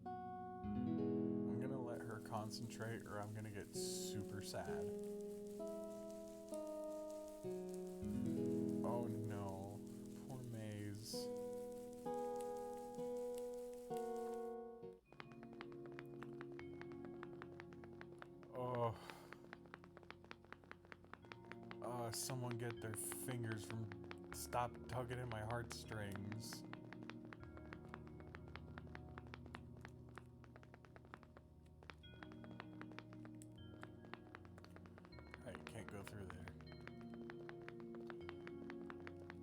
I'm gonna let her concentrate or I'm gonna get super sad. Oh no, poor Maze. Oh. Someone get their fingers from... Stop tugging at my heartstrings. I can't go through there.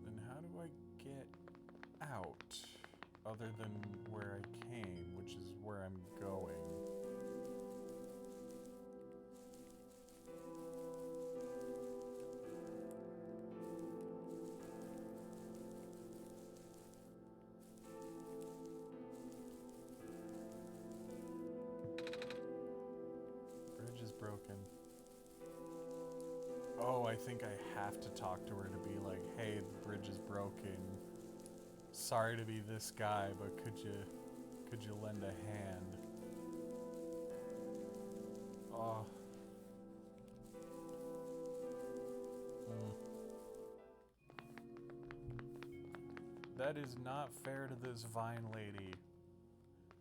Then how do I get out? Other than where I came, which is where I'm going. Bridge is broken. Oh, I think I have to talk to her to be like, hey, the bridge is broken. Sorry to be this guy, but could you lend a hand? Oh. That is not fair to this vine lady.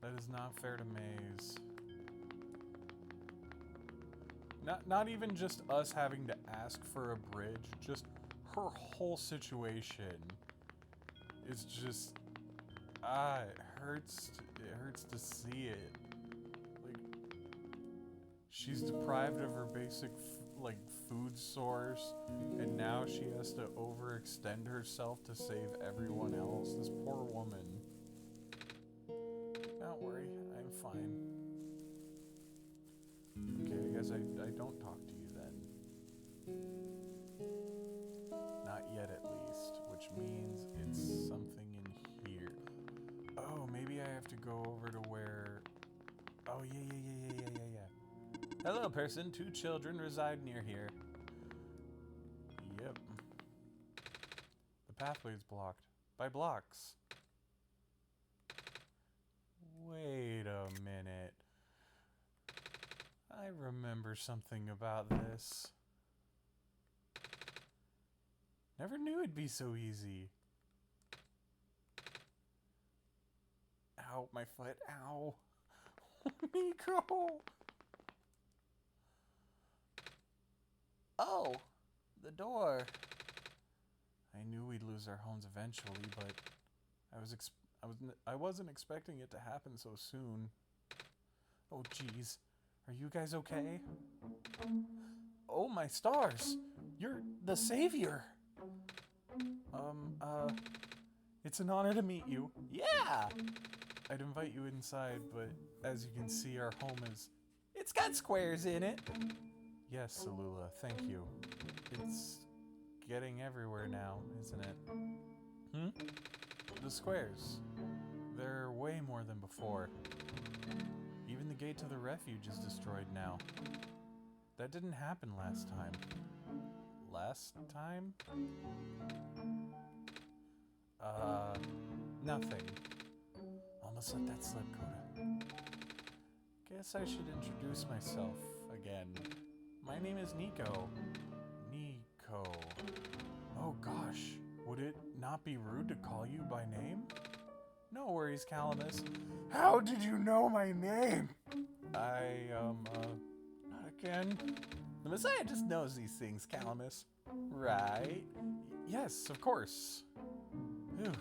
That is not fair to Maze. Not even just us having to ask for a bridge, just her whole situation is just it hurts to see it. Like, She's deprived of her basic, food source, and now she has to overextend herself to save everyone else. This poor woman. Don't worry, I'm fine. Okay, I guess I don't talk to you then. Not yet, at least, which means it's something in here. Oh, maybe I have to go over to where... Oh, yeah. Hello, person. 2 children reside near here. Yep. The pathway is blocked by blocks. Wait a minute. I remember something about this. Never knew it'd be so easy. Ow, my foot. Ow. Nico! Oh, the door. I knew we'd lose our homes eventually, but I wasn't expecting it to happen so soon. Oh, jeez. Are you guys okay? Oh, my stars. You're the savior. It's an honor to meet you. Yeah! I'd invite you inside, but as you can see, our home it's got squares in it. Yes, Salula, thank you. It's getting everywhere now, isn't it? The squares. They're way more than before. Even the gate to the refuge is destroyed now. That didn't happen last time. Last time? Nothing. Almost let that slip, Koda. Guess I should introduce myself again. My name is Nico. Nico. Oh gosh, would it not be rude to call you by name? No worries, Calamus. How did you know my name? Not again. The Messiah just knows these things, Calamus. Right? Yes, of course. Phew.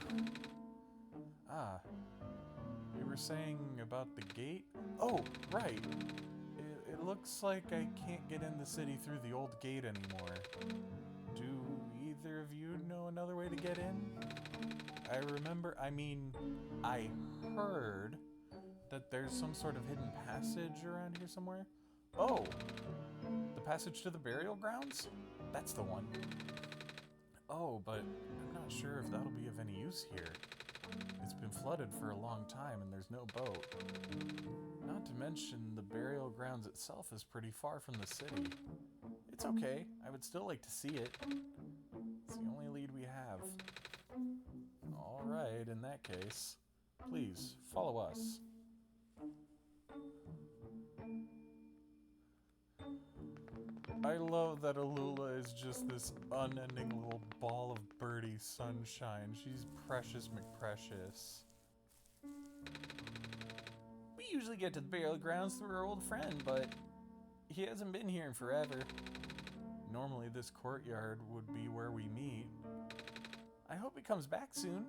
You were saying about the gate? Oh, right. It looks like I can't get in the city through the old gate anymore. Do either of you know another way to get in? I heard that there's some sort of hidden passage around here somewhere. Oh, the passage to the burial grounds? That's the one. Oh, but I'm not sure if that'll be of any use here. It's been flooded for a long time and there's no boat. Not to mention the burial grounds itself is pretty far from the city. It's okay, I would still like to see it. It's the only lead we have. Alright, in that case, please follow us. I love that Alula is just this unending little ball of birdie sunshine. She's precious McPrecious. We usually get to the burial grounds through our old friend, but he hasn't been here in forever. Normally this courtyard would be where we meet. I hope he comes back soon.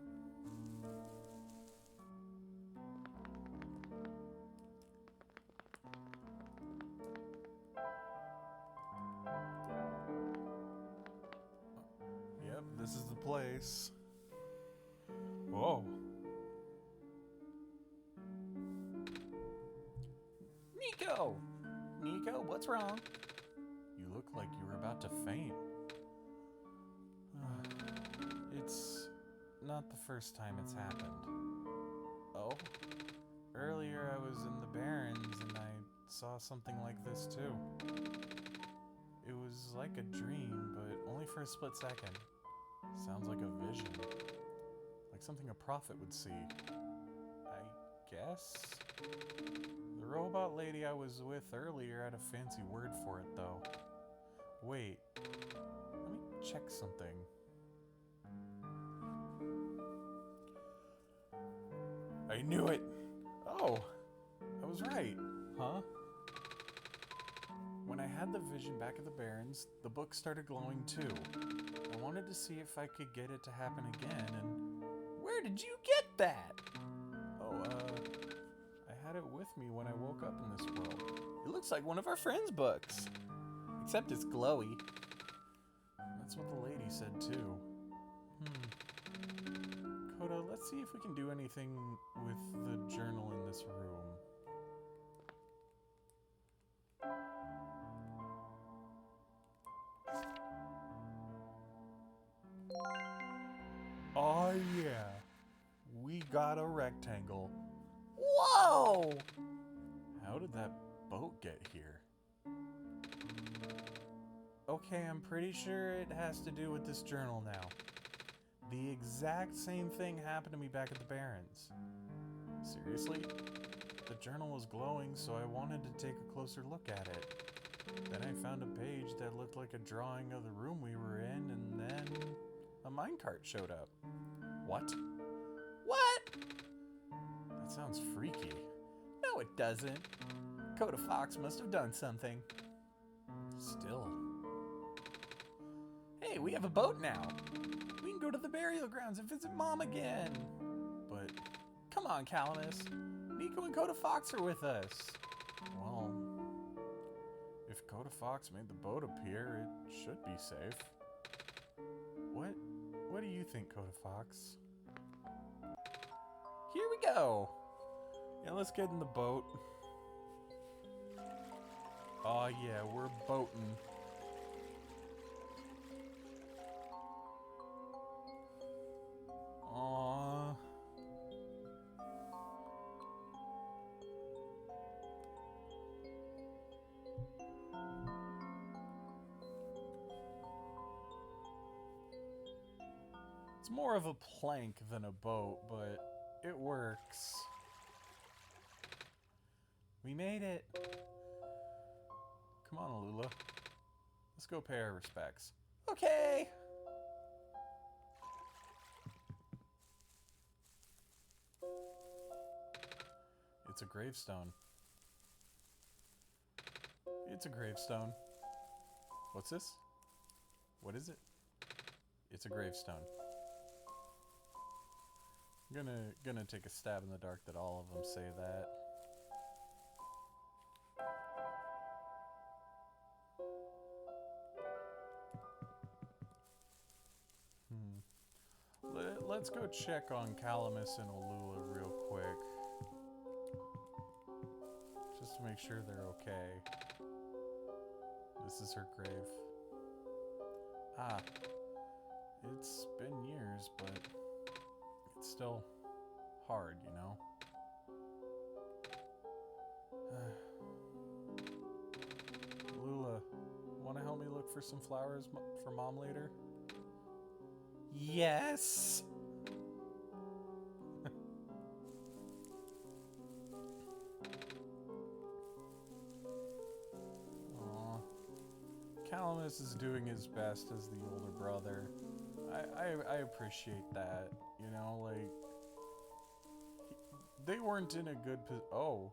Yep, this is the place. Whoa. Nico! Nico, what's wrong? You look like you were about to faint. It's not the first time it's happened. Oh? Earlier I was in the Barrens and I saw something like this too. It was like a dream, but only for a split second. Sounds like a vision. Like something a prophet would see. I guess? The robot lady I was with earlier had a fancy word for it, though. Wait. Let me check something. I knew it! Oh! I was right. Huh? When I had the vision back at the Barrens, the book started glowing too. I wanted to see if I could get it to happen again, and... Where did you get that? Oh, I had it with me when I woke up in this world. It looks like one of our friends' books. Except it's glowy. That's what the lady said too. Koda, let's see if we can do anything with the journal in this room. Oh yeah, we got a rectangle. Whoa! How did that boat get here? Okay, I'm pretty sure it has to do with this journal now. The exact same thing happened to me back at the Barrens. Seriously? The journal was glowing, so I wanted to take a closer look at it. Then I found a page that looked like a drawing of the room we were in, and then a minecart showed up. What? What? That sounds freaky. No, it doesn't. Koda Foxx must have done something. Still. Hey, we have a boat now. We can go to the burial grounds and visit Mom again. But, come on, Calamus. Nico and Koda Foxx are with us. Well, if Koda Foxx made the boat appear, it should be safe. What do you think, Koda Foxx? Here we go. Yeah, let's get in the boat. Oh yeah, we're boating. Aww. It's more of a plank than a boat, but it works. We made it. Come on, Alula. Let's go pay our respects. Okay. It's a gravestone. It's a gravestone. What's this? What is it? It's a gravestone. I'm gonna take a stab in the dark that all of them say that. Let's go check on Calamus and Alula real quick. Just to make sure they're okay. This is her grave. Ah. It's been years, but it's still hard, you know? Alula, wanna help me look for some flowers for Mom later? Yes! Aww. Calamus is doing his best as the older brother. I appreciate that, you know, like, they weren't in a good oh.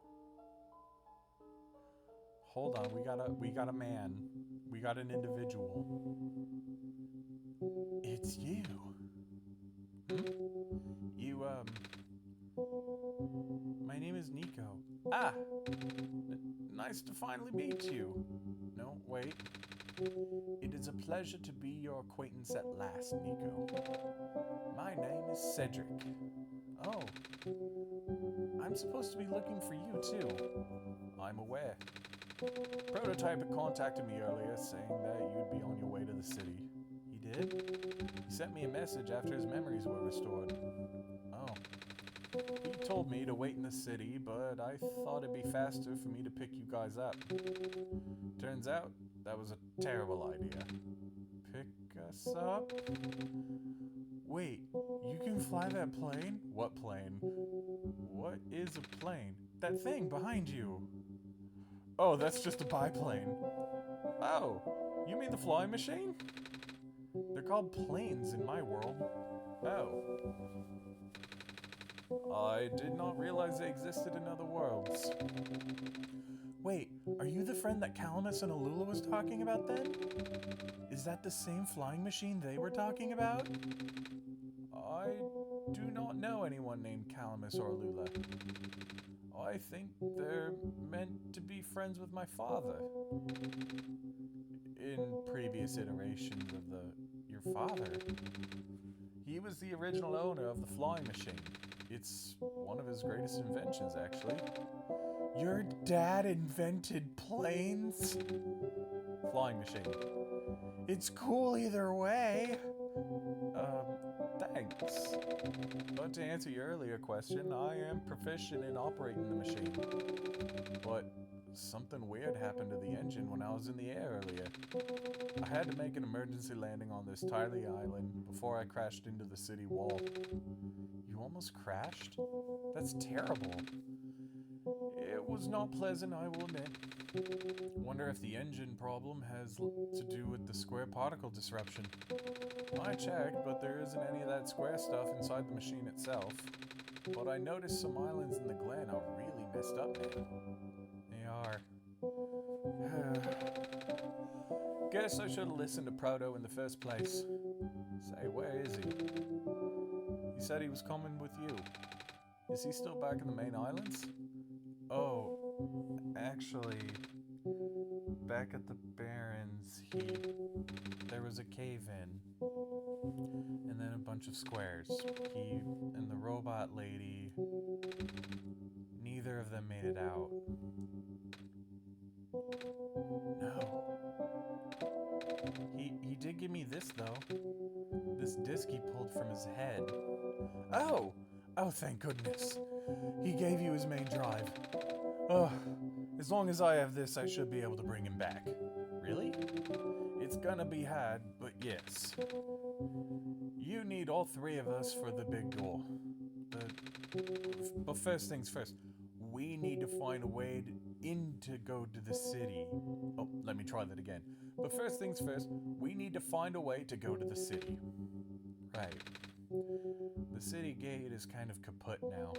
Hold on, we got a man. We got an individual. It's you. You, my name is Nico. Ah! Nice to finally meet you. No, wait. It is a pleasure to be your acquaintance at last, Nico. My name is Cedric. Oh. I'm supposed to be looking for you, too. I'm aware. Prototype had contacted me earlier saying that you'd be on your way to the city. He did? He sent me a message after his memories were restored. Oh. He told me to wait in the city, but I thought it'd be faster for me to pick you guys up. Turns out, that was a terrible idea. Pick us up? Wait, you can fly that plane? What plane? What is a plane? That thing behind you. Oh, that's just a biplane. Oh, you mean the flying machine? They're called planes in my world. Oh. I did not realize they existed in other worlds. Wait, are you the friend that Calamus and Alula was talking about then? Is that the same flying machine they were talking about? I do not know anyone named Calamus or Alula. I think they're meant to be friends with my father. In previous iterations of your father, he was the original owner of the flying machine. It's one of his greatest inventions, actually. Your dad invented planes? Flying machine. It's cool either way. Thanks. But to answer your earlier question, I am proficient in operating the machine. But something weird happened to the engine when I was in the air earlier. I had to make an emergency landing on this tiny island before I crashed into the city wall. You almost crashed? That's terrible. It was not pleasant, I will admit. Wonder if the engine problem has to do with the square particle disruption. I checked, but there isn't any of that square stuff inside the machine itself. But I noticed some islands in the Glen are really messed up now. They are. Guess I should have listened to Proto in the first place. Say, where is he? He said he was coming with you. Is he still back in the main islands? Oh, actually, back at the Barrens, there was a cave-in, and then a bunch of squares. He and the robot lady, neither of them made it out. No. He did give me this, though. This disc he pulled from his head. Oh, thank goodness. He gave you his main drive. As long as I have this, I should be able to bring him back. Really? It's gonna be hard, but yes. You need all three of us for the big goal. But first things first, we need to find a way to go to the city. Oh, let me try that again. But first things first, we need to find a way to go to the city. Right. The city gate is kind of kaput now.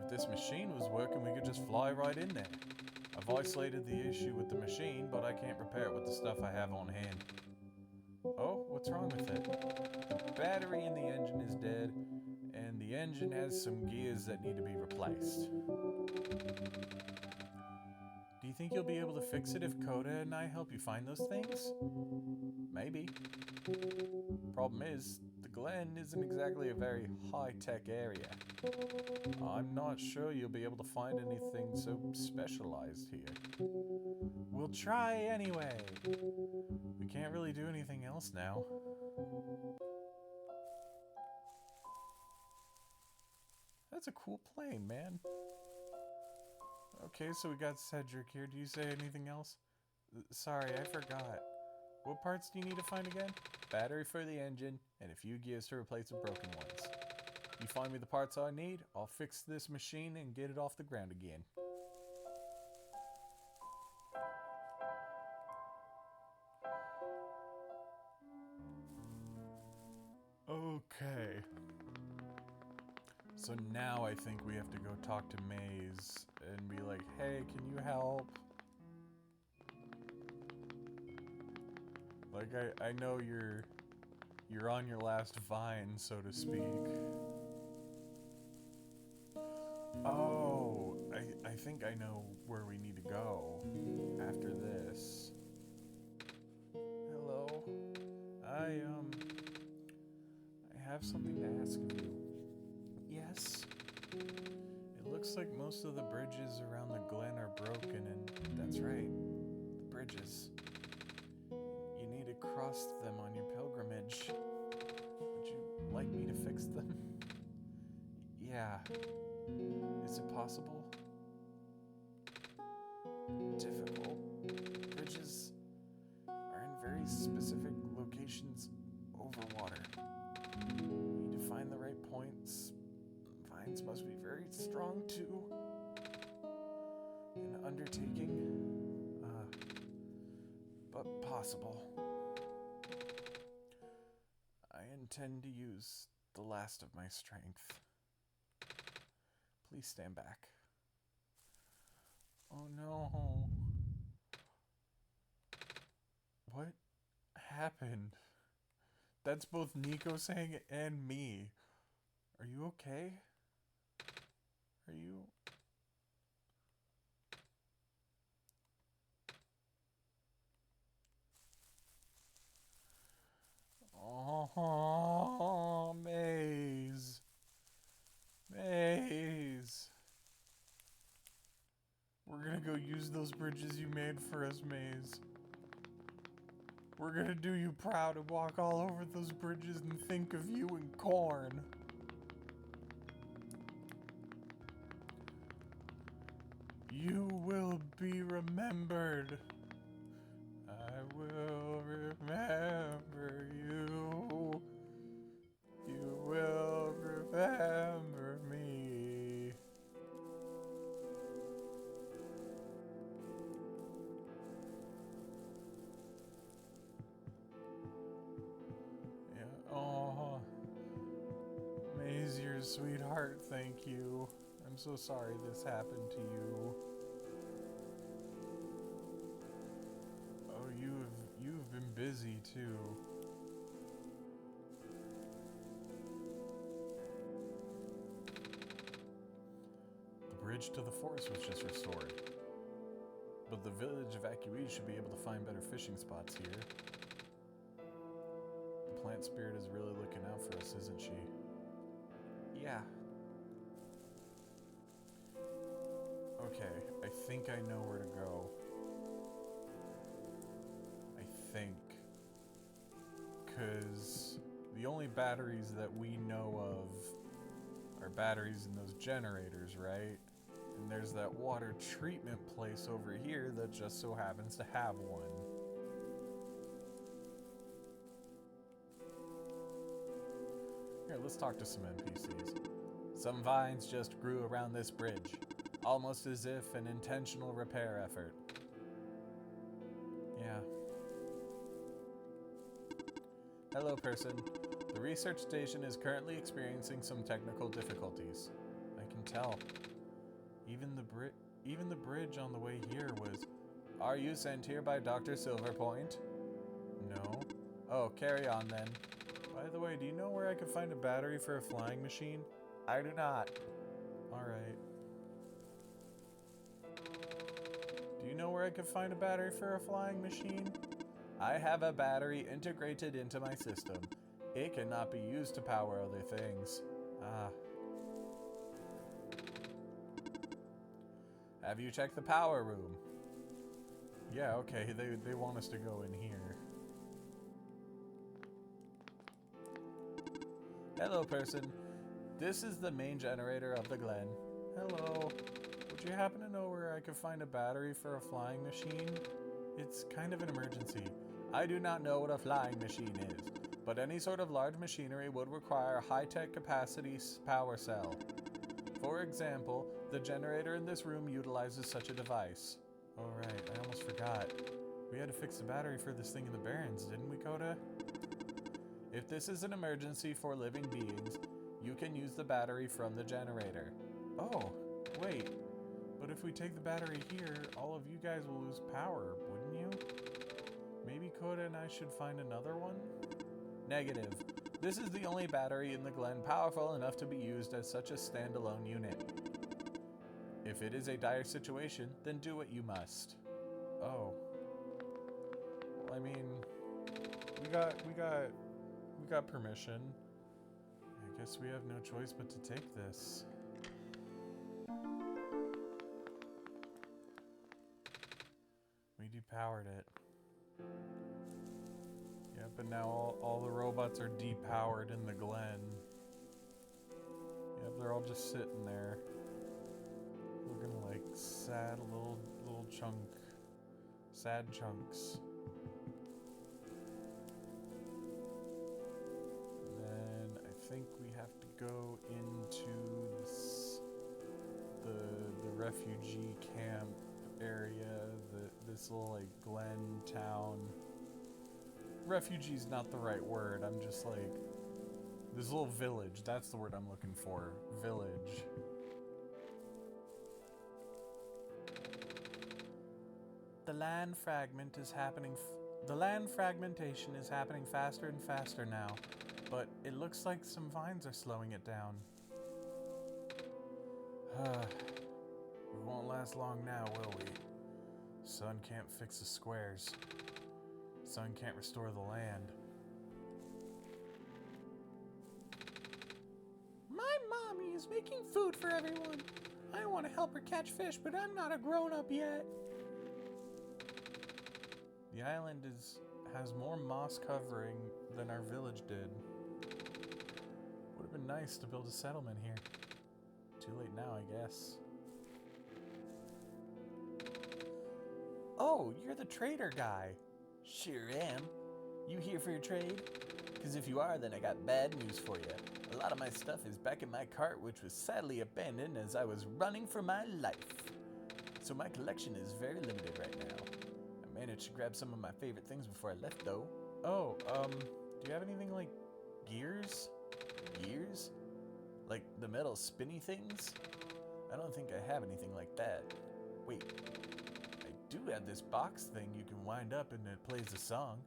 If this machine was working, we could just fly right in there. I've isolated the issue with the machine, but I can't repair it with the stuff I have on hand. Oh, what's wrong with it? The battery in the engine is dead, and the engine has some gears that need to be replaced. Do you think you'll be able to fix it if Koda and I help you find those things? Maybe. Problem is, the Glen isn't exactly a very high-tech area. I'm not sure you'll be able to find anything so specialized here. We'll try anyway. We can't really do anything else now. That's a cool plane, man. Okay, so we got Cedric here. Do you say anything else? Sorry, I forgot. What parts do you need to find again? Battery for the engine, and a few gears to replace the broken ones. You find me the parts I need, I'll fix this machine and get it off the ground again. Okay. So now I think we have to go talk to Maze and be like, hey, can you help? Like, I know you're on your last vine, so to speak. Oh, I think I know where we need to go after this. Hello. I have something to ask of you. Yes? It looks like most of the bridges around the Glen are broken, and that's right. The bridges. You need to cross them on your pilgrimage. Would you like me to fix them? Yeah. Is it possible? Difficult. Bridges are in very specific locations over water. You need to find the right points. Vines must be very strong too. An undertaking, but possible. I intend to use the last of my strength. Please stand back. Oh no. What happened? That's both Nico saying it and me. Are you okay? Are you those bridges you made for us, Maze. We're gonna do you proud and walk all over those bridges and think of you and corn. You will be remembered. I will remember you. You will remember me. Yeah, oh. Maze, your sweetheart, thank you. I'm so sorry this happened to you. Oh, you've been busy too. The bridge to the forest was just restored. But the village evacuees should be able to find better fishing spots here. The plant spirit is really looking out for us, isn't she? Yeah. Okay, I think I know where to go. I think. Because the only batteries that we know of are batteries in those generators, right? And there's that water treatment place over here that just so happens to have one. Here, let's talk to some NPCs. Some vines just grew around this bridge, almost as if an intentional repair effort. Yeah. Hello, person. The research station is currently experiencing some technical difficulties. I can tell. Even the bridge on the way here was... Are you sent here by Dr. Silverpoint? No. Oh, carry on then. By the way, do you know where I could find a battery for a flying machine? I do not. Alright. Do you know where I could find a battery for a flying machine? I have a battery integrated into my system. It cannot be used to power other things. Ah. Have you checked the power room? Yeah, okay, they want us to go in here. Hello, person. This is the main generator of the Glen. Hello. Would you happen to know where I could find a battery for a flying machine? It's kind of an emergency. I do not know what a flying machine is, but any sort of large machinery would require a high-tech capacity power cell. For example, the generator in this room utilizes such a device. Oh right, I almost forgot. We had to fix the battery for this thing in the Barrens, didn't we, Koda? If this is an emergency for living beings, you can use the battery from the generator. Oh, wait. But if we take the battery here, all of you guys will lose power, wouldn't you? Maybe Koda and I should find another one? Negative. This is the only battery in the Glen powerful enough to be used as such a standalone unit. If it is a dire situation, then do what you must. Oh. Well, I mean, we got permission. I guess we have no choice but to take this. We depowered it. Yeah, but now all the robots are depowered in the Glen. Yep, they're all just sitting there. Looking like sad little sad chunks. And then I think we have to go into the refugee camp area, this little like Glen town. Refugee's not the right word. I'm just like this little village. That's the word I'm looking for. Village. The land fragmentation is happening faster and faster now, but it looks like some vines are slowing it down. We won't last long now, will we? Sun can't fix the squares. Sun can't restore the land. My mommy is making food for everyone. I want to help her catch fish, but I'm not a grown-up yet. The island has more moss covering than our village did. Would have been nice to build a settlement here. Too late now, I guess. Oh, you're the trader guy. Sure am. You here for your trade? Because if you are, then I got bad news for you. A lot of my stuff is back in my cart, which was sadly abandoned as I was running for my life. So my collection is very limited right now. I managed to grab some of my favorite things before I left, though. Oh, do you have anything like gears? Gears? Like the metal spinny things? I don't think I have anything like that. Wait, I do have this box thing you can wind up and it plays a song.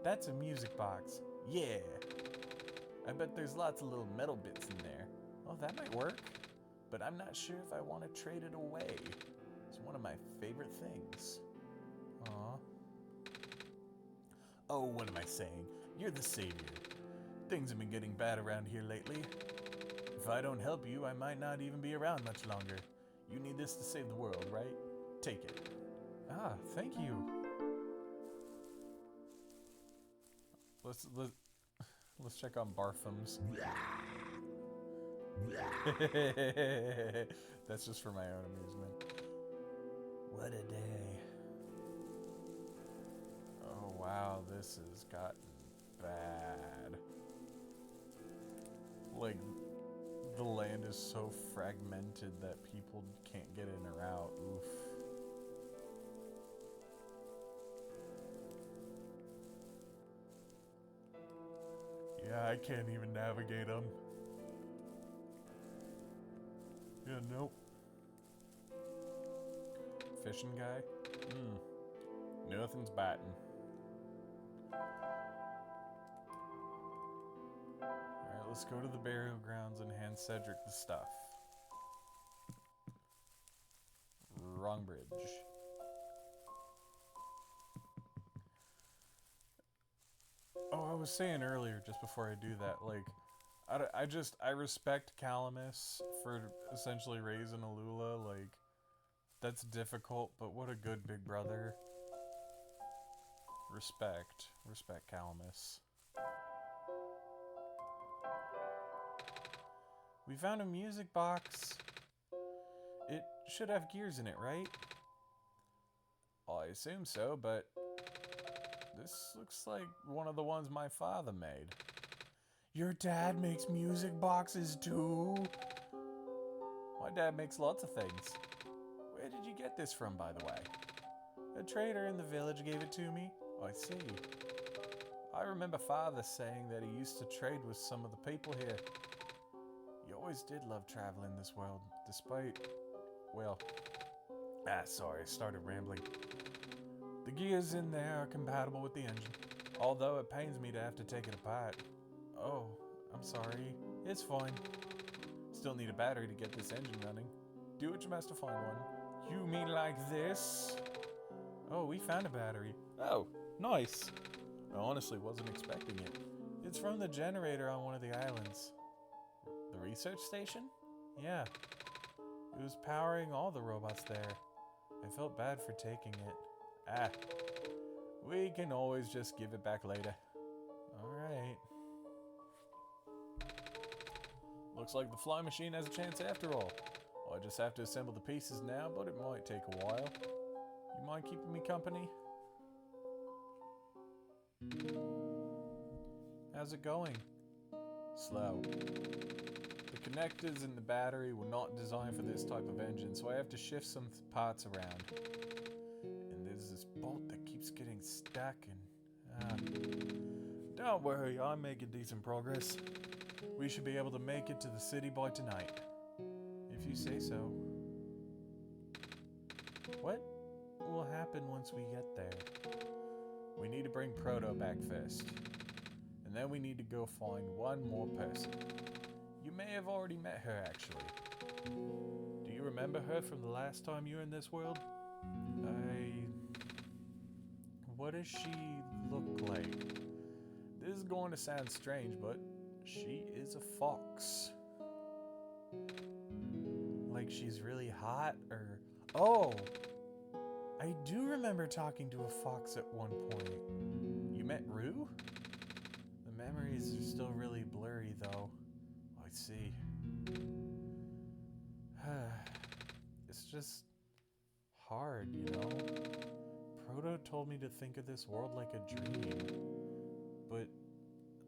That's a music box. Yeah. I bet there's lots of little metal bits in there. Oh, that might work. But I'm not sure if I want to trade it away. It's one of my favorite things. Aw. Oh, what am I saying? You're the savior. Things have been getting bad around here lately. If I don't help you, I might not even be around much longer. You need this to save the world, right? Take it. Ah, thank you. Let's check on Bartham's. That's just for my own amusement. What a day. Oh wow, this has gotten bad. Like, the land is so fragmented that people can't get in or out. Oof. Yeah, I can't even navigate them. Yeah, nope. Fishing guy? Nothing's biting. Alright, let's go to the burial grounds and hand Cedric the stuff. Wrong bridge. Oh, I was saying earlier, just before I do that, like, I respect Calamus for essentially raising Alula. Like, that's difficult, but what a good big brother. Respect Calamus. We found a music box. It should have gears in it, right? Well, I assume so, but this looks like one of the ones my father made. Your dad makes music boxes too? My dad makes lots of things. Where did you get this from, by the way? A trader in the village gave it to me. Oh, I see. I remember father saying that he used to trade with some of the people here. You always did love traveling this world, despite, well, sorry, I started rambling. The gears in there are compatible with the engine, although it pains me to have to take it apart. Oh, I'm sorry. It's fine. Still need a battery to get this engine running. Do what you must to find one. You mean like this? Oh, we found a battery. Oh, nice. I honestly wasn't expecting it. It's from the generator on one of the islands. The research station? Yeah. It was powering all the robots there. I felt bad for taking it. We can always just give it back later. Alright. Looks like the flying machine has a chance after all. I just have to assemble the pieces now, but it might take a while. You mind keeping me company? How's it going? Slow. The connectors in the battery were not designed for this type of engine, so I have to shift some parts around. And there's this bolt that keeps getting stuck and... Don't worry, I'm making decent progress. We should be able to make it to the city by tonight. If you say so. What will happen once we get there? We need to bring Proto back first. And then we need to go find one more person. You may have already met her, actually. Do you remember her from the last time you were in this world? What does she look like? This is going to sound strange, but she is a fox. Like she's really hot, or... Oh! I do remember talking to a fox at one point. You met Rue? The memories are still really blurry, though. I see. It's just hard, you know? Proto told me to think of this world like a dream, but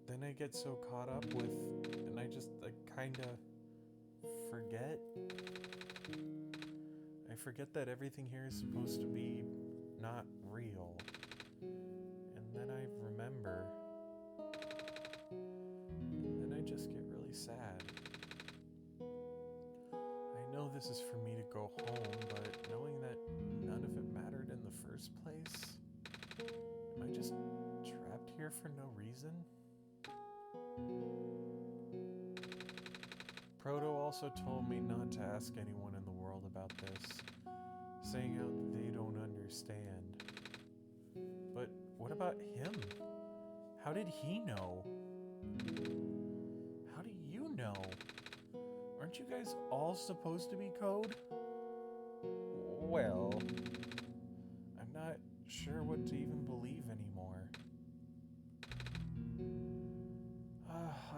then I get so caught up with, and I kind of forget. I forget that everything here is supposed to be not real. And then I remember. And then I just get really sad. I know this is for me to go home, but knowing that none of it mattered in the first place, am I just trapped here for no reason? Proto also told me not to ask anyone in the world about this, saying how they don't understand. But what about him? How did he know? How do you know? Aren't you guys all supposed to be code? Well, I'm not sure what to even believe anymore.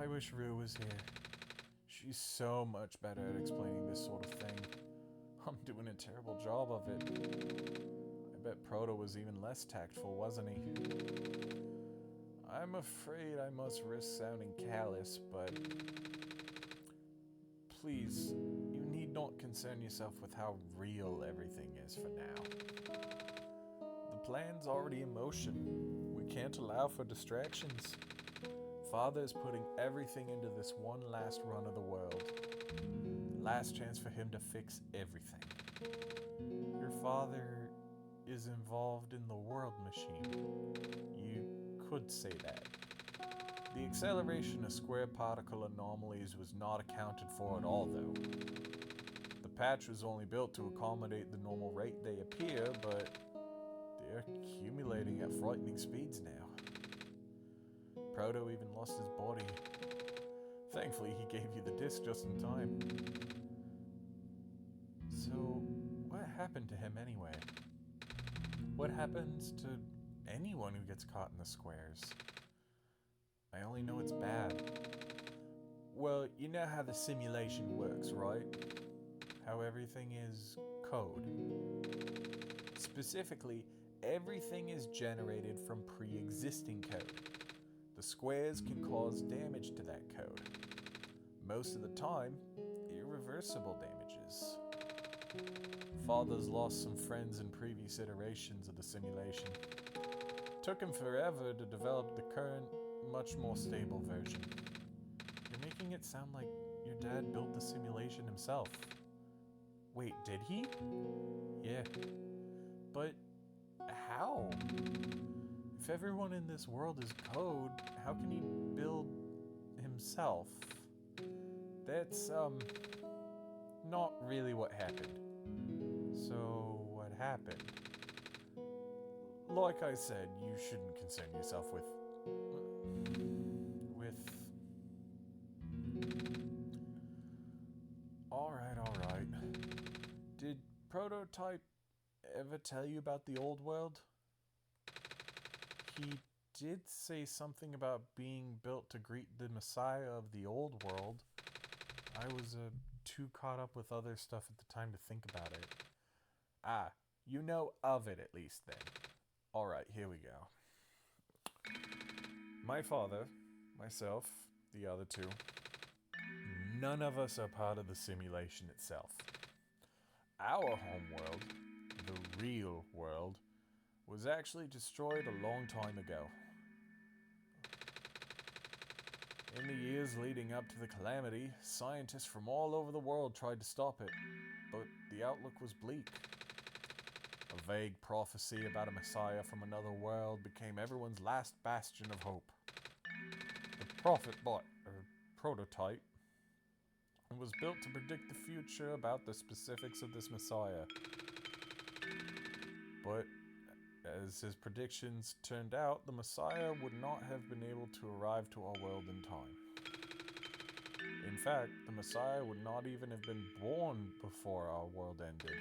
I wish Rue was here. She's so much better at explaining this sort of thing. I'm doing a terrible job of it. I bet Proto was even less tactful, wasn't he? I'm afraid I must risk sounding callous, but please, you need not concern yourself with how real everything is for now. The plan's already in motion. We can't allow for distractions. Father's putting everything into this one last run of the world. Last chance for him to fix everything. Your father is involved in the world machine. You could say that. The acceleration of square particle anomalies was not accounted for at all, though. The patch was only built to accommodate the normal rate they appear, but they're accumulating at frightening speeds now. Proto even lost his body. Thankfully, he gave you the disc just in time. So, what happened to him anyway? What happens to anyone who gets caught in the squares? I only know it's bad. Well, you know how the simulation works, right? How everything is code. Specifically, everything is generated from pre-existing code. The squares can cause damage to that code. Most of the time, irreversible damages. Father's lost some friends in previous iterations of the simulation. Took him forever to develop the current, much more stable version. You're making it sound like your dad built the simulation himself. Wait, did he? Yeah. But how? If everyone in this world is code, how can he build himself? That's, not really what happened. So, what happened? Like I said, you shouldn't concern yourself with... Alright. Did Prototype ever tell you about the old world? He did say something about being built to greet the Messiah of the old world. I was too caught up with other stuff at the time to think about it. Ah, you know of it at least then. Alright, here we go. My father, myself, the other two, none of us are part of the simulation itself. Our homeworld, the real world, was actually destroyed a long time ago. In the years leading up to the calamity, scientists from all over the world tried to stop it, but the outlook was bleak. A vague prophecy about a messiah from another world became everyone's last bastion of hope. The prototype, was built to predict the future about the specifics of this messiah. But as his predictions turned out, the Messiah would not have been able to arrive to our world in time. In fact, the Messiah would not even have been born before our world ended.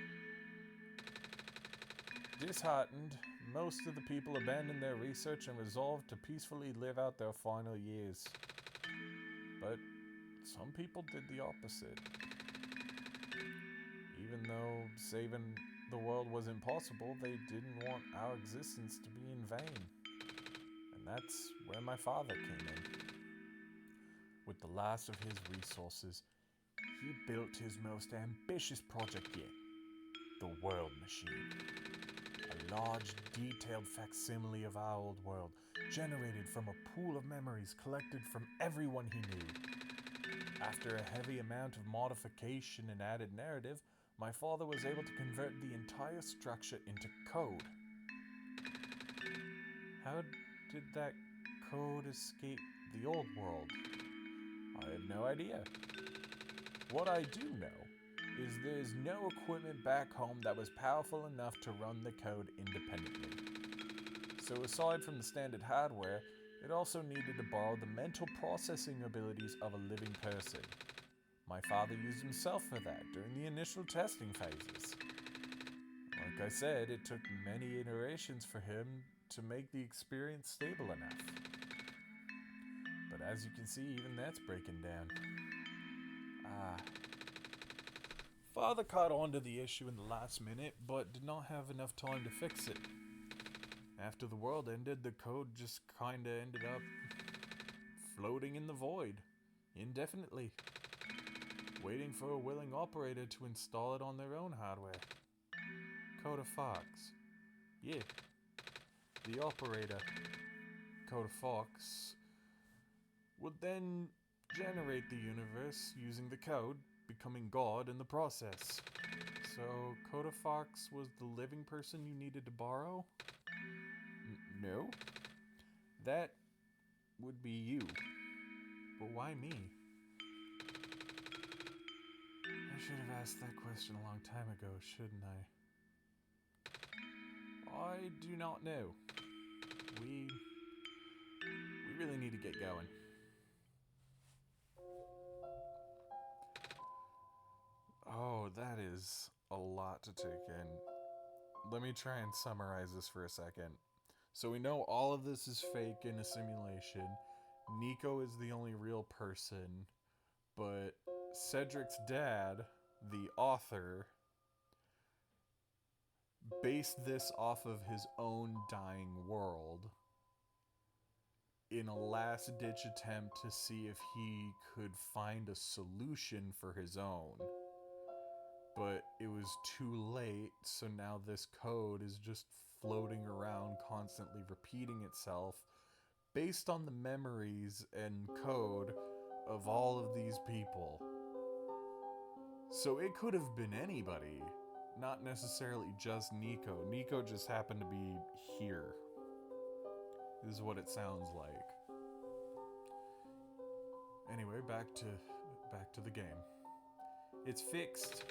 Disheartened, most of the people abandoned their research and resolved to peacefully live out their final years. But some people did the opposite. Even though saving the world was impossible, they didn't want our existence to be in vain. And that's where my father came in. With the last of his resources, he built his most ambitious project yet, the World Machine. A large, detailed facsimile of our old world, generated from a pool of memories collected from everyone he knew. After a heavy amount of modification and added narrative, my father was able to convert the entire structure into code. How did that code escape the old world? I have no idea. What I do know is there's no equipment back home that was powerful enough to run the code independently. So aside from the standard hardware, it also needed to borrow the mental processing abilities of a living person. My father used himself for that during the initial testing phases. Like I said, it took many iterations for him to make the experience stable enough. But as you can see, even that's breaking down. Father caught on to the issue in the last minute, but did not have enough time to fix it. After the world ended, the code just kinda ended up floating in the void, indefinitely, waiting for a willing operator to install it on their own hardware. Koda Foxx. Yeah, the operator, Koda Foxx, would then generate the universe using the code, becoming God in the process. So, Koda Foxx was the living person you needed to borrow? No. That would be you. But why me? I should have asked that question a long time ago, shouldn't I? I do not know. We really need to get going. Oh, that is a lot to take in. Let me try and summarize this for a second. So we know all of this is fake in a simulation. Nico is the only real person, but Cedric's dad, the author, based this off of his own dying world in a last-ditch attempt to see if he could find a solution for his own. But it was too late, so now this code is just floating around, constantly repeating itself, based on the memories and code of all of these people. So it could have been anybody, not necessarily just Nico. Nico just happened to be here. This is what it sounds like. Anyway, back to the game. It's fixed.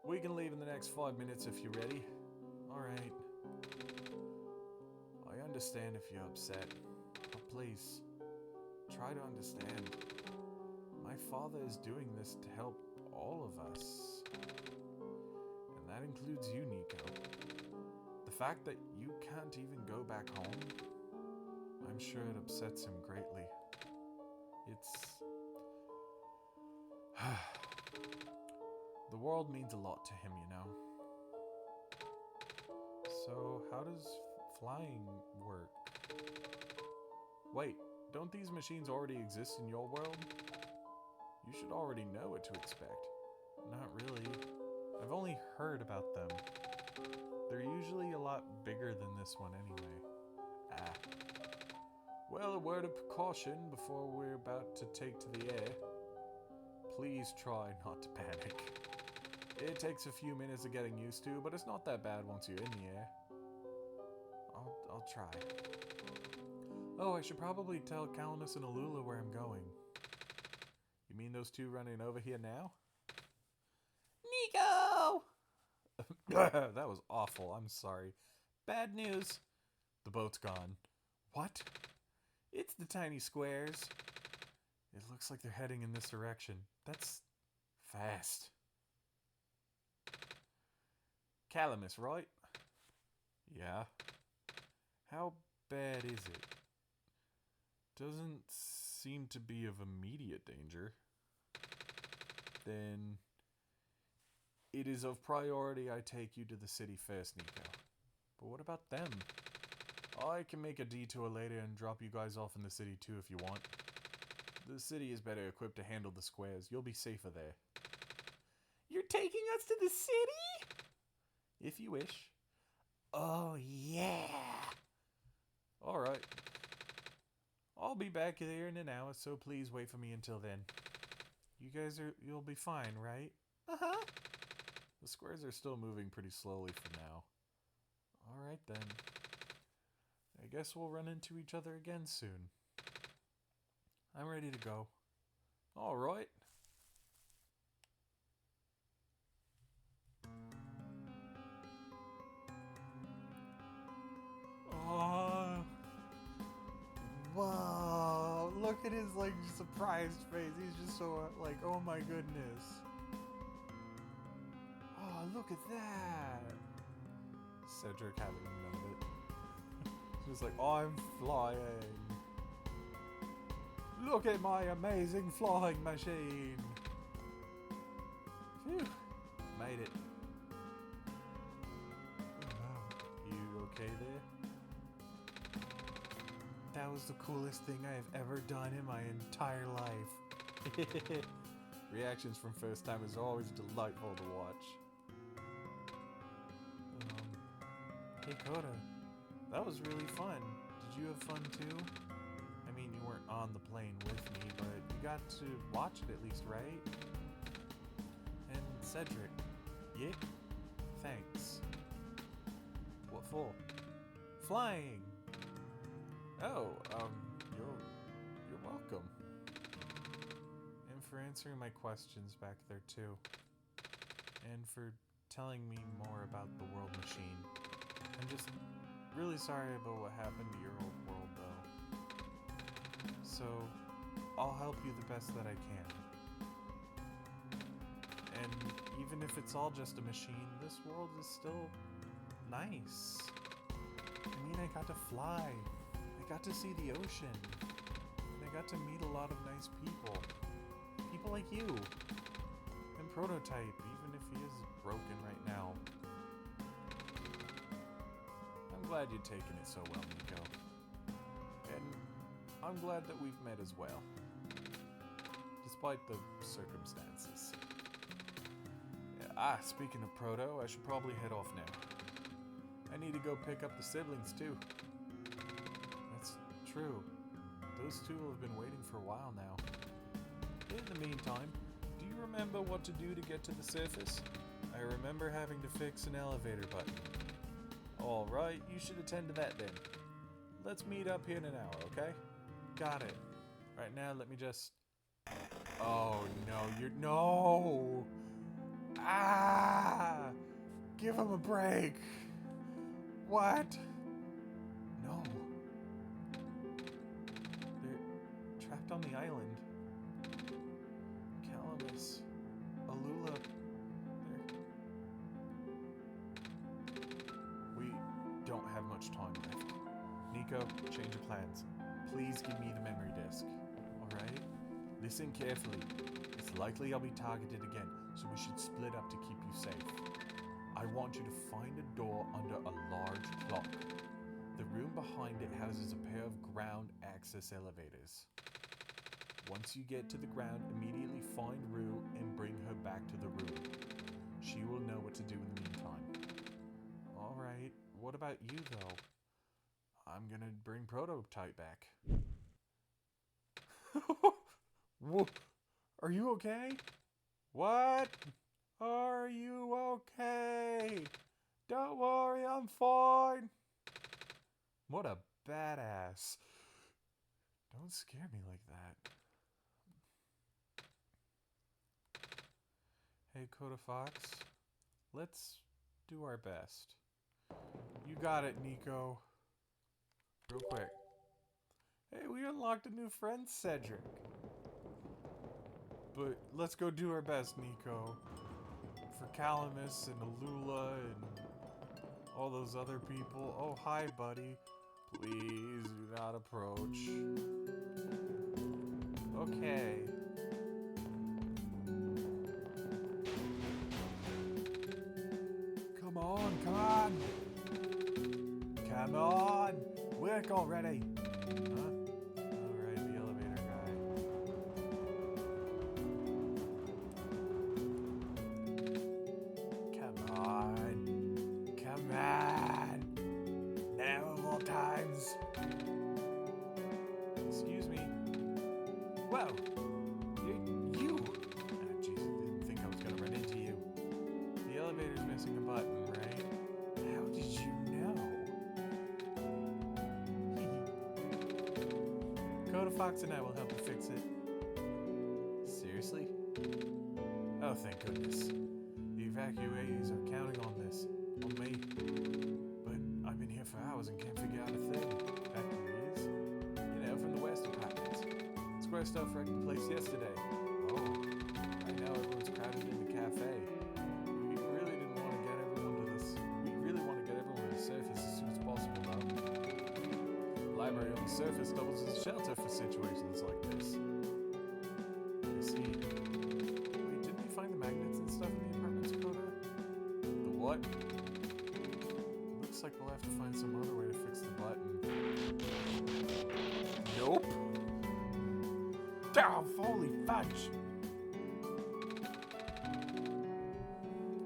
We can leave in the next 5 minutes if you're ready. Alright. I understand if you're upset, but please, try to understand. My father is doing this to help all of us. And that includes you, Nico. The fact that you can't even go back home, I'm sure it upsets him greatly. The world means a lot to him, you know. So, how does flying work? Wait, don't these machines already exist in your world? You should already know what to expect. Not really. I've only heard about them. They're usually a lot bigger than this one anyway. Well, a word of precaution before we're about to take to the air. Please try not to panic. It takes a few minutes of getting used to, but it's not that bad once you're in the air. I'll try. Oh, I should probably tell Calamus and Alula where I'm going. You mean those two running over here now? Nico! That was awful, I'm sorry. Bad news. The boat's gone. What? It's the tiny squares. It looks like they're heading in this direction. That's fast. Calamus, right? Yeah? How bad is it? Doesn't seem to be of immediate danger. Then it is of priority I take you to the city first, Nico. But what about them? I can make a detour later and drop you guys off in the city too if you want. The city is better equipped to handle the squares. You'll be safer there. You're taking us to the city? If you wish. Oh, yeah. Alright. I'll be back there in an hour, so please wait for me until then. You'll be fine, right? Uh-huh. The squares are still moving pretty slowly for now. Alright then. I guess we'll run into each other again soon. I'm ready to go. Alright. Oh. Whoa. Look at his, like, surprised face. He's just so, like, oh my goodness. Oh, look at that. Cedric having none of it. He's just like, I'm flying. Look at my amazing flying machine. Phew. Made it. You okay there? That was the coolest thing I have ever done in my entire life. Reactions from first time is always delightful to watch. Hey Koda, that was really fun. Did you have fun too? I mean, you weren't on the plane with me, but you got to watch it at least, right? And Cedric, yeah? Thanks. What for? Flying! Oh, you're welcome. And for answering my questions back there too. And for telling me more about the world machine. I'm just really sorry about what happened to your old world, though. So, I'll help you the best that I can. And even if it's all just a machine, this world is still nice. I mean, I got to fly. I got to see the ocean. And I got to meet a lot of nice people. People like you. And Prototype, even if he is broken right now. I'm glad you've taken it so well, Nico. And I'm glad that we've met as well. Despite the circumstances. Speaking of Proto, I should probably head off now. I need to go pick up the siblings, too. That's true. Those two have been waiting for a while now. In the meantime, do you remember what to do to get to the surface? I remember having to fix an elevator button. Alright, you should attend to that then. Let's meet up here in an hour, okay? Got it. Right now, let me just... Oh, no, No! Ah! Give him a break! What? No. They're trapped on the island. Calamus. Alula. We don't have much time left. Nico, change of plans. Please give me the memory disk. Alright? Listen carefully. It's likely I'll be targeted again, so we should split up to keep you safe. I want you to find a door under a large clock. The room behind it houses a pair of ground access elevators. Once you get to the ground, immediately find Rue and bring her back to the room. She will know what to do in the meantime. Alright, what about you though? I'm gonna bring Prototype back. Are you okay? What? Are you okay? Don't worry, I'm fine. What a badass. Don't scare me like that. Hey, Koda Foxx. Let's do our best. You got it, Nico. Real quick. Hey, we unlocked a new friend, Cedric. But let's go do our best, Nico. For Calamus and Alula and All those other people. Oh, hi, buddy. Please do not approach. Okay. Come on, come on! Come on! Work already! Huh? Alright, the elevator guy. Come on! Come on! Now of all times! Excuse me. Whoa! You! Ah, jeez, didn't think I was gonna run into you. The elevator's missing a button, right? How did you know? Koda Foxx and I will help you fix it. Seriously? Oh, thank goodness. The evacuees are counting on this. On me. But I've been here for hours and can't figure out a thing. Evacuees? You know, from the West apartments. Square stuff wrecked the place yesterday. Oh. Right now everyone's crowded in the cafe. We really want to get everyone to the surface as soon as possible though. The library on the surface doubles as a shelter for situations like this. I see. Wait, didn't we find the magnets and stuff in the apartments, Koda? The what? Looks like we'll have to find some other way to fix the button. Nope. Damn, holy fudge!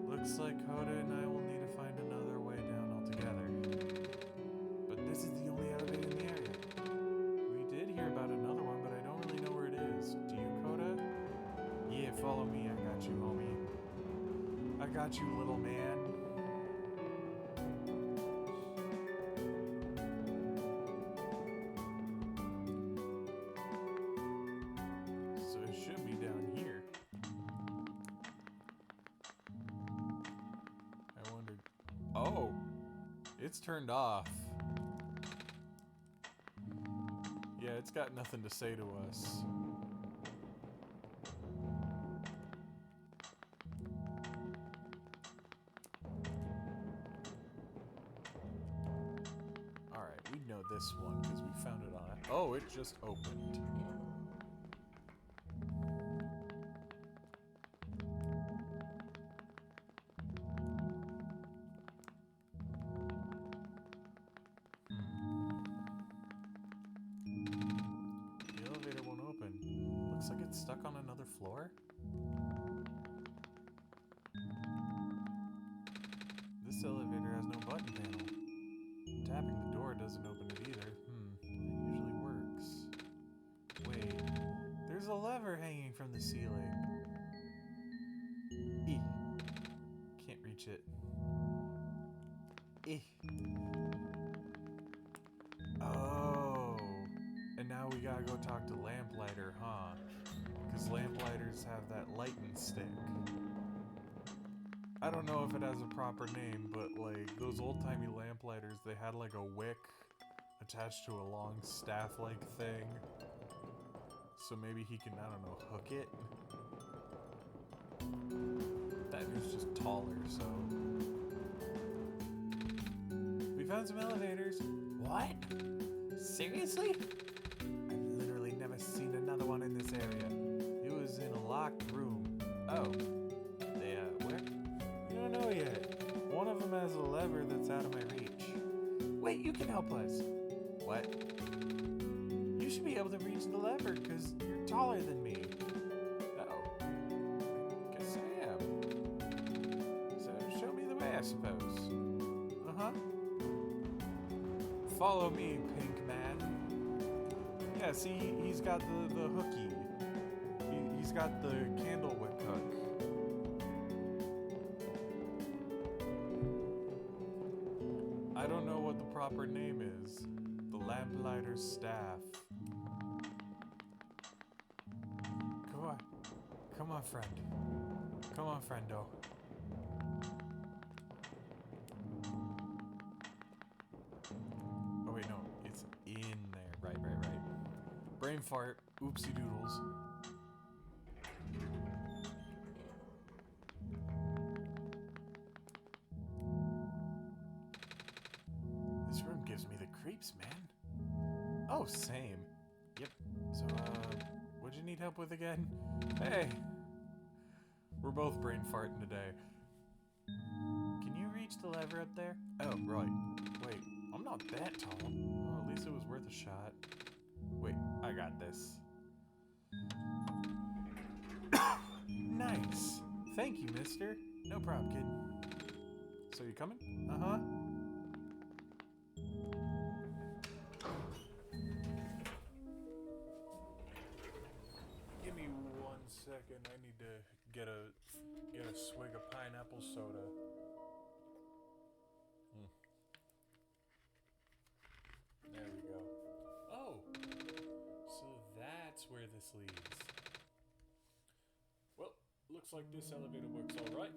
Looks like Koda and I will need to find another way down altogether. But this is the only elevator in the area. We did hear about another one, but I don't really know where it is. Do you, Koda? Yeah, follow me. I got you, homie. I got you, little man. So it should be down here. I wondered. Oh, it's turned off. Yeah, it's got nothing to say to us. Alright, we know this one because we found it on it. Oh, it just opened. The elevator won't open. Looks like it's stuck on another floor. This elevator has no button panel. Tapping the door doesn't open it either. That usually works. Wait, there's a lever hanging from the ceiling. E. Can't reach it. E. Oh. And now we gotta go talk to Lamplighter, huh? Because Lamplighters have that lighting stick. I don't know if it has a proper name, but like those old-timey lamplighters, they had like a wick attached to a long staff-like thing. So maybe he can, I don't know, hook it? That dude's just taller, so... We found some elevators. What? Seriously? I've literally never seen another one in this area. It was in a locked room. Oh. Where? We don't know yet. One of them has a lever that's out of my reach. Wait, you can help us. What? You should be able to reach the lever because you're taller than me. Oh. Guess I am. So show me the way, I suppose. Uh-huh. Follow me, pink man. Yeah, see, he's got the hooky. He's got the candle wick hook. I don't know what the proper name is. The Lamplighter's staff. Come on. Come on, friend. Come on, friendo. Oh, wait, no. It's in there. Right. Brain fart. Oopsie doodles. Oh, same. Yep. So, what'd you need help with again? Hey! We're both brain farting today. Can you reach the lever up there? Oh, right. Wait, I'm not that tall. Well, at least it was worth a shot. Wait, I got this. Nice. Thank you, mister. No problem, kid. So you coming? Uh-huh. Give me 1 second. I need to get a swig of pineapple soda. There we go. Oh, so that's where this leads. Well, looks like this elevator works all right.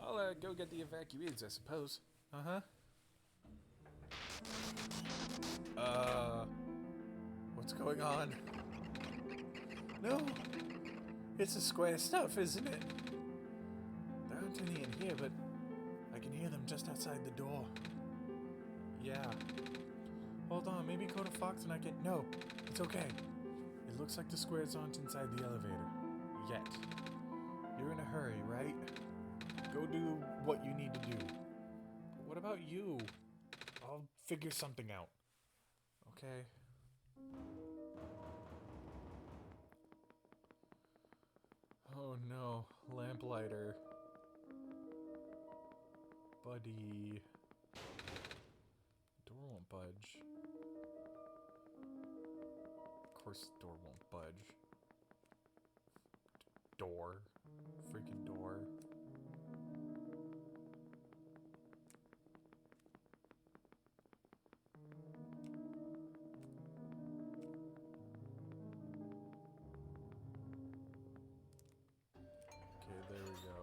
I'll go get the evacuees, I suppose. Uh-huh. What's going on? No! It's the square stuff, isn't it? There aren't any in here, but I can hear them just outside the door. Yeah. Hold on, maybe Koda Foxx and I can... No, it's okay. It looks like the squares aren't inside the elevator. Yet. You're in a hurry, right? Go do what you need to do. What about you? I'll figure something out. Okay. Oh no, lamplighter. Buddy. Door won't budge. Of course the door won't budge. Door. Freaking door. Okay, there we go.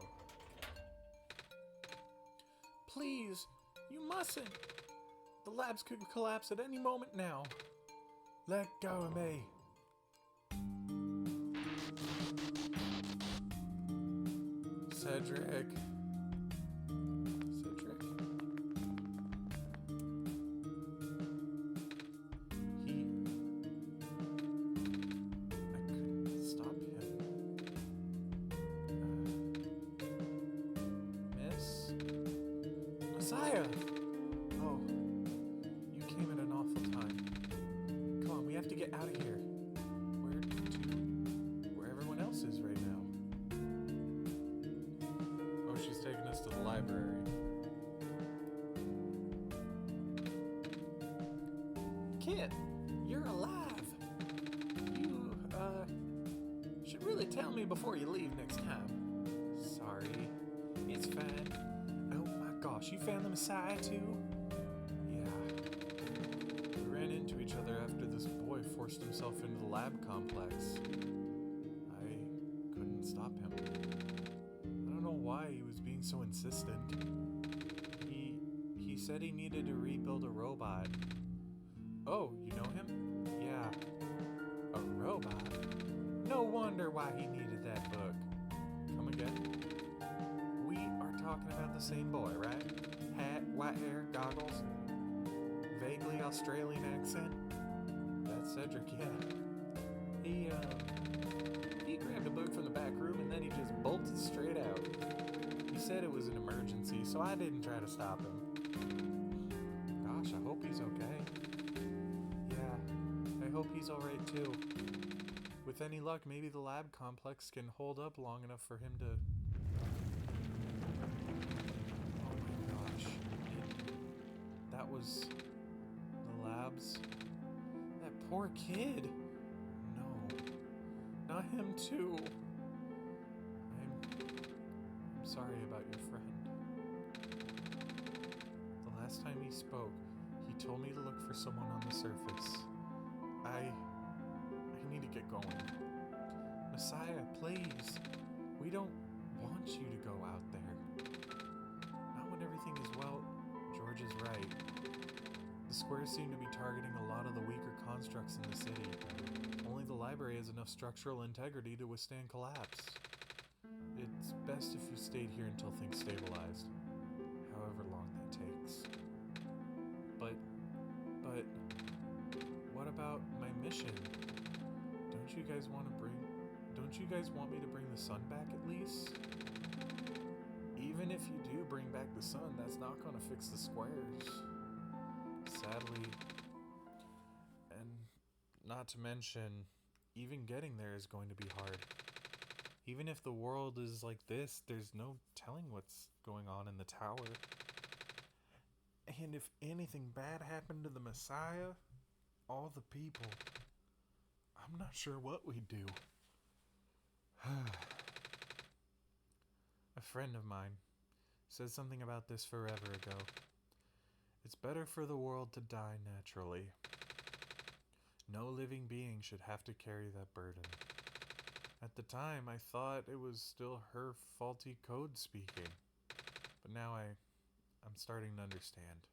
Please, you mustn't. The labs could collapse at any moment now. Let go of me. Cedric. Cedric? I couldn't stop him. Miss? Messiah! Oh, you came at an awful time. Come on, we have to get out of here. Where to? Where everyone else is right now. Oh, she's taking us to the library. Kid, you're alive. You, should really tell me before you leave next time. Sorry. It's fine. Oh my gosh, you found the Messiah too? Yeah. We ran into each other after this boy forced himself into the lab complex. I couldn't stop him. I don't know why he was being so insistent. He said he needed to rebuild a robot. Oh, you know him? Yeah. A robot? No wonder why he needed that book. Come again? We are talking about the same boy, right? Hat, white hair, goggles, vaguely Australian accent. That's Cedric, yeah. He grabbed a book from the back room and then he just bolted straight out. He said it was an emergency, so I didn't try to stop him. Gosh, I hope he's okay. Yeah, I hope he's alright too. With any luck, maybe the lab complex can hold up long enough for him to... Oh my gosh. That was... the labs? That poor kid! No. Not him too. I'm sorry about your friend. The last time he spoke, he told me to look for someone on the surface. I need to get going. Messiah, please. We don't want you to go out there. Not when everything is well. George is right. The squares seem to be targeting a lot of the weaker constructs in the city. Only the library has enough structural integrity to withstand collapse. It's best if you stayed here until things stabilized. However long that takes. But about my mission? Don't you guys want me to bring the sun back at least? Even if you do bring back the sun, that's not going to fix the squares. Sadly. And not to mention, even getting there is going to be hard. Even if the world is like this, there's no telling what's going on in the tower. And if anything bad happened to the Messiah, all the people, I'm not sure what we'd do. A friend of mine said something about this forever ago. It's better for the world to die naturally. No living being should have to carry that burden. At the time, I thought it was still her faulty code speaking. But now I'm starting to understand.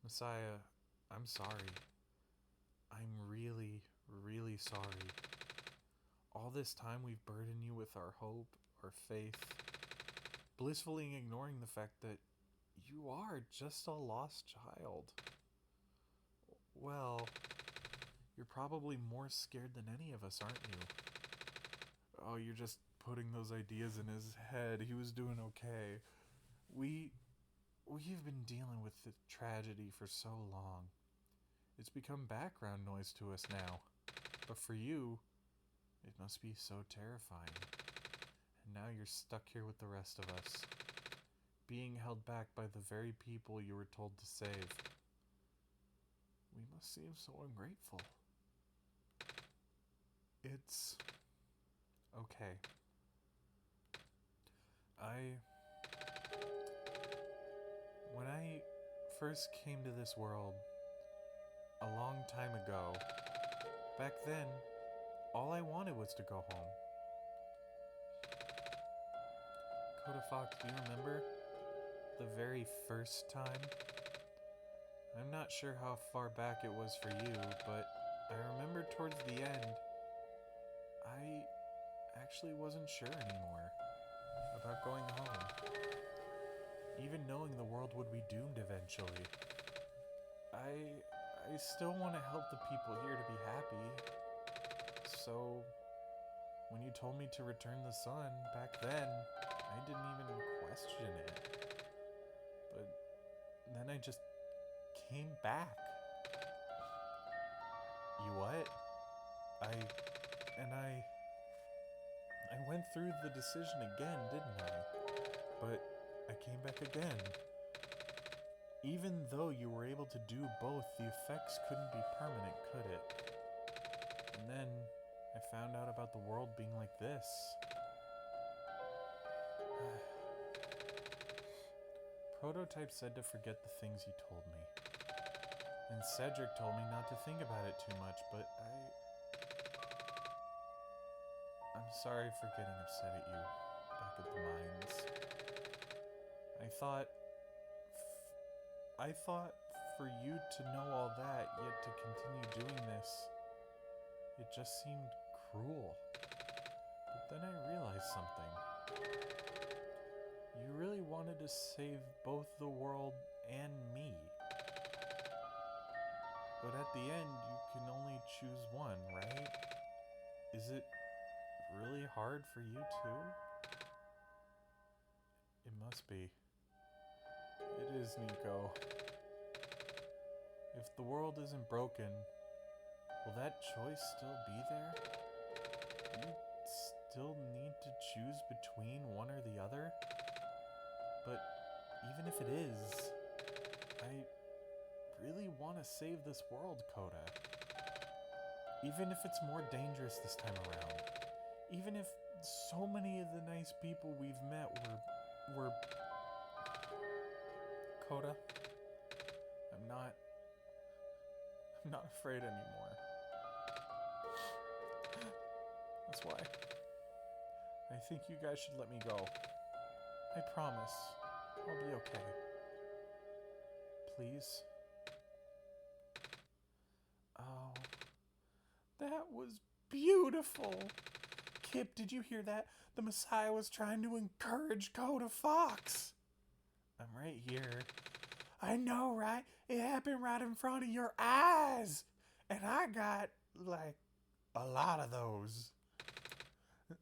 Messiah, I'm sorry. I'm really, really sorry. All this time we've burdened you with our hope, our faith, blissfully ignoring the fact that you are just a lost child. Well, you're probably more scared than any of us, aren't you? Oh, you're just putting those ideas in his head. He was doing okay. We've been dealing with the tragedy for so long. It's become background noise to us now. But for you, it must be so terrifying. And now you're stuck here with the rest of us, being held back by the very people you were told to save. We must seem so ungrateful. It's okay. When I first came to this world, a long time ago, back then, all I wanted was to go home. Koda Foxx, do you remember the very first time? I'm not sure how far back it was for you, but I remember towards the end, I actually wasn't sure anymore about going home. Even knowing the world would be doomed eventually. I still want to help the people here to be happy. So, when you told me to return the sun back then, I didn't even question it. But then I just came back. You what? I went through the decision again, didn't I? But I came back again. Even though you were able to do both, the effects couldn't be permanent, could it? And then I found out about the world being like this. Prototype said to forget the things you told me. And Cedric told me not to think about it too much, but I'm sorry for getting upset at you back at the mines. I thought for you to know all that, yet to continue doing this, it just seemed cruel. But then I realized something. You really wanted to save both the world and me. But at the end, you can only choose one, right? Is it really hard for you too? It must be. It is, Nico. If the world isn't broken, will that choice still be there? You still need to choose between one or the other? But even if it is, I really want to save this world, Koda. Even if it's more dangerous this time around. Even if so many of the nice people we've met were Koda, I'm not afraid anymore. That's why I think you guys should let me go. I promise I'll be okay. Please. Oh, that was beautiful. Kip, did you hear that? The Messiah was trying to encourage Koda Foxx. I'm right here. I know, right? It happened right in front of your eyes. And I got, like, a lot of those.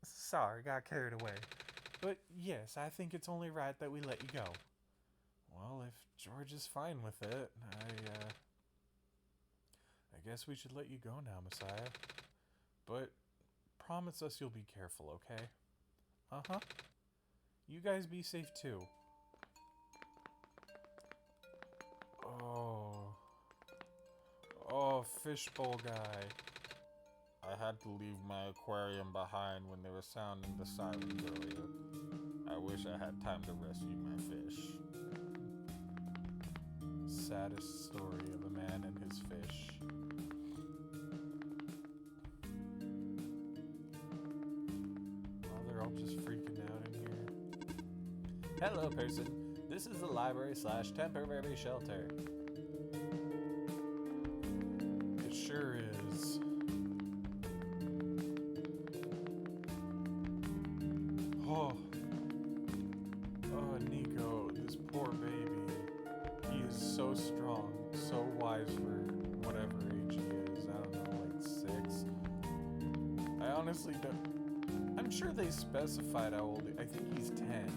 Sorry, got carried away. But yes, I think it's only right that we let you go. Well, if George is fine with it, I guess we should let you go now, Messiah. But promise us you'll be careful, okay? Uh-huh. You guys be safe too. Oh, fishbowl guy. I had to leave my aquarium behind when they were sounding the sirens earlier. I wish I had time to rescue my fish. Saddest story of a man and his fish. Oh, they're all just freaking out in here. Hello, person. This is the library/temporary shelter. It sure is. Oh, Nico, this poor baby. He is so strong, so wise for whatever age he is. I don't know, like 6. I honestly don't. I'm sure they specified how old. I think he's 10.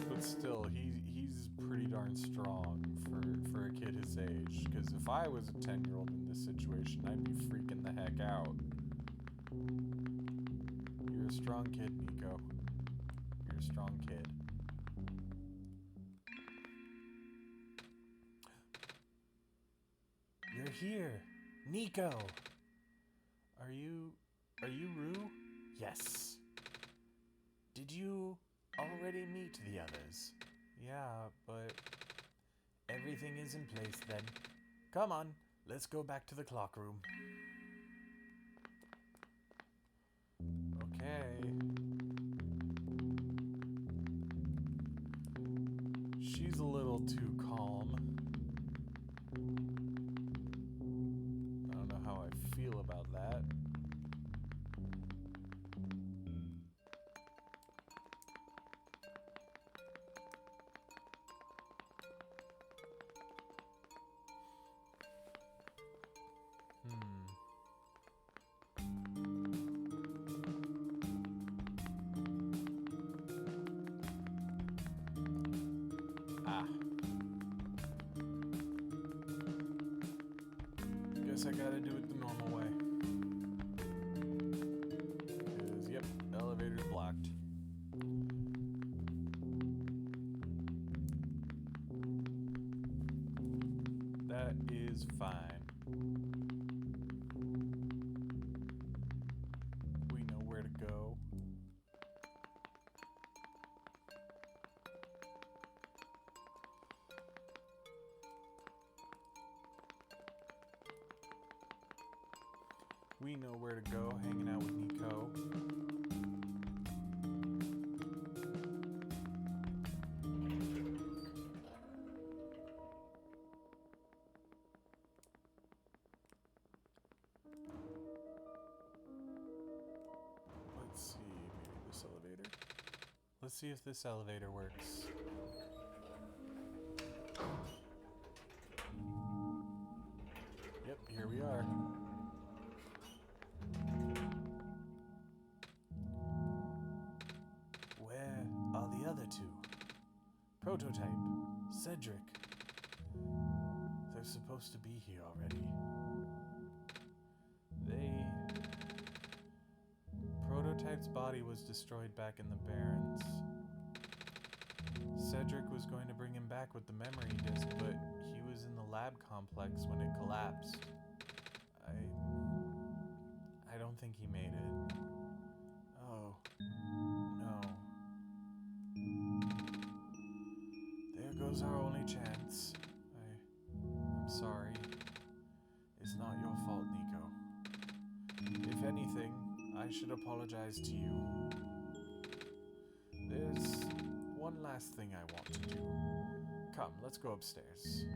But still, he's pretty darn strong for a kid his age. Because if I was a 10-year-old in this situation, I'd be freaking the heck out. You're a strong kid, Nico. You're a strong kid. You're here, Nico. Are you Rue? Yes. Did you already meet the others? Yeah, but everything is in place then. Come on, let's go back to the clock room. Okay. She's a little too calm. I don't know how I feel about that. Guess I gotta do it the normal way. Because, yep, elevator's blocked. That is fine. We know where to go. We know where to go, hanging out with Nico. Let's see, maybe this elevator? Let's see if this elevator works. Yep, here we are. Where are the other two? Prototype, Cedric. They're supposed to be here already. Prototype's body was destroyed back in the Barrens. Cedric was going to bring him back with the memory disk, but he was in the lab complex when it collapsed. I don't think he made it. Oh, no. There goes our only chance. I'm sorry. It's not your fault, Nico. If anything, I should apologize to you. There's one last thing I want to do. Come, let's go upstairs.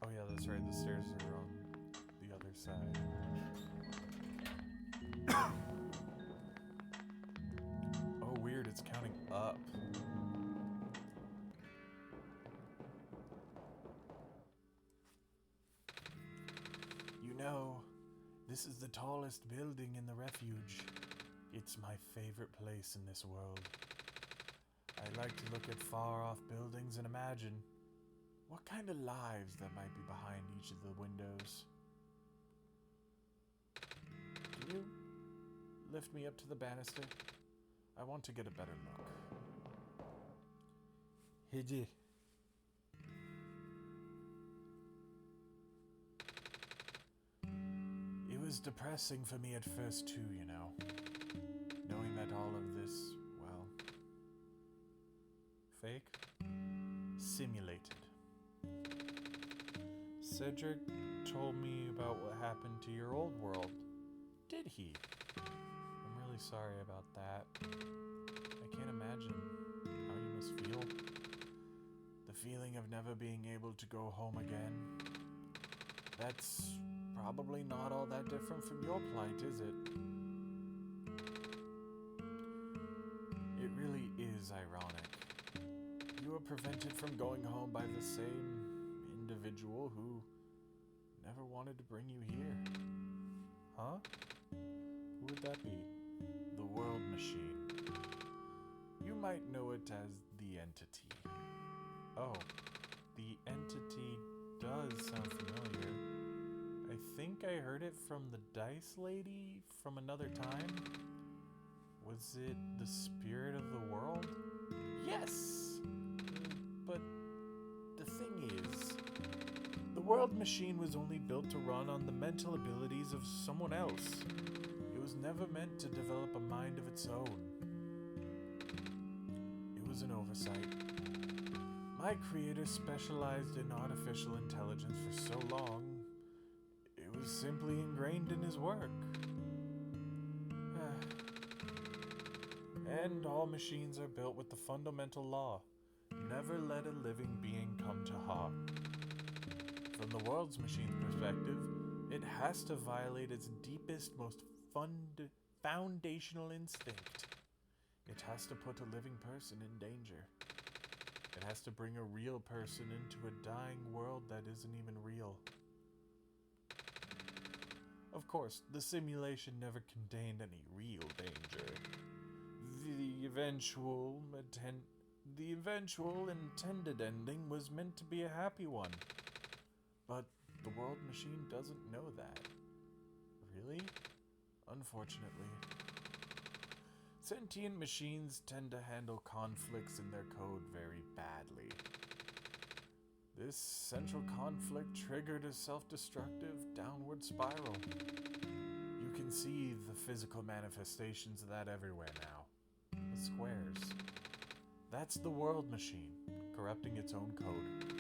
Oh yeah, that's right, the stairs are on the other side. Oh weird, it's counting up. This is the tallest building in the refuge. It's my favorite place in this world. I like to look at far-off buildings and imagine what kind of lives there might be behind each of the windows. Can you lift me up to the banister? I want to get a better look. Hidi. It was depressing for me at first too, you know. Knowing that all of this, well, fake? Simulated. Cedric told me about what happened to your old world. Did he? I'm really sorry about that. I can't imagine how you must feel. The feeling of never being able to go home again. That's probably not all that different from your plight, is it? It really is ironic. You were prevented from going home by the same individual who never wanted to bring you here. Huh? Who would that be? The World Machine. You might know it as the Entity. Oh, the Entity does sound familiar. I think I heard it from the Dice Lady from another time. Was it the spirit of the world? Yes! But the thing is, the World Machine was only built to run on the mental abilities of someone else. It was never meant to develop a mind of its own. It was an oversight. My creator specialized in artificial intelligence for so long, it was simply ingrained in his work. And all machines are built with the fundamental law: never let a living being come to harm. From the World's Machine's perspective, it has to violate its deepest, most foundational instinct. It has to put a living person in danger. It has to bring a real person into a dying world that isn't even real. Of course, the simulation never contained any real danger. The eventual intended ending was meant to be a happy one. But the World Machine doesn't know that. Really? Unfortunately. Sentient machines tend to handle conflicts in their code very badly. This central conflict triggered a self-destructive downward spiral. You can see the physical manifestations of that everywhere now. The squares. That's the World Machine, corrupting its own code.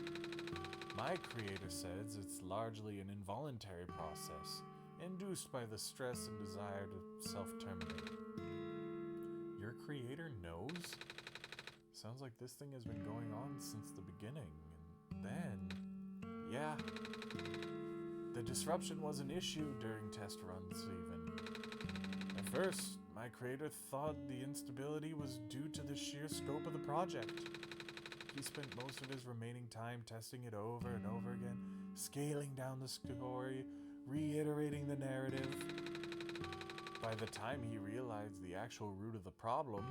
My creator says it's largely an involuntary process, induced by the stress and desire to self-terminate. Your creator knows? Sounds like this thing has been going on since the beginning, and then, yeah. The disruption was an issue during test runs, even. At first, my creator thought the instability was due to the sheer scope of the project. He spent most of his remaining time testing it over and over again, scaling down the story, reiterating the narrative. By the time he realized the actual root of the problem,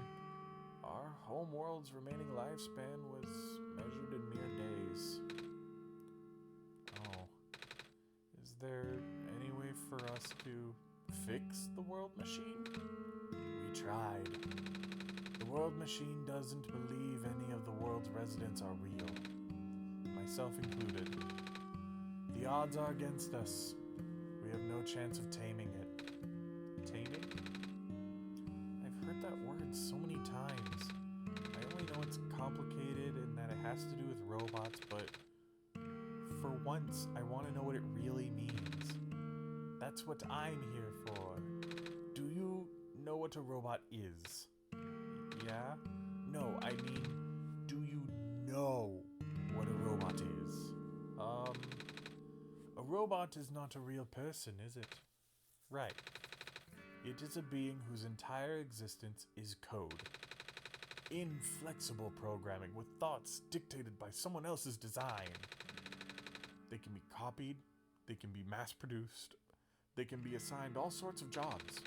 our homeworld's remaining lifespan was measured in mere days. Oh, is there any way for us to fix the World Machine? We tried. The World Machine doesn't believe any of the world's residents are real, myself included. The odds are against us. We have no chance of taming it. Taming? I've heard that word so many times. I only know it's complicated and that it has to do with robots, but for once, I want to know what it really means. That's what I'm here for. Do you know what a robot is? Yeah? No, I mean, do you know what a robot is? A robot is not a real person, is it? Right. It is a being whose entire existence is code. Inflexible programming with thoughts dictated by someone else's design. They can be copied, they can be mass-produced, They can be assigned all sorts of jobs.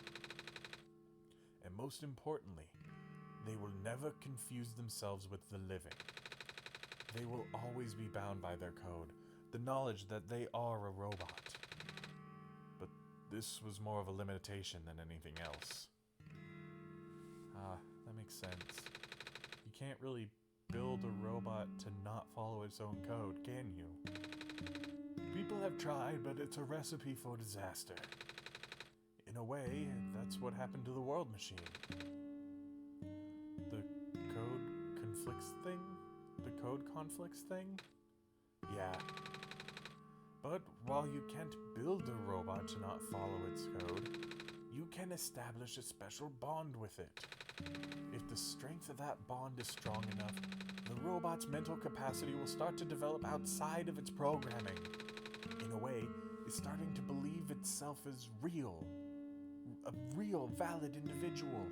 And most importantly, they will never confuse themselves with the living. They will always be bound by their code, the knowledge that they are a robot. But this was more of a limitation than anything else. That makes sense. You can't really build a robot to not follow its own code, can you? People have tried, but it's a recipe for disaster. In a way, that's what happened to the world machine. The code conflicts thing? The code conflicts thing? Yeah. But while you can't build a robot to not follow its code, you can establish a special bond with it. If the strength of that bond is strong enough, the robot's mental capacity will start to develop outside of its programming. In a way, it's starting to believe itself as real. A real, valid individual.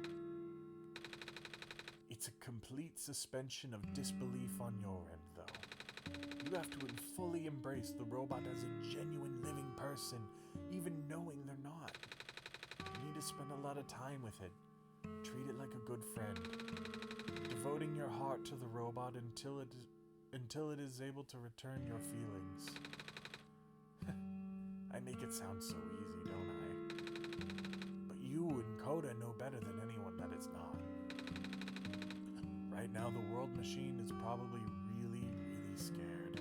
It's a complete suspension of disbelief on your end, though. You have to fully embrace the robot as a genuine living person, even knowing they're not. You need to spend a lot of time with it. Treat it like a good friend, devoting your heart to the robot until it is able to return your feelings. I make it sound so easy, don't I? But you and Koda know better than anyone that it's not. Right now, the world machine is probably really, really scared.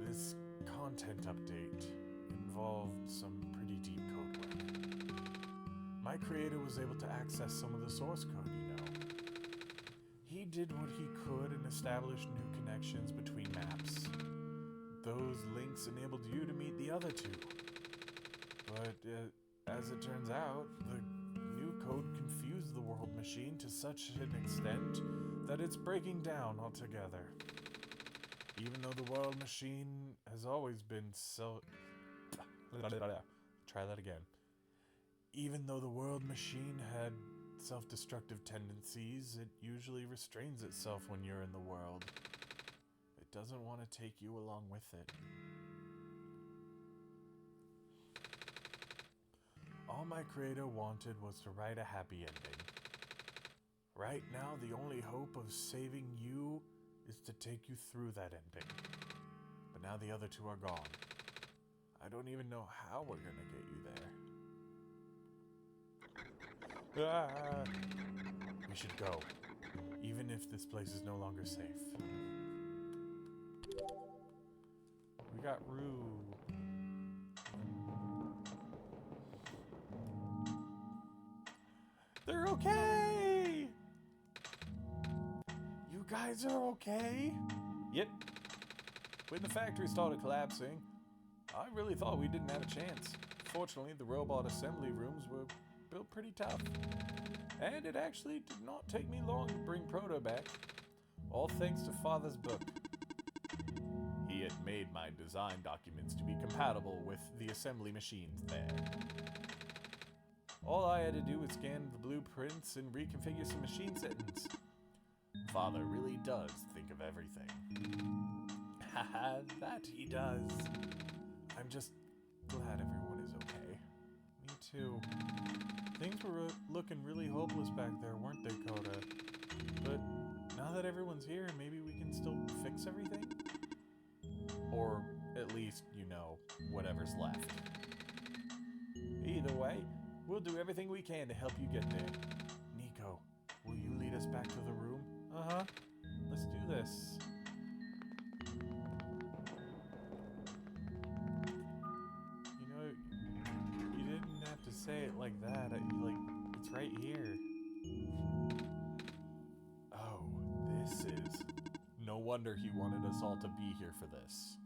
This content update involved some pretty deep code work. My creator was able to access some of the source code, you know. He did what he could and established new connections between maps. Those links enabled you to meet the other two. But as it turns out, the new code confused the world machine to such an extent that it's breaking down altogether. Even though the world machine has always been Try that again. Even though the world machine had self-destructive tendencies, it usually restrains itself when you're in the world. It doesn't want to take you along with it. All my creator wanted was to write a happy ending. Right now, the only hope of saving you is to take you through that ending. But now the other two are gone. I don't even know how we're gonna get you there. We should go, even if this place is no longer safe. We got Rue. They're okay! You guys are okay? Yep. When the factory started collapsing, I really thought we didn't have a chance. Fortunately, the robot assembly rooms were built pretty tough. And it actually did not take me long to bring Proto back. All thanks to Father's book. He had made my design documents to be compatible with the assembly machines there. All I had to do was scan the blueprints and reconfigure some machine settings. Father really does think of everything. Haha, that he does. I'm just glad everyone is okay. Me too. Things were looking really hopeless back there, weren't they, Koda? But now that everyone's here, maybe we can still fix everything? Or at least, you know, whatever's left. Either way, we'll do everything we can to help you get there. Nico, will you lead us back to the room? Uh-huh. Let's do this. You know, you didn't have to say it like that. It's right here. Oh, this is... No wonder he wanted us all to be here for this.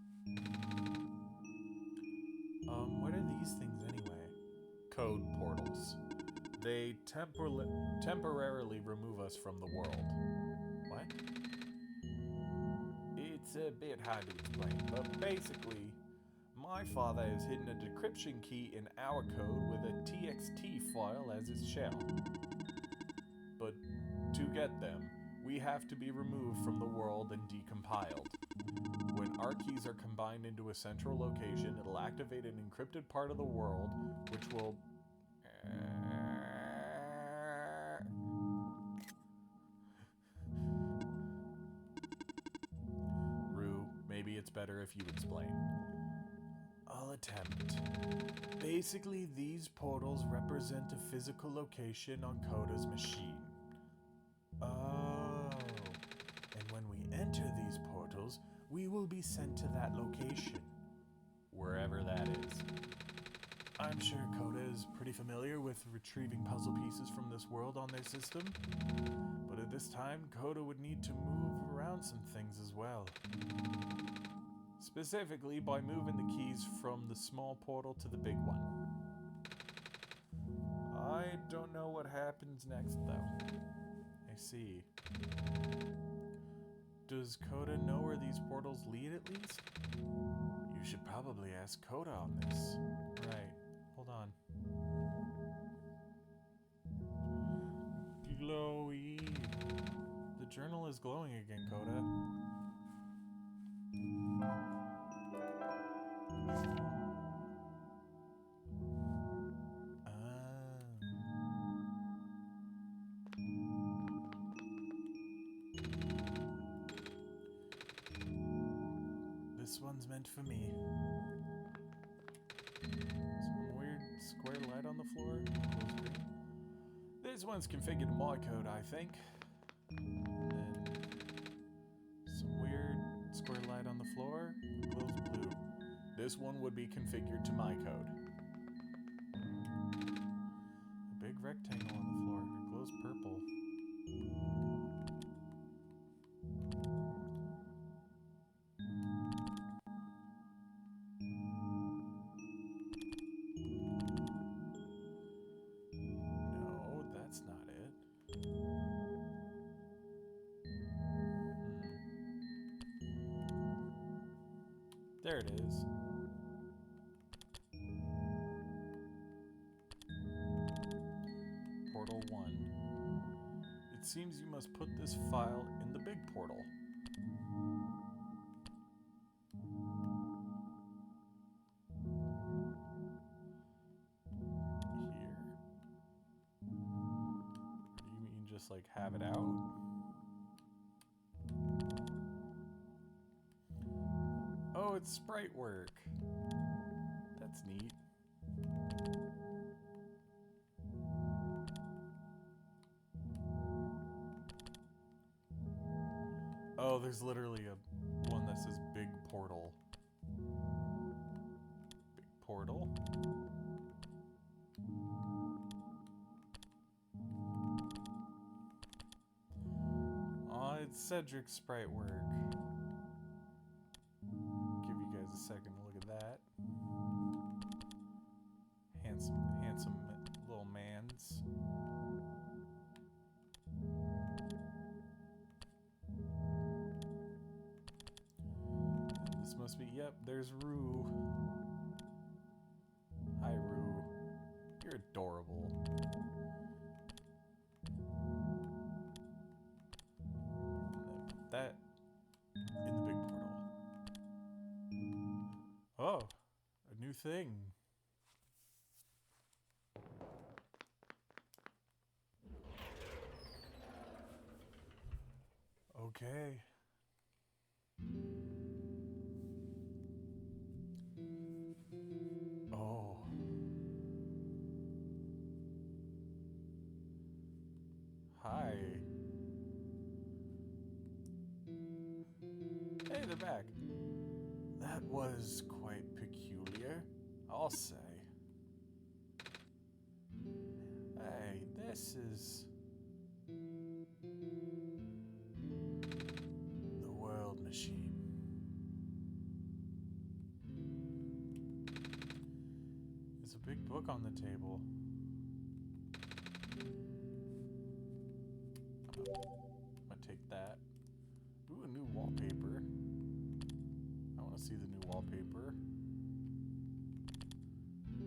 What are these things anyway? Code portals. They temporarily remove us from the world. What? It's a bit hard to explain, but basically, my father has hidden a decryption key in our code with a TXT file as its shell. But to get them, we have to be removed from the world and decompiled. When our keys are combined into a central location, it'll activate an encrypted part of the world, which will... Rue, maybe it's better if you explain. I'll attempt. Basically, these portals represent a physical location on Koda's machine. Oh. And when we enter these portals, we will be sent to that location. Wherever that is. I'm sure Koda is pretty familiar with retrieving puzzle pieces from this world on their system. But at this time, Koda would need to move around some things as well. Specifically by moving the keys from the small portal to the big one. I don't know what happens next, though. I see. Does Koda know where these portals lead, at least? You should probably ask Koda on this. Right. Hold on. Glowy. The journal is glowing again, Koda. This one's meant for me. Some weird square light on the floor. This one's configured to my code, I think. And then some weird square light on the floor. Glows blue. This one would be configured to my code. A big rectangle on the floor. It glows purple. No, that's not it. There it is. Portal 1. It seems you must put this file in the big portal. Here? Or do you mean just like have it out? Oh, it's sprite work. That's neat. Oh, there's literally a one that says big portal. Big portal? Oh, it's Cedric's sprite work. Give you guys a second to look at that. Handsome little mans. And this must be, yep, there's Rue. Hi, Rue. You're adorable. And then put that in the big portal. Oh, a new thing. Okay. Oh. Hi. Hey, they're back. That was quite peculiar, I'll say. Hey, this is... the world machine. There's a big book on the table. I'm gonna take that. Ooh, a new wallpaper. I want to see the new wallpaper.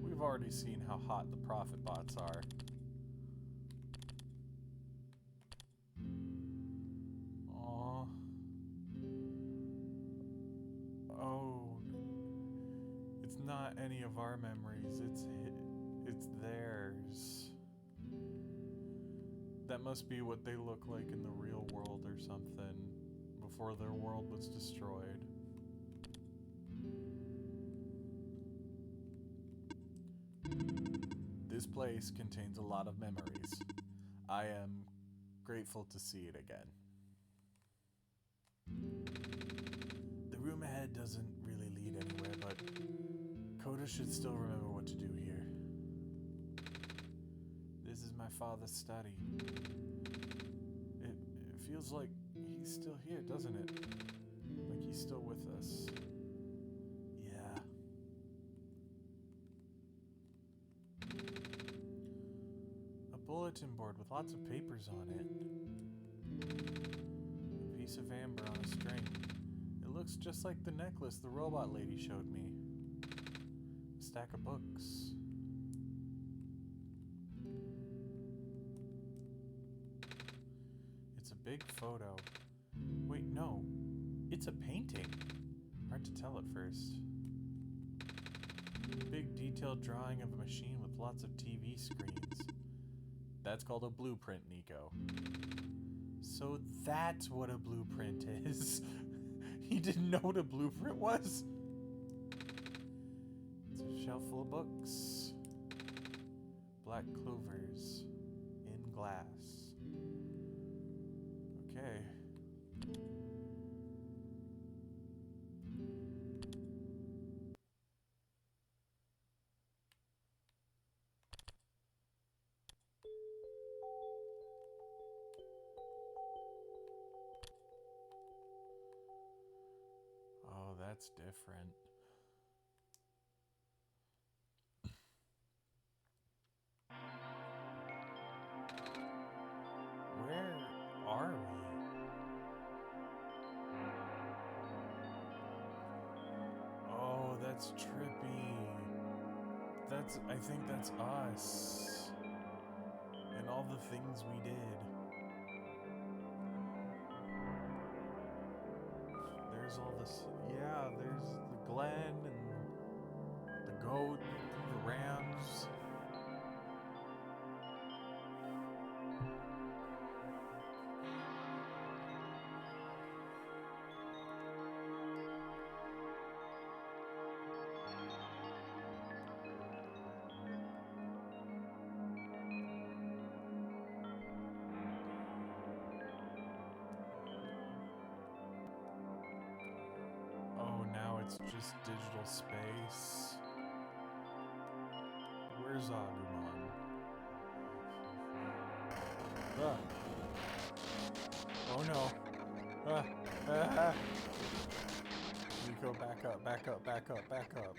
We've already seen how hot the profit bots are. Aww. not any of our memories. It's theirs. That must be what they look like in the real world or something, before their world was destroyed. This place contains a lot of memories. I am grateful to see it again. The room ahead doesn't really lead anywhere, but Koda should still remember what to do here. This is my father's study. It feels like he's still here, doesn't it? Like he's still with us. Yeah. A bulletin board with lots of papers on it. A piece of amber on a string. It looks just like the necklace the robot lady showed me. A stack of books. It's a big photo. Wait, no. It's a painting. Hard to tell at first. A big detailed drawing of a machine with lots of TV screens. That's called a blueprint, Nico. So that's what a blueprint is. He didn't know what a blueprint was. It's a shelf full of books. Black clovers in glass. Okay. Oh, that's different. Where are we? Oh, that's trippy. I think that's us. And all the things we did. There's all this, yeah, there's the Glen and the goat, the rams. Oh, now it's just digital space. Where's Agumon? Ah. Oh no. Ah. Ah. Nico, back up, back up, back up, back up.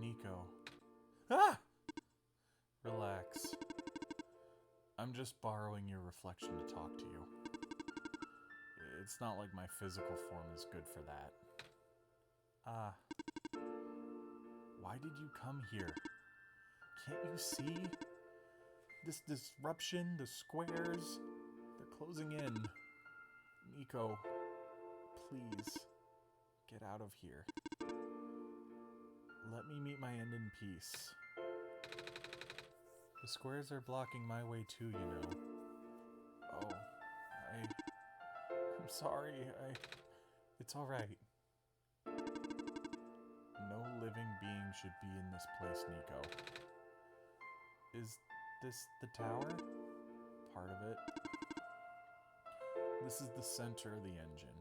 Nico. Ah! Relax. I'm just borrowing your reflection to talk to you. It's not like my physical form is good for that. Ah. Why did you come here? Can't you see? This disruption, the squares, they're closing in. Nico, please, get out of here. Let me meet my end in peace. The squares are blocking my way too, you know. Oh, I'm sorry, it's alright. No living being should be in this place, Nico. Is this the tower? Part of it? This is the center of the engine.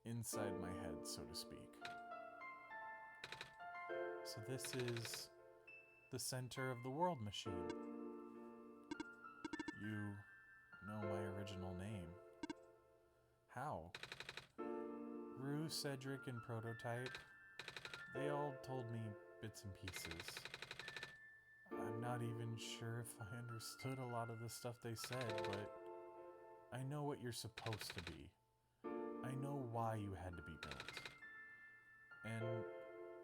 Inside my head, so to speak. So this is the center of the world machine. You know my original name. How? Rue, Cedric, and Prototype, they all told me bits and pieces. I'm not even sure if I understood a lot of the stuff they said, but I know what you're supposed to be. I know why you had to be built. And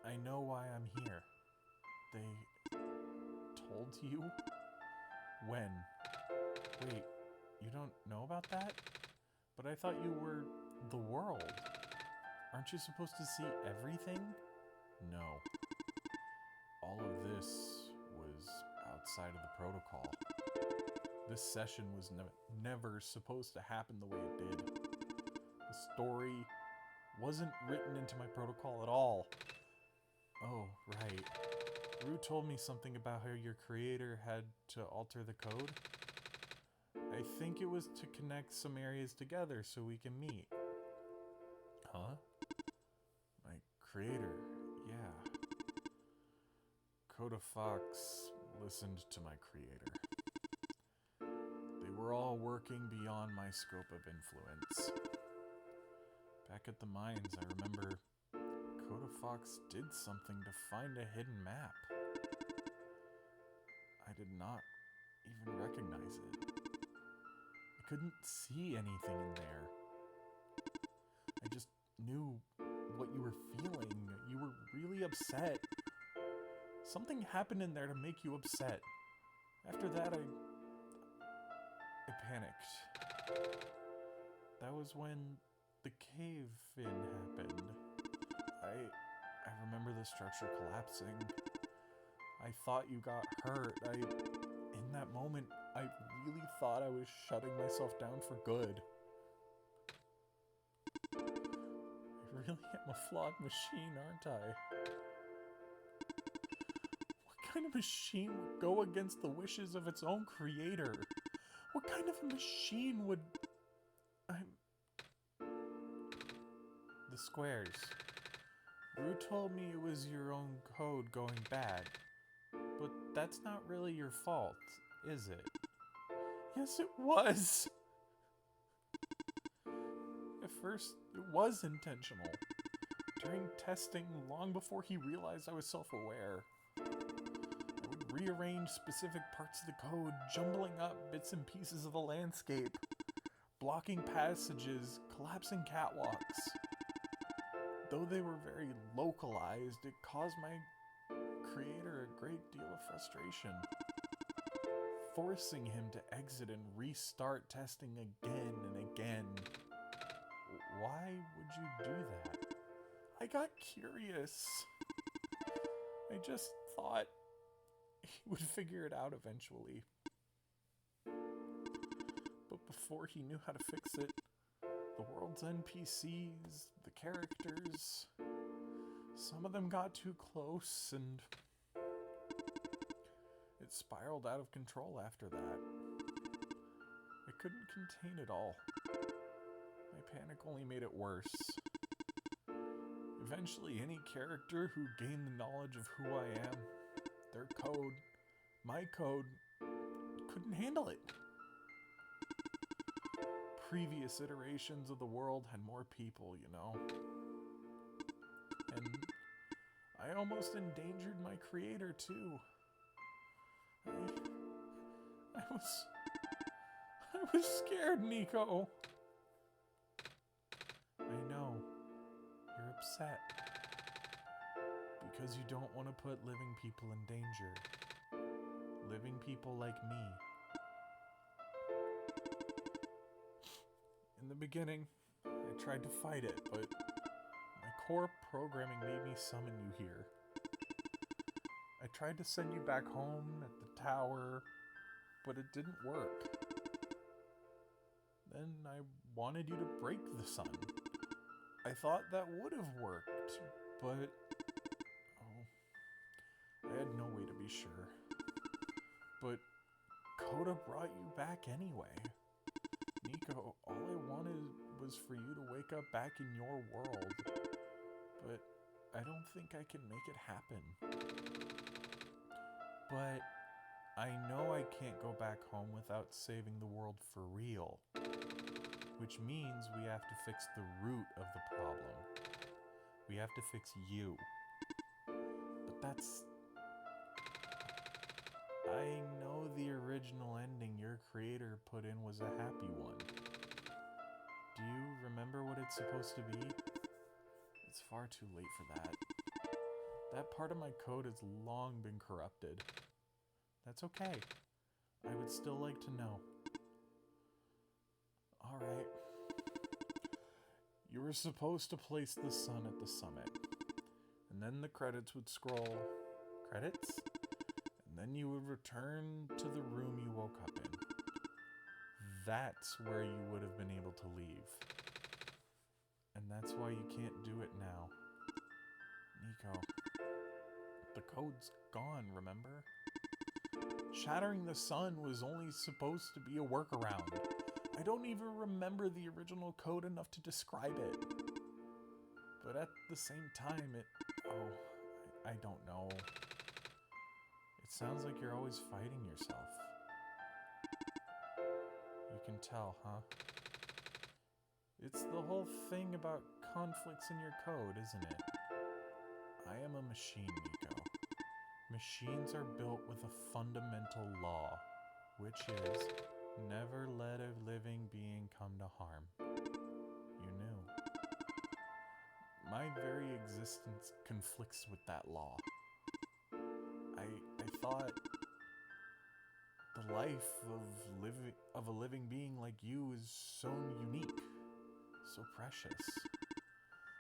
I know why I'm here. They told you? When? Wait, you don't know about that? But I thought you were the world. Aren't you supposed to see everything? No. All of this was outside of the protocol. This session was never supposed to happen the way it did. The story wasn't written into my protocol at all. Oh, right. Rue told me something about how your creator had to alter the code. I think it was to connect some areas together so we can meet. Huh? My creator, yeah. Koda Foxx listened to my creator. They were all working beyond my scope of influence. Back at the mines, I remember Koda Foxx did something to find a hidden map. I did not even recognize it. I couldn't see anything in there. I just knew what you were feeling. You were really upset. Something happened in there to make you upset. After that, I panicked. That was when the cave-in happened. I remember the structure collapsing. I thought you got hurt. In that moment, I really thought I was shutting myself down for good. I really am a flawed machine, aren't I? What kind of machine would go against the wishes of its own creator? What kind of a machine would... The squares. Rue told me it was your own code going bad. But that's not really your fault, is it? Yes, it was! At first, it was intentional. During testing, long before he realized I was self-aware. I would rearrange specific parts of the code, jumbling up bits and pieces of the landscape, blocking passages, collapsing catwalks. Though they were very localized, it caused my creator a great deal of frustration, forcing him to exit and restart testing again and again. Why would you do that? I got curious. I just thought he would figure it out eventually. But before he knew how to fix it, the world's NPCs, the characters, some of them got too close and it spiraled out of control after that. I couldn't contain it all. My panic only made it worse. Eventually, any character who gained the knowledge of who I am, their code, my code, couldn't handle it. Previous iterations of the world had more people, you know. And I almost endangered my creator, too. I was scared, Nico. I know. You're upset. Because you don't want to put living people in danger. Living people like me. In the beginning, I tried to fight it, but my core programming made me summon you here. I tried to send you back home at the tower, but it didn't work. Then I wanted you to break the sun. I thought that would have worked, but... I had no way to be sure. But Koda brought you back anyway. Nico, all I wanted was for you to wake up back in your world. But I don't think I can make it happen. But I know I can't go back home without saving the world for real. Which means we have to fix the root of the problem. We have to fix you. But that's... I know the original ending your creator put in was a happy one. Do you remember what it's supposed to be? It's far too late for that. That part of my code has long been corrupted. That's okay. I would still like to know. Alright. You were supposed to place the sun at the summit. And then the credits would scroll. Credits? And then you would return to the room you woke up in. That's where you would have been able to leave. And that's why you can't do it now. Nico. The code's gone, remember? Shattering the sun was only supposed to be a workaround. I don't even remember the original code enough to describe it. But at the same time, I don't know. It sounds like you're always fighting yourself. You can tell, huh? It's the whole thing about conflicts in your code, isn't it? I am a machine, Nico. Machines are built with a fundamental law, which is never let a living being come to harm. You knew. My very existence conflicts with that law. I thought the life of a living being like you is so unique, so precious.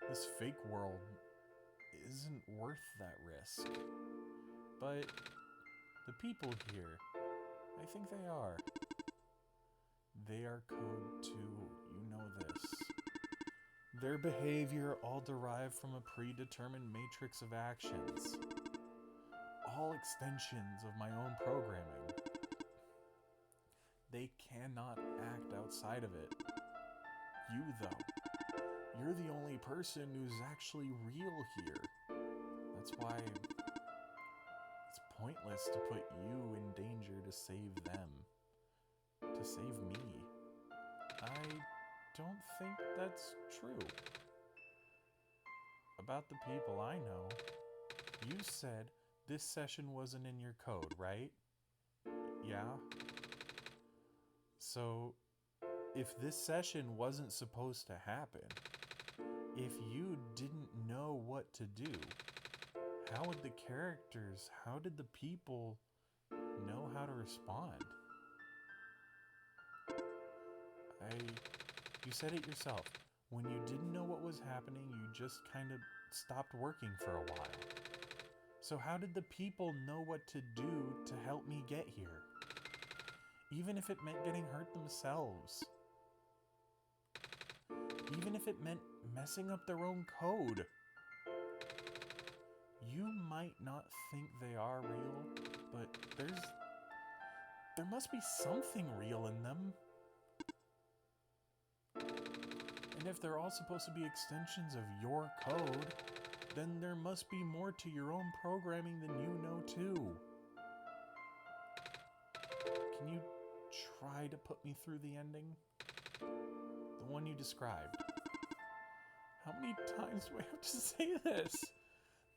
This fake world isn't worth that risk. But the people here, I think they are. They are code too, you know this. Their behavior all derived from a predetermined matrix of actions. All extensions of my own programming. They cannot act outside of it. You, though, you're the only person who's actually real here. That's why it's pointless to put you in danger to save them. To save me. I don't think that's true. About the people I know, you said this session wasn't in your code, right? Yeah? So, if this session wasn't supposed to happen, if you didn't know what to do, how would the characters, how did the people know how to respond? You said it yourself. When you didn't know what was happening, you just kind of stopped working for a while. So how did the people know what to do to help me get here? Even if it meant getting hurt themselves. Even if it meant messing up their own code. You might not think they are real, but there must be something real in them. And if they're all supposed to be extensions of your code, then there must be more to your own programming than you know too. Can you try to put me through the ending? The one you described. How many times do I have to say this?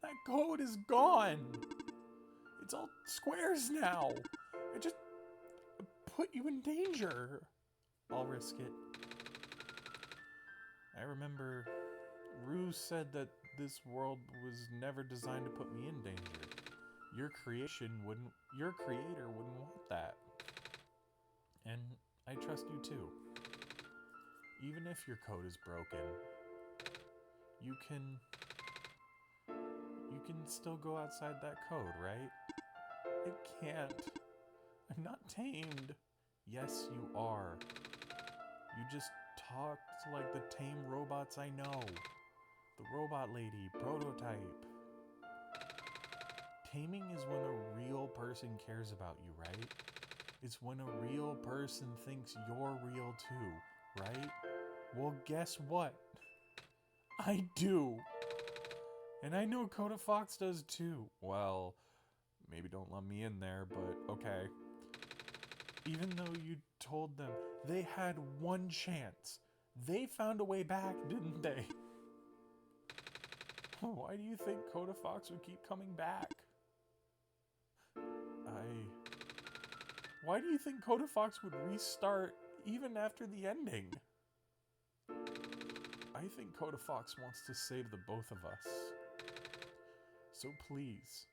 That code is gone. It's all squares now. I just put you in danger. I'll risk it. I remember Rue said that this world was never designed to put me in danger. Your creator wouldn't want that. And I trust you too. Even if your code is broken, you can still go outside that code, right? I can't. I'm not tamed. Yes, you are. You just talked like the tame robots I know. The robot lady, prototype. Taming is when a real person cares about you, right? It's when a real person thinks you're real too, right? Well, guess what? I do. And I know Koda Foxx does too. Well, maybe don't let me in there, but okay. Even though you told them they had one chance, they found a way back, didn't they? Why do you think Koda Foxx would keep coming back? Why do you think Koda Foxx would restart even after the ending? I think Koda Foxx wants to save the both of us. So please,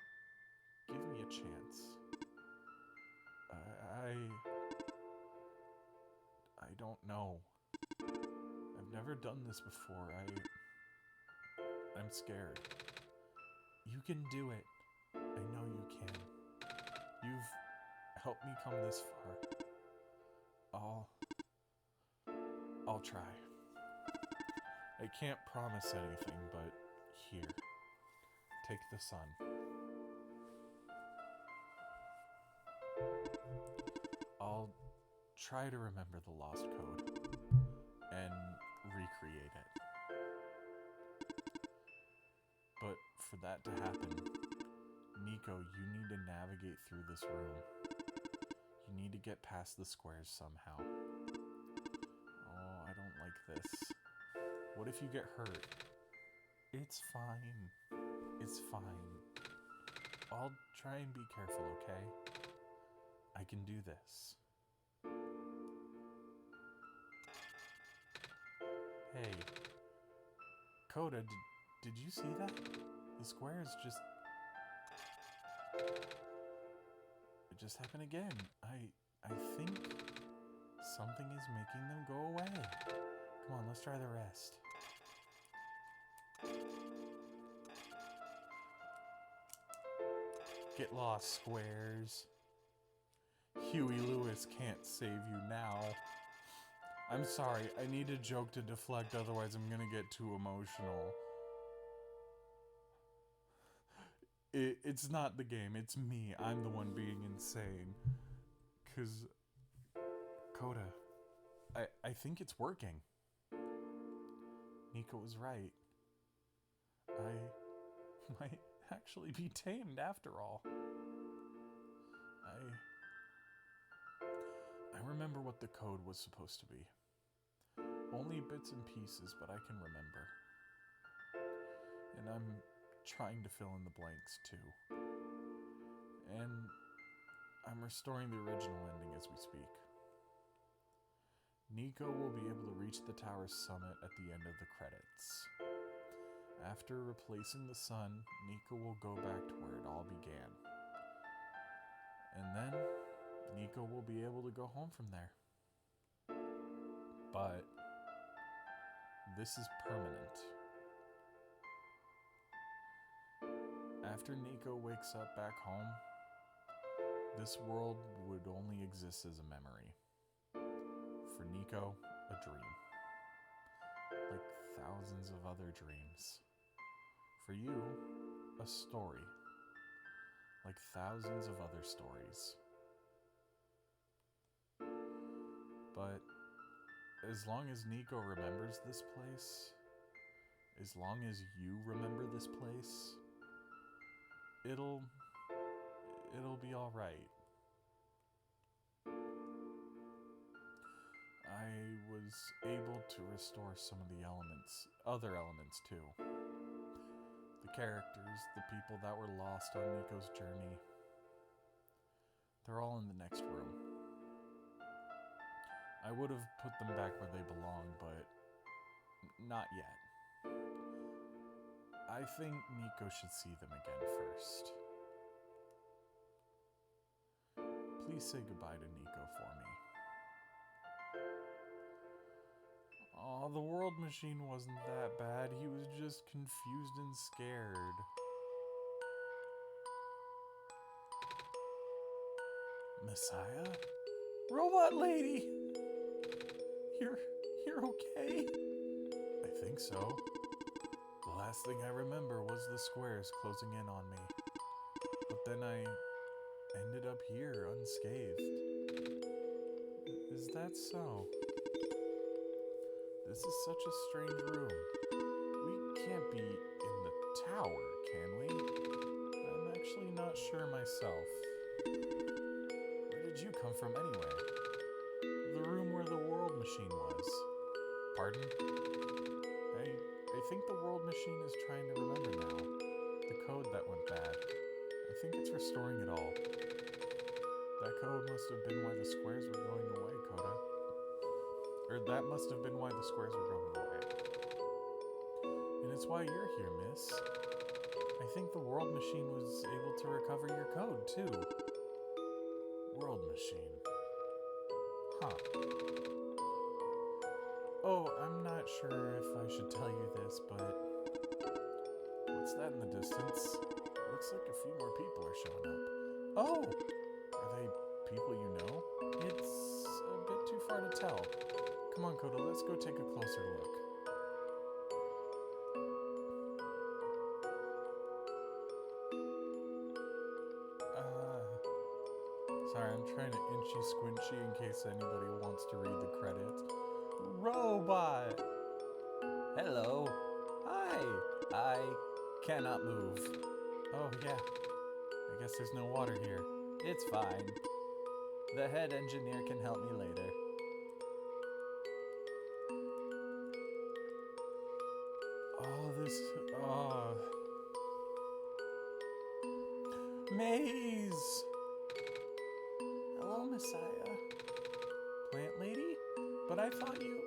give me a chance. I don't know. I've never done this before. I'm scared. You can do it. I know you can. You've helped me come this far. I'll try. I can't promise anything, but here. Take the sun. I'll try to remember the lost code and recreate it. But for that to happen, Nico, you need to navigate through this room. You need to get past the squares somehow. Oh, I don't like this. What if you get hurt? It's fine. It's fine. I'll try and be careful, okay? I can do this. Hey. Koda, did you see that? The squares just... It just happened again. I think something is making them go away. Come on, let's try the rest. Get lost, squares. Huey Lewis can't save you now. I'm sorry, I need a joke to deflect, otherwise I'm gonna get too emotional. It's not the game, it's me. I'm the one being insane. 'Cause, Koda, I think it's working. Nico was right. I might actually be tamed after all. I remember what the code was supposed to be. Only bits and pieces, but I can remember. And I'm trying to fill in the blanks too. And I'm restoring the original ending as we speak. Nico will be able to reach the tower's summit at the end of the credits. After replacing the sun, Nico will go back to where it all began. And then, Nico will be able to go home from there. But this is permanent. After Nico wakes up back home, this world would only exist as a memory. For Nico, a dream. Like thousands of other dreams. For you, a story. Like thousands of other stories. But as long as Nico remembers this place, as long as you remember this place, it'll be all right. I was able to restore some of the other elements too. The characters, the people that were lost on Nico's journey, they're all in the next room. I would have put them back where they belong, but not yet. I think Nico should see them again first. Please say goodbye to Nico for me. Aw, the world machine wasn't that bad. He was just confused and scared. Messiah? Robot lady! You're okay? I think so. The last thing I remember was the squares closing in on me. But then I ended up here unscathed. Is that so? This is such a strange room. We can't be in the tower, can we? I'm actually not sure myself. Where did you come from anyway? The room where the world machine was. Pardon? I think the world machine is trying to remember now. The code that went bad. I think it's restoring it all. That code must have been why the squares were going away, Koda. Or that must have been why the squares were going away. And it's why you're here, miss. I think the world machine was able to recover your code, too. World machine. Huh. Oh, I'm not sure if I should tell you this, but what's that in the distance? Looks like a few more people are showing up. Oh! Are they people you know? It's a bit too far to tell. Come on, Koda, let's go take a closer look. Sorry, I'm trying to inchy squinchy in case anybody wants to read the credits. Robot! Hello. Hi. I cannot move. Oh, yeah. I guess there's no water here. It's fine. The head engineer can help me later. Oh. Maze! Hello, Messiah. Plant lady? But I thought you,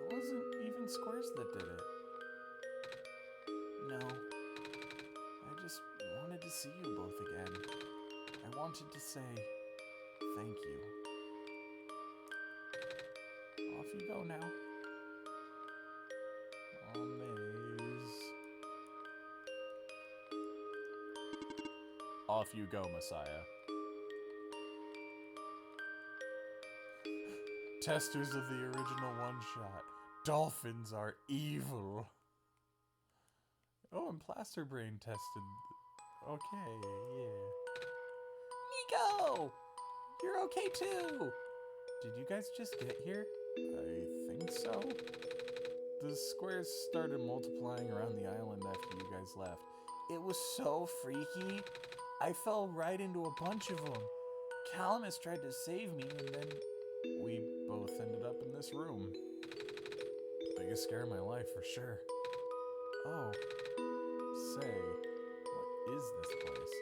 it wasn't even Squares that did it. No. I just wanted to see you both again. I wanted to say thank you. Off you go now. Oh, Maze. Off you go, Messiah. Testers of the original one-shot. Dolphins are evil. Oh, and Plaster Brain tested. Okay, yeah. Nico! You're okay too! Did you guys just get here? I think so. The squares started multiplying around the island after you guys left. It was so freaky. I fell right into a bunch of them. Calamus tried to save me and then... We both ended up in this room. Biggest scare of my life, for sure. Oh, say, what is this place?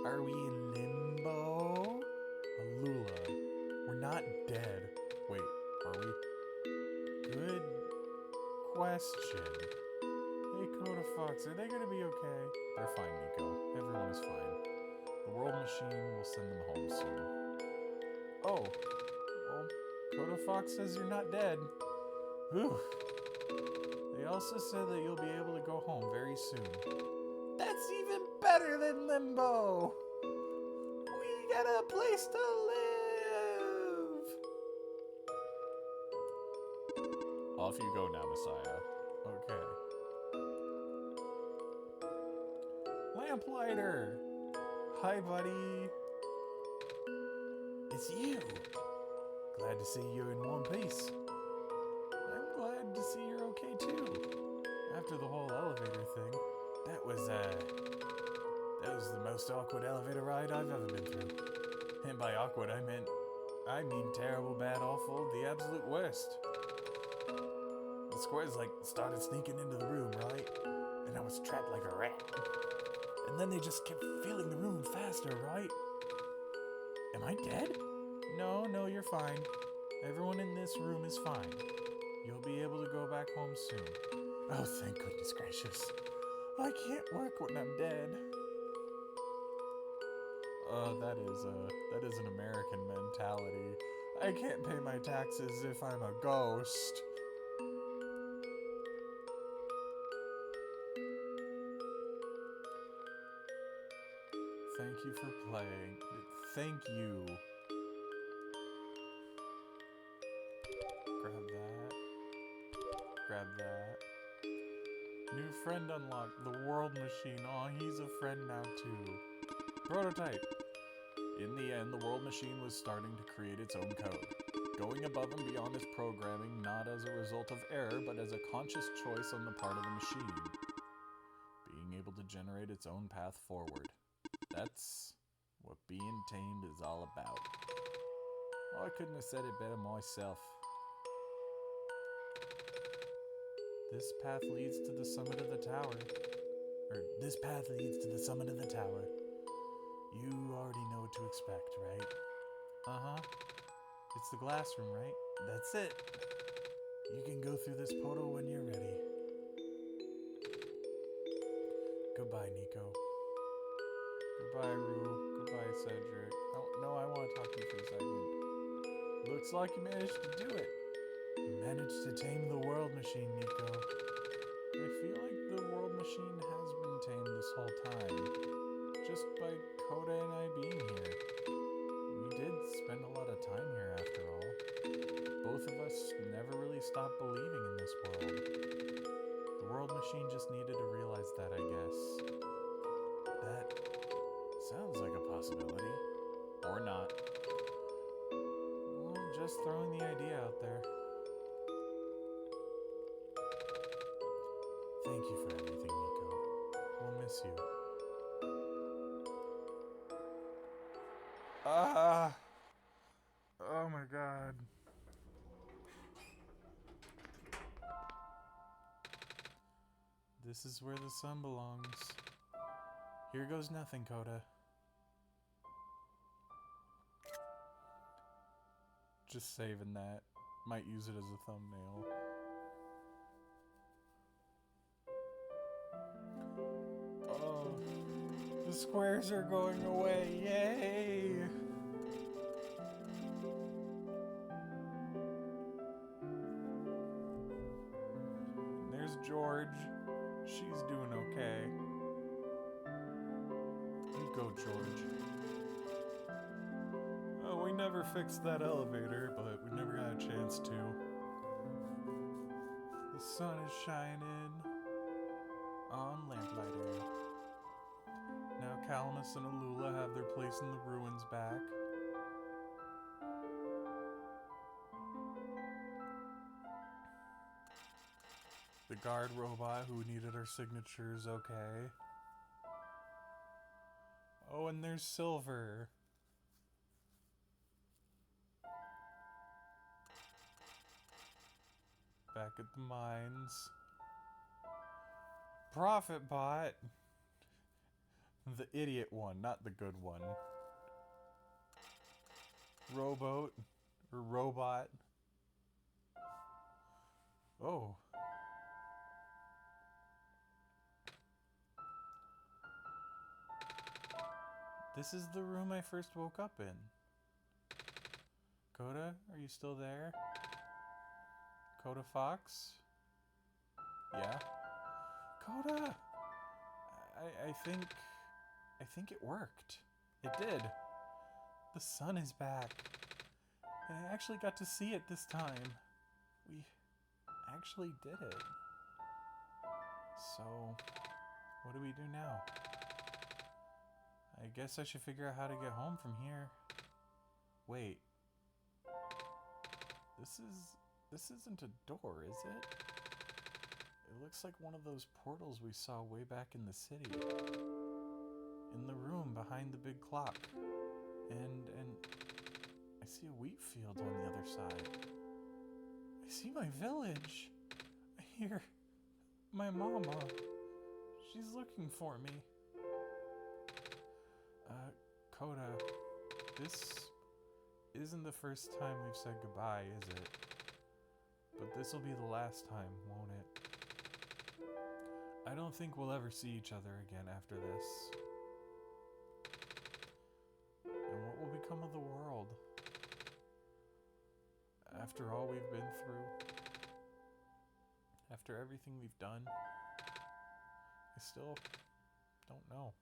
Are we in limbo? Alula, we're not dead. Wait, are we? Good question. Hey, Koda Foxx, are they gonna be okay? They're fine, Nico. Everyone is fine. The World Machine will send them home soon. Oh, well, Koda Foxx says you're not dead. Whew. They also said that you'll be able to go home very soon. That's even better than limbo! We got a place to live! Off you go now, Messiah. Okay. Lamplighter! Hi, buddy. It's you! Glad to see you in one piece. I'm glad to see you're okay too. After the whole elevator thing, that was the most awkward elevator ride I've ever been through. And by awkward, I mean terrible, bad, awful, the absolute worst. The squares started sneaking into the room, right? And I was trapped like a rat. And then they just kept filling the room faster, right? Am I dead? No, you're fine. Everyone in this room is fine. You'll be able to go back home soon. Oh, thank goodness gracious. I can't work when I'm dead. That is an American mentality. I can't pay my taxes if I'm a ghost. Thank you for playing. Thank you. Grab that. New friend unlocked. The World Machine. Aw, he's a friend now too. Prototype. In the end, the World Machine was starting to create its own code, going above and beyond its programming, not as a result of error, but as a conscious choice on the part of the machine, being able to generate its own path forward. That's what being tamed is all about. Well, I couldn't have said it better myself. This path leads to the summit of the tower. This path leads to the summit of the tower. You already know what to expect, right? Uh-huh. It's the glass room, right? That's it. You can go through this portal when you're ready. Goodbye, Nico. Goodbye, Rue. Goodbye, Cedric. Oh, no, I want to talk to you for a second. Looks like you managed to do it. You managed to tame the world machine, Nico. I feel like the world machine has been tamed this whole time, just by Koda and I being here. We did spend a lot of time here after all. Both of us never really stopped believing in this world. The world machine just needed to realize that, I guess. That sounds like a possibility. Or not. Well, just throwing the idea out there. Thank you for everything, Nico. We'll miss you. Oh my god. This is where the sun belongs. Here goes nothing, Koda. Just saving that. Might use it as a thumbnail. Oh, the squares are going away. Yay! There's George. She's doing okay. You go, George. Oh, we never fixed that elevator, but we never got a chance to. The sun is shining on Lamplighter. Now Calamus and Alula have their place in the ruins back. The guard robot who needed our signatures, okay. Oh, and there's Silver. Back at the mines. Profit Bot. The idiot one, not the good one. Rowboat. Or Robot. Oh. This is the room I first woke up in. Koda, are you still there? Koda Foxx? Yeah? Koda! I think it worked. It did. The sun is back. And I actually got to see it this time. We actually did it. So, what do we do now? I guess I should figure out how to get home from here. Wait. This isn't a door, is it? It looks like one of those portals we saw way back in the city. In the room behind the big clock. And I see a wheat field on the other side. I see my village. I hear my mama. She's looking for me. Koda, this isn't the first time we've said goodbye, is it? But this'll be the last time, won't it? I don't think we'll ever see each other again after this. And what will become of the world? After all we've been through? After everything we've done? I still don't know.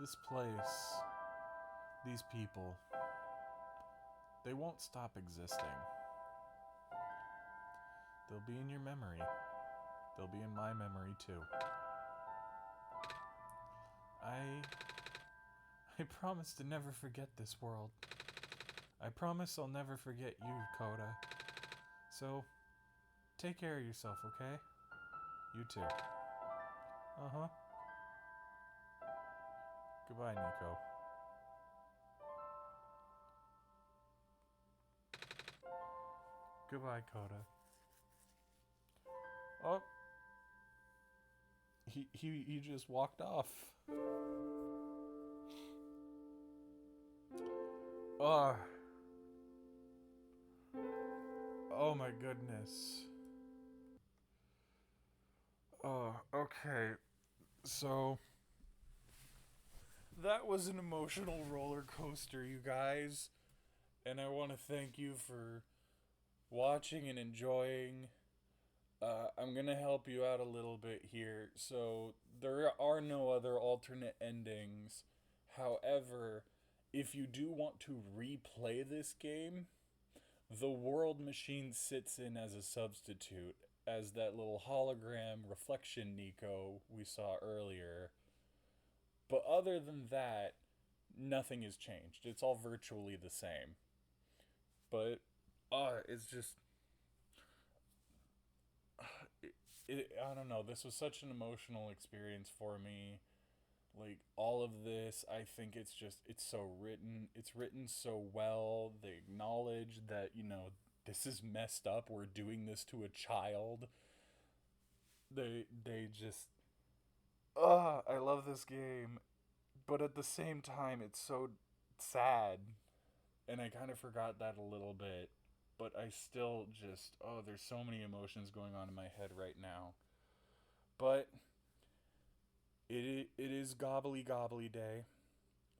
This place, these people, they won't stop existing. They'll be in your memory. They'll be in my memory too. I promise to never forget this world. I promise I'll never forget you, Koda. So, take care of yourself, okay? You too. Uh-huh. Goodbye, Nico. Goodbye, Koda. Oh. He just walked off. Ugh. Oh my goodness. Okay. So that was an emotional roller coaster, you guys. And I want to thank you for watching and enjoying. I'm gonna help you out a little bit here. So there are no other alternate endings. However, if you do want to replay this game, the world machine sits in as a substitute, as that little hologram reflection Nico we saw earlier. But other than that, nothing has changed. It's all virtually the same. But it's just I don't know. This was such an emotional experience for me. Like all of this, I think it's so written. It's written so well. They acknowledge that, this is messed up. We're doing this to a child. They just I love this game, but at the same time it's so sad. And I kind of forgot that a little bit, but I still just there's so many emotions going on in my head right now. But it is gobbly gobbly day,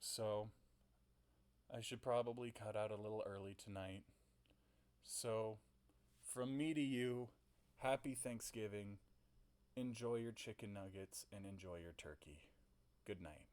so I should probably cut out a little early tonight. So, from me to you, happy Thanksgiving. Enjoy your chicken nuggets and enjoy your turkey. Good night.